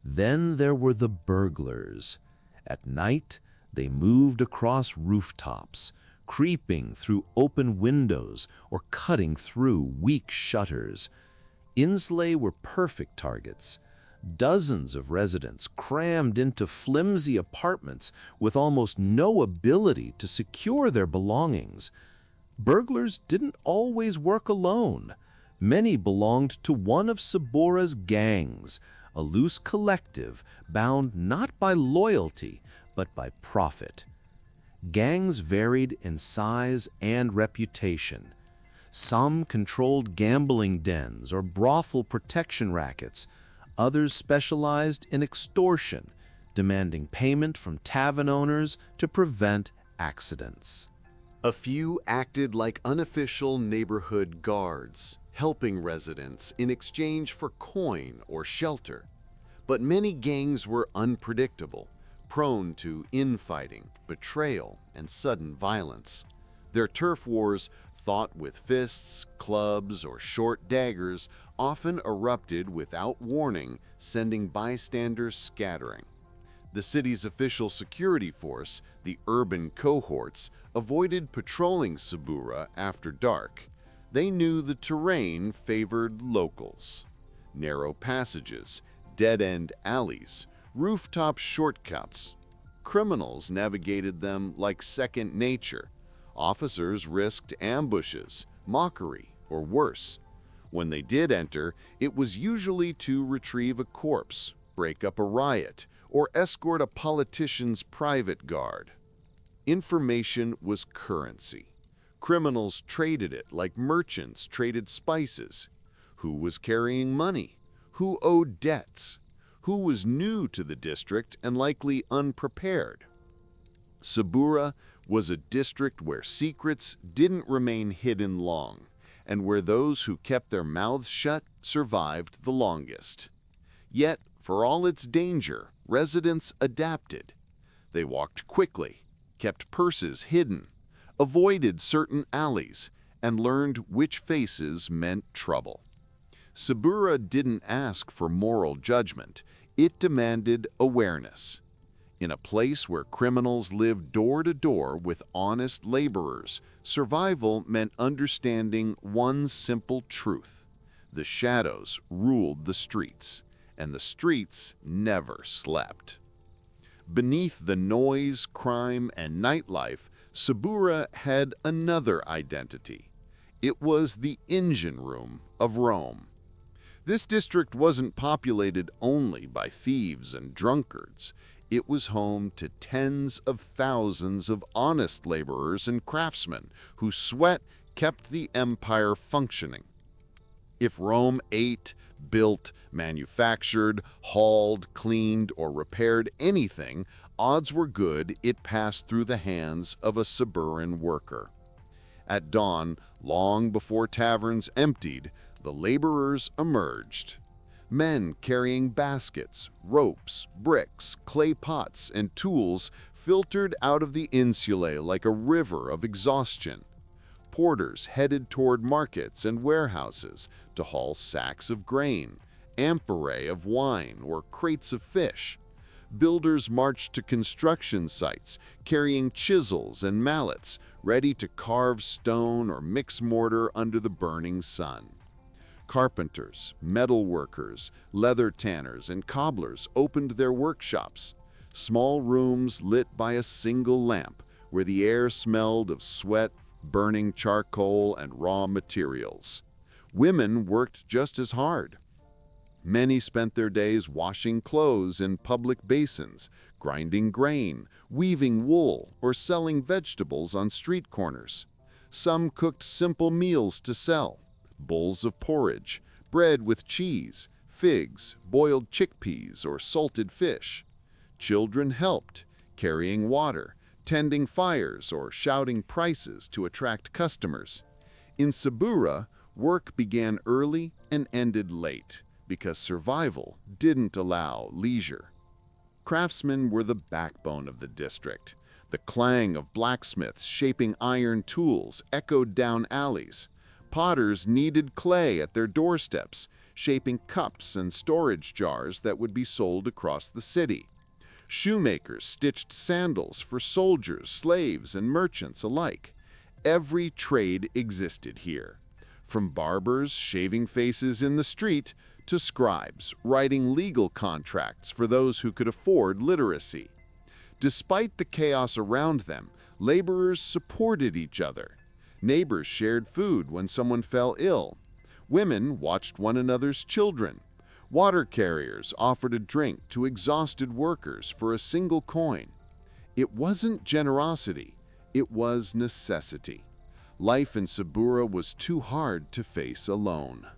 Then there were the burglars. At night, they moved across rooftops, creeping through open windows or cutting through weak shutters. Insley were perfect targets. Dozens of residents crammed into flimsy apartments with almost no ability to secure their belongings. Burglars didn't always work alone. Many belonged to one of Sabora's gangs, a loose collective bound not by loyalty, but by profit. Gangs varied in size and reputation. Some controlled gambling dens or brothel protection rackets. Others specialized in extortion, demanding payment from tavern owners to prevent accidents. A few acted like unofficial neighborhood guards, helping residents in exchange for coin or shelter. But many gangs were unpredictable, prone to infighting, betrayal, and sudden violence. Their turf wars, fought with fists, clubs, or short daggers, often erupted without warning, sending bystanders scattering. The city's official security force, the urban cohorts, avoided patrolling Sabura after dark. They knew the terrain favored locals. Narrow passages, dead-end alleys, rooftop shortcuts. Criminals navigated them like second nature. Officers risked ambushes, mockery, or worse. When they did enter, it was usually to retrieve a corpse, break up a riot, or escort a politician's private guard. Information was currency. Criminals traded it like merchants traded spices. Who was carrying money? Who owed debts? Who was new to the district and likely unprepared? Sabura was a district where secrets didn't remain hidden long, and where those who kept their mouths shut survived the longest. Yet, for all its danger, residents adapted. They walked quickly, kept purses hidden, avoided certain alleys, and learned which faces meant trouble. Sabura didn't ask for moral judgment, it demanded awareness. In a place where criminals lived door to door with honest laborers, survival meant understanding one simple truth. The shadows ruled the streets, and the streets never slept. Beneath the noise, crime, and nightlife, Sabura had another identity. It was the engine room of Rome. This district wasn't populated only by thieves and drunkards. It was home to tens of thousands of honest laborers and craftsmen whose sweat kept the empire functioning. If Rome ate, built, manufactured, hauled, cleaned, or repaired anything, odds were good it passed through the hands of a Saburan worker. At dawn, long before taverns emptied, the laborers emerged. Men carrying baskets, ropes, bricks, clay pots, and tools filtered out of the insulae like a river of exhaustion. Porters headed toward markets and warehouses to haul sacks of grain, amphorae of wine, or crates of fish. Builders marched to construction sites, carrying chisels and mallets, ready to carve stone or mix mortar under the burning sun. Carpenters, metal workers, leather tanners, and cobblers opened their workshops, small rooms lit by a single lamp, where the air smelled of sweat, burning charcoal, and raw materials. Women worked just as hard. Many spent their days washing clothes in public basins, grinding grain, weaving wool, or selling vegetables on street corners. Some cooked simple meals to sell: bowls of porridge, bread with cheese, figs, boiled chickpeas, or salted fish. Children helped, carrying water, tending fires, or shouting prices to attract customers. In Sabura, work began early and ended late, because survival didn't allow leisure. Craftsmen were the backbone of the district. The clang of blacksmiths shaping iron tools echoed down alleys. Potters kneaded clay at their doorsteps, shaping cups and storage jars that would be sold across the city. Shoemakers stitched sandals for soldiers, slaves, and merchants alike. Every trade existed here, from barbers shaving faces in the street to scribes writing legal contracts for those who could afford literacy. Despite the chaos around them, laborers supported each other. Neighbors shared food when someone fell ill. Women watched one another's children. Water carriers offered a drink to exhausted workers for a single coin. It wasn't generosity, it was necessity. Life in Sabura was too hard to face alone.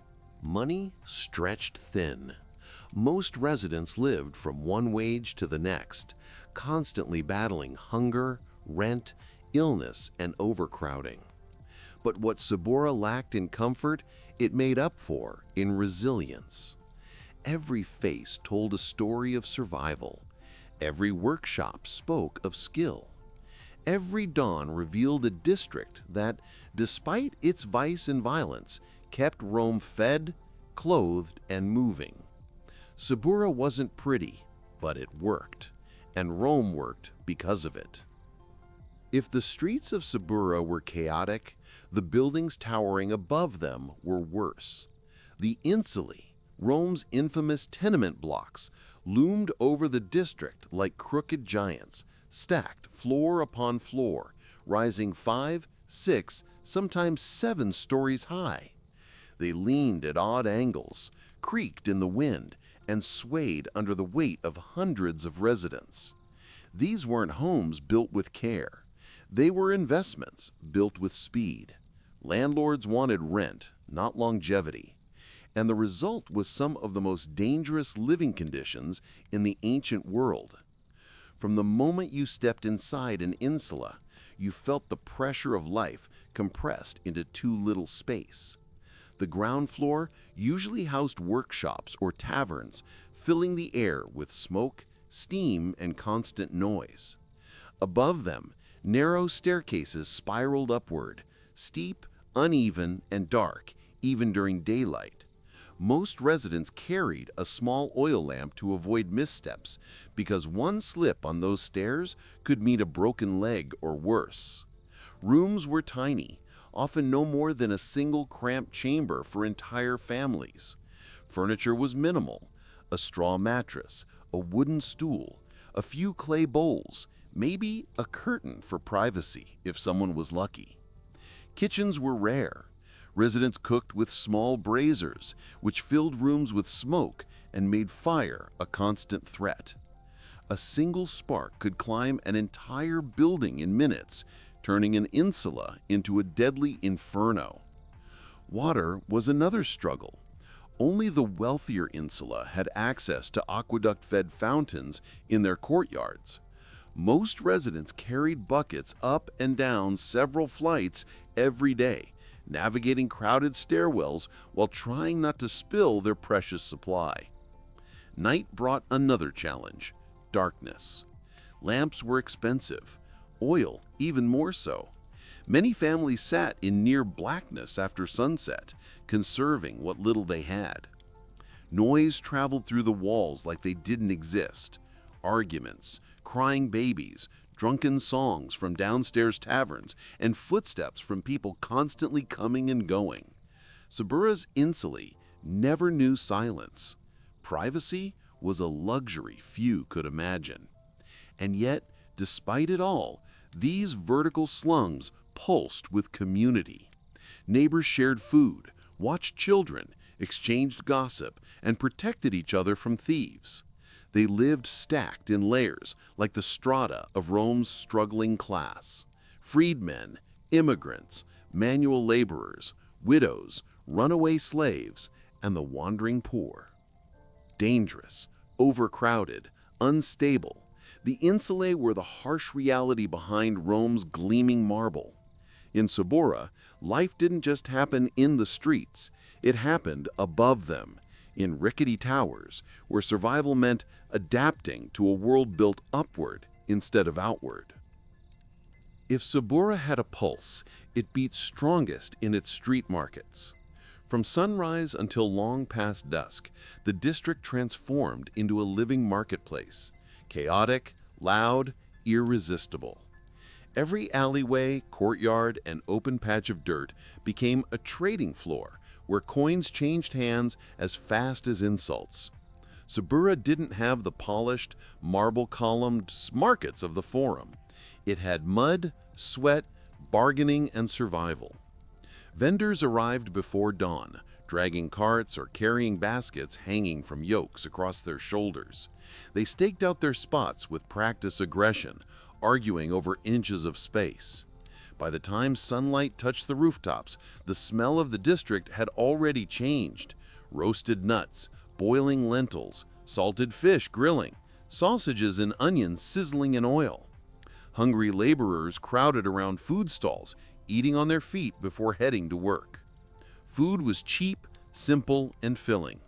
Money stretched thin. Most residents lived from one wage to the next, constantly battling hunger, rent, illness, and overcrowding. But what Sabura lacked in comfort, it made up for in resilience. Every face told a story of survival. Every workshop spoke of skill. Every dawn revealed a district that, despite its vice and violence, kept Rome fed, clothed, and moving. Sabura wasn't pretty, but it worked. and Rome worked because of it. If the streets of Suburra were chaotic, the buildings towering above them were worse. The insulae, Rome's infamous tenement blocks, loomed over the district like crooked giants, stacked floor upon floor, rising 5, 6, sometimes 7 stories high. They leaned at odd angles, creaked in the wind, and swayed under the weight of hundreds of residents. These weren't homes built with care. They were investments built with speed. Landlords wanted rent, not longevity. And the result was some of the most dangerous living conditions in the ancient world. From the moment you stepped inside an insula, you felt the pressure of life compressed into too little space. The ground floor usually housed workshops or taverns, filling the air with smoke, steam, and constant noise. Above them, narrow staircases spiraled upward, steep, uneven, and dark, even during daylight. Most residents carried a small oil lamp to avoid missteps, because one slip on those stairs could mean a broken leg or worse. Rooms were tiny, often no more than a single cramped chamber for entire families. Furniture was minimal: a straw mattress, a wooden stool, a few clay bowls, maybe a curtain for privacy if someone was lucky. Kitchens were rare. Residents cooked with small braziers, which filled rooms with smoke and made fire a constant threat. A single spark could climb an entire building in minutes, turning an insula into a deadly inferno. Water was another struggle. Only the wealthier insula had access to aqueduct-fed fountains in their courtyards. Most residents carried buckets up and down several flights every day, navigating crowded stairwells while trying not to spill their precious supply. Night brought another challenge: darkness. Lamps were expensive, oil even more so. Many families sat in near blackness after sunset, conserving what little they had. Noise traveled through the walls like they didn't exist. Arguments, crying babies, drunken songs from downstairs taverns, and footsteps from people constantly coming and going. Suburra's insulae never knew silence. Privacy was a luxury few could imagine. And yet, despite it all, these vertical slums pulsed with community. Neighbors shared food, watched children, exchanged gossip, and protected each other from thieves. They lived stacked in layers like the strata of Rome's struggling class: freedmen, immigrants, manual laborers, widows, runaway slaves, and the wandering poor. Dangerous, overcrowded, unstable, the insulae were the harsh reality behind Rome's gleaming marble. In Suburra, life didn't just happen in the streets, it happened above them, in rickety towers, where survival meant adapting to a world built upward instead of outward. If Suburra had a pulse, it beat strongest in its street markets. From sunrise until long past dusk, the district transformed into a living marketplace, chaotic, loud, irresistible. Every alleyway, courtyard, and open patch of dirt became a trading floor where coins changed hands as fast as insults. Suburra didn't have the polished, marble-columned markets of the Forum. It had mud, sweat, bargaining, and survival. Vendors arrived before dawn, dragging carts or carrying baskets hanging from yokes across their shoulders. They staked out their spots with practiced aggression, arguing over inches of space. By the time sunlight touched the rooftops, the smell of the district had already changed. Roasted nuts, boiling lentils, salted fish grilling, sausages and onions sizzling in oil. Hungry laborers crowded around food stalls, eating on their feet before heading to work. Food was cheap, simple, and filling.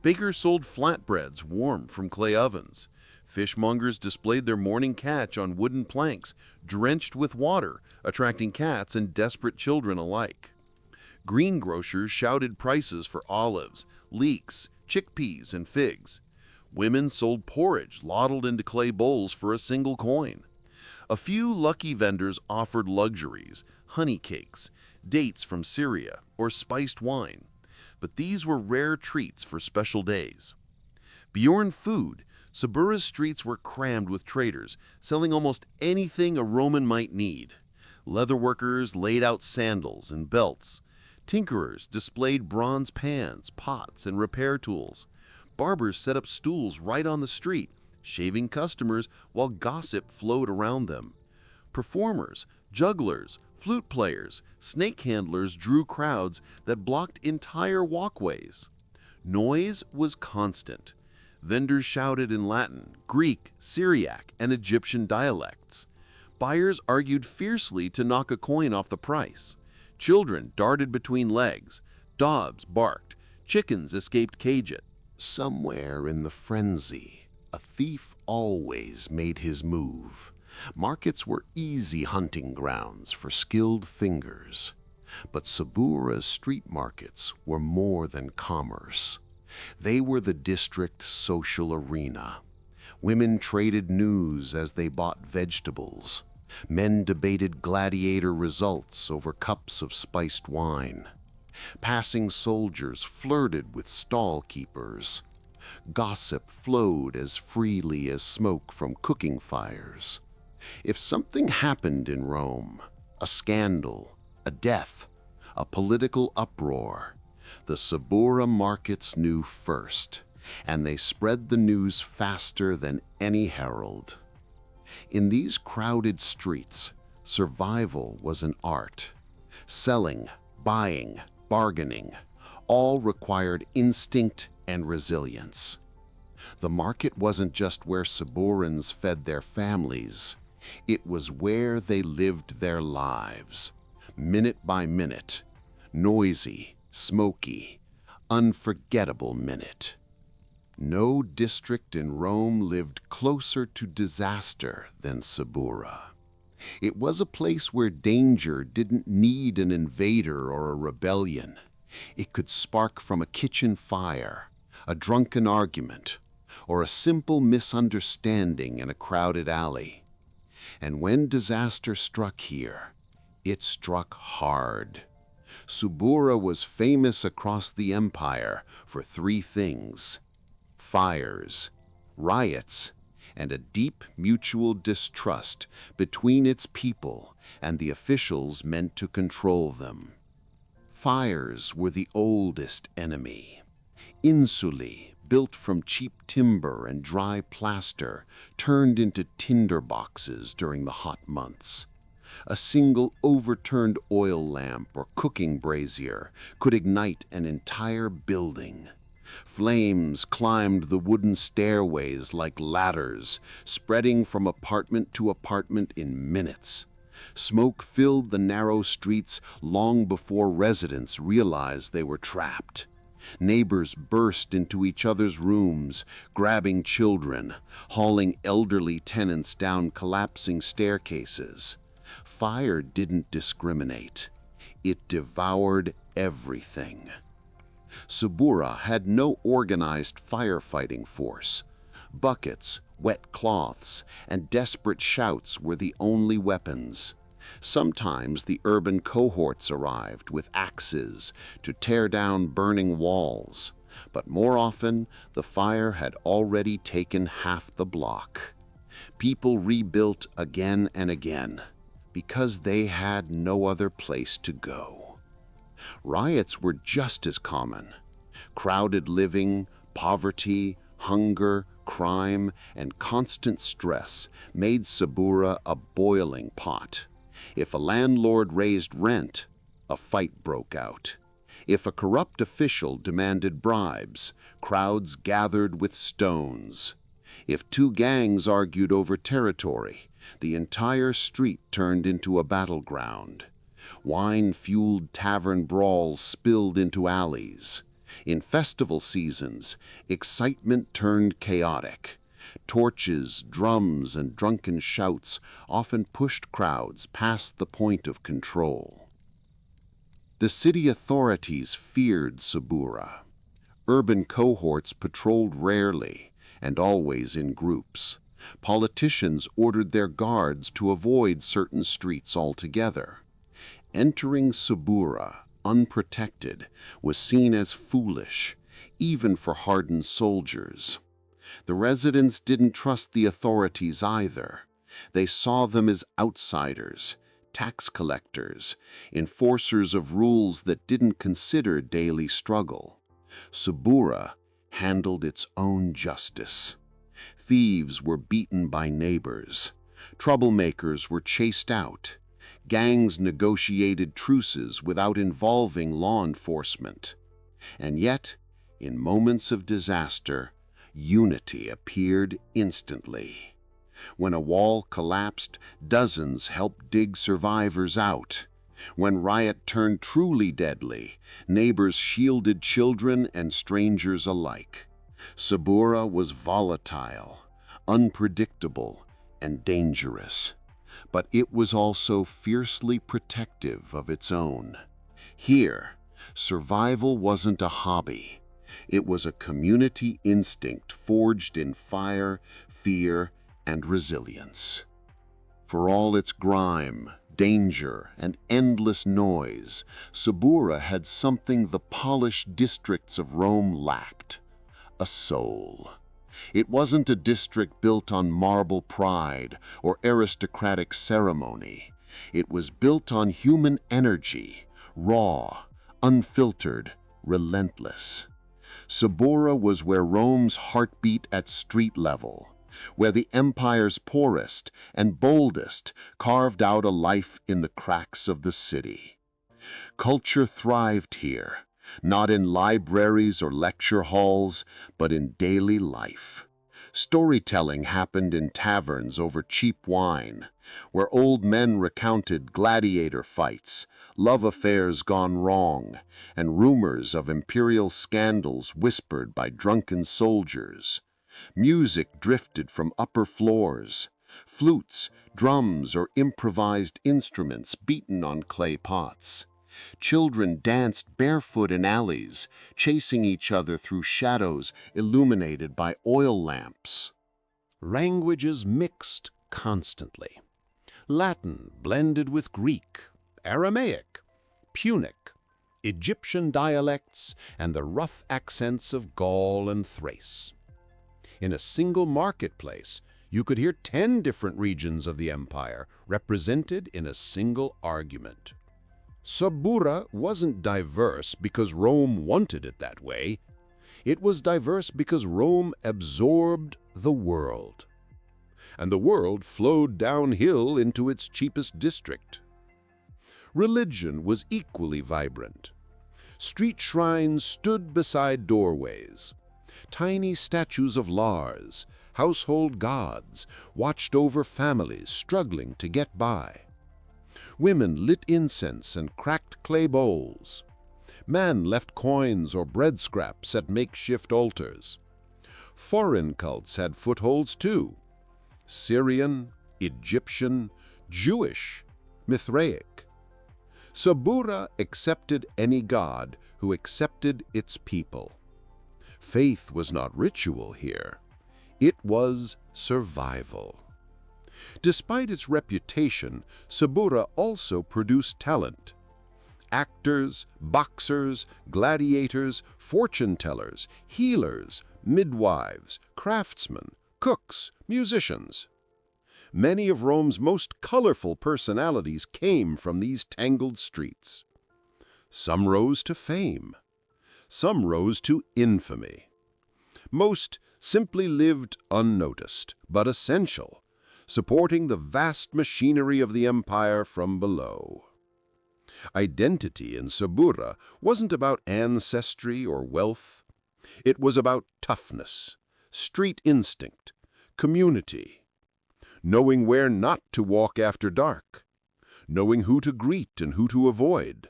Bakers sold flatbreads warm from clay ovens. Fishmongers displayed their morning catch on wooden planks, drenched with water, attracting cats and desperate children alike. Greengrocers shouted prices for olives, leeks, chickpeas, and figs. Women sold porridge ladled into clay bowls for a single coin. A few lucky vendors offered luxuries, honey cakes, dates from Syria, or spiced wine, but these were rare treats for special days. Beyond food, Sabura's streets were crammed with traders, selling almost anything a Roman might need. Leatherworkers laid out sandals and belts. Tinkerers displayed bronze pans, pots, and repair tools. Barbers set up stools right on the street, shaving customers while gossip flowed around them. Performers, jugglers, flute players, snake handlers drew crowds that blocked entire walkways. Noise was constant. Vendors shouted in Latin, Greek, Syriac, and Egyptian dialects. Buyers argued fiercely to knock a coin off the price. Children darted between legs. Dogs barked. Chickens escaped cages. Somewhere in the frenzy, a thief always made his move. Markets were easy hunting grounds for skilled fingers. But Sabura's street markets were more than commerce. They were the district's social arena. Women traded news as they bought vegetables. Men debated gladiator results over cups of spiced wine. Passing soldiers flirted with stall keepers. Gossip flowed as freely as smoke from cooking fires. If something happened in Rome, a scandal, a death, a political uproar, the Sabura markets knew first, and they spread the news faster than any herald. In these crowded streets, survival was an art. Selling, buying, bargaining, all required instinct and resilience. The market wasn't just where Saburans fed their families. It was where they lived their lives, minute by minute, noisy, smoky, unforgettable minute. No district in Rome lived closer to disaster than Sabura. It was a place where danger didn't need an invader or a rebellion. It could spark from a kitchen fire, a drunken argument, or a simple misunderstanding in a crowded alley. And when disaster struck here, it struck hard. Sabura was famous across the empire for three things: fires, riots, and a deep mutual distrust between its people and the officials meant to control them. Fires were the oldest enemy. Insuli, built from cheap timber and dry plaster, turned into tinder boxes during the hot months. A single overturned oil lamp or cooking brazier could ignite an entire building. Flames climbed the wooden stairways like ladders, spreading from apartment to apartment in minutes. Smoke filled the narrow streets long before residents realized they were trapped. Neighbors burst into each other's rooms, grabbing children, hauling elderly tenants down collapsing staircases. Fire didn't discriminate. It devoured everything. Sabura had no organized firefighting force. Buckets, wet cloths, and desperate shouts were the only weapons. Sometimes the urban cohorts arrived with axes to tear down burning walls, but more often the fire had already taken half the block. People rebuilt again and again because they had no other place to go. Riots were just as common. Crowded living, poverty, hunger, crime, and constant stress made Sabura a boiling pot. If a landlord raised rent, a fight broke out. If a corrupt official demanded bribes, crowds gathered with stones. If two gangs argued over territory, the entire street turned into a battleground. Wine-fueled tavern brawls spilled into alleys. In festival seasons, excitement turned chaotic. Torches, drums, and drunken shouts often pushed crowds past the point of control. The city authorities feared Sabura. Urban cohorts patrolled rarely, and always in groups. Politicians ordered their guards to avoid certain streets altogether. Entering Sabura, unprotected, was seen as foolish, even for hardened soldiers. The residents didn't trust the authorities either. They saw them as outsiders, tax collectors, enforcers of rules that didn't consider daily struggle. Sabura handled its own justice. Thieves were beaten by neighbors. Troublemakers were chased out. Gangs negotiated truces without involving law enforcement. And yet, in moments of disaster, unity appeared instantly. When a wall collapsed, dozens helped dig survivors out. When riot turned truly deadly, neighbors shielded children and strangers alike. Sabura was volatile, unpredictable, and dangerous. But it was also fiercely protective of its own. Here, survival wasn't a hobby. It was a community instinct forged in fire, fear, and resilience. For all its grime, danger, and endless noise, Sabura had something the polished districts of Rome lacked: a soul. It wasn't a district built on marble pride or aristocratic ceremony. It was built on human energy, raw, unfiltered, relentless. Sabura was where Rome's heart beat at street level, where the empire's poorest and boldest carved out a life in the cracks of the city. Culture thrived here, not in libraries or lecture halls, but in daily life. Storytelling happened in taverns over cheap wine, where old men recounted gladiator fights, love affairs gone wrong, and rumors of imperial scandals whispered by drunken soldiers. Music drifted from upper floors, flutes, drums, or improvised instruments beaten on clay pots. Children danced barefoot in alleys, chasing each other through shadows illuminated by oil lamps. Languages mixed constantly. Latin blended with Greek, Aramaic, Punic, Egyptian dialects, and the rough accents of Gaul and Thrace. In a single marketplace, you could hear 10 different regions of the empire represented in a single argument. Sabura wasn't diverse because Rome wanted it that way. It was diverse because Rome absorbed the world. And the world flowed downhill into its cheapest district. Religion was equally vibrant. Street shrines stood beside doorways. Tiny statues of Lars, household gods, watched over families struggling to get by. Women lit incense and cracked clay bowls. Men left coins or bread scraps at makeshift altars. Foreign cults had footholds too: Syrian, Egyptian, Jewish, Mithraic. Sabura accepted any god who accepted its people. Faith was not ritual here. It was survival. Despite its reputation, Sabura also produced talent. Actors, boxers, gladiators, fortune-tellers, healers, midwives, craftsmen, cooks, musicians. Many of Rome's most colorful personalities came from these tangled streets. Some rose to fame. Some rose to infamy. Most simply lived unnoticed, but essential, supporting the vast machinery of the empire from below. Identity in Sabura wasn't about ancestry or wealth. It was about toughness, street instinct, community, knowing where not to walk after dark, knowing who to greet and who to avoid,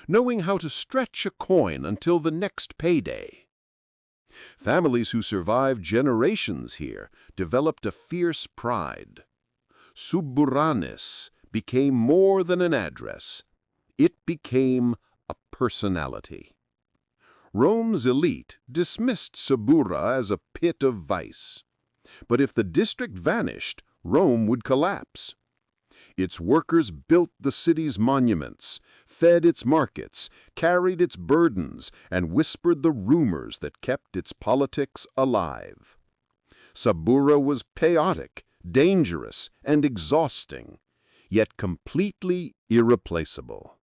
knowing how to stretch a coin until the next payday. Families who survived generations here developed a fierce pride. Suburanes became more than an address. It became a personality. Rome's elite dismissed Sabura as a pit of vice. But if the district vanished, Rome would collapse. Its workers built the city's monuments, fed its markets, carried its burdens, and whispered the rumors that kept its politics alive. Sabura was chaotic, dangerous, and exhausting, yet completely irreplaceable.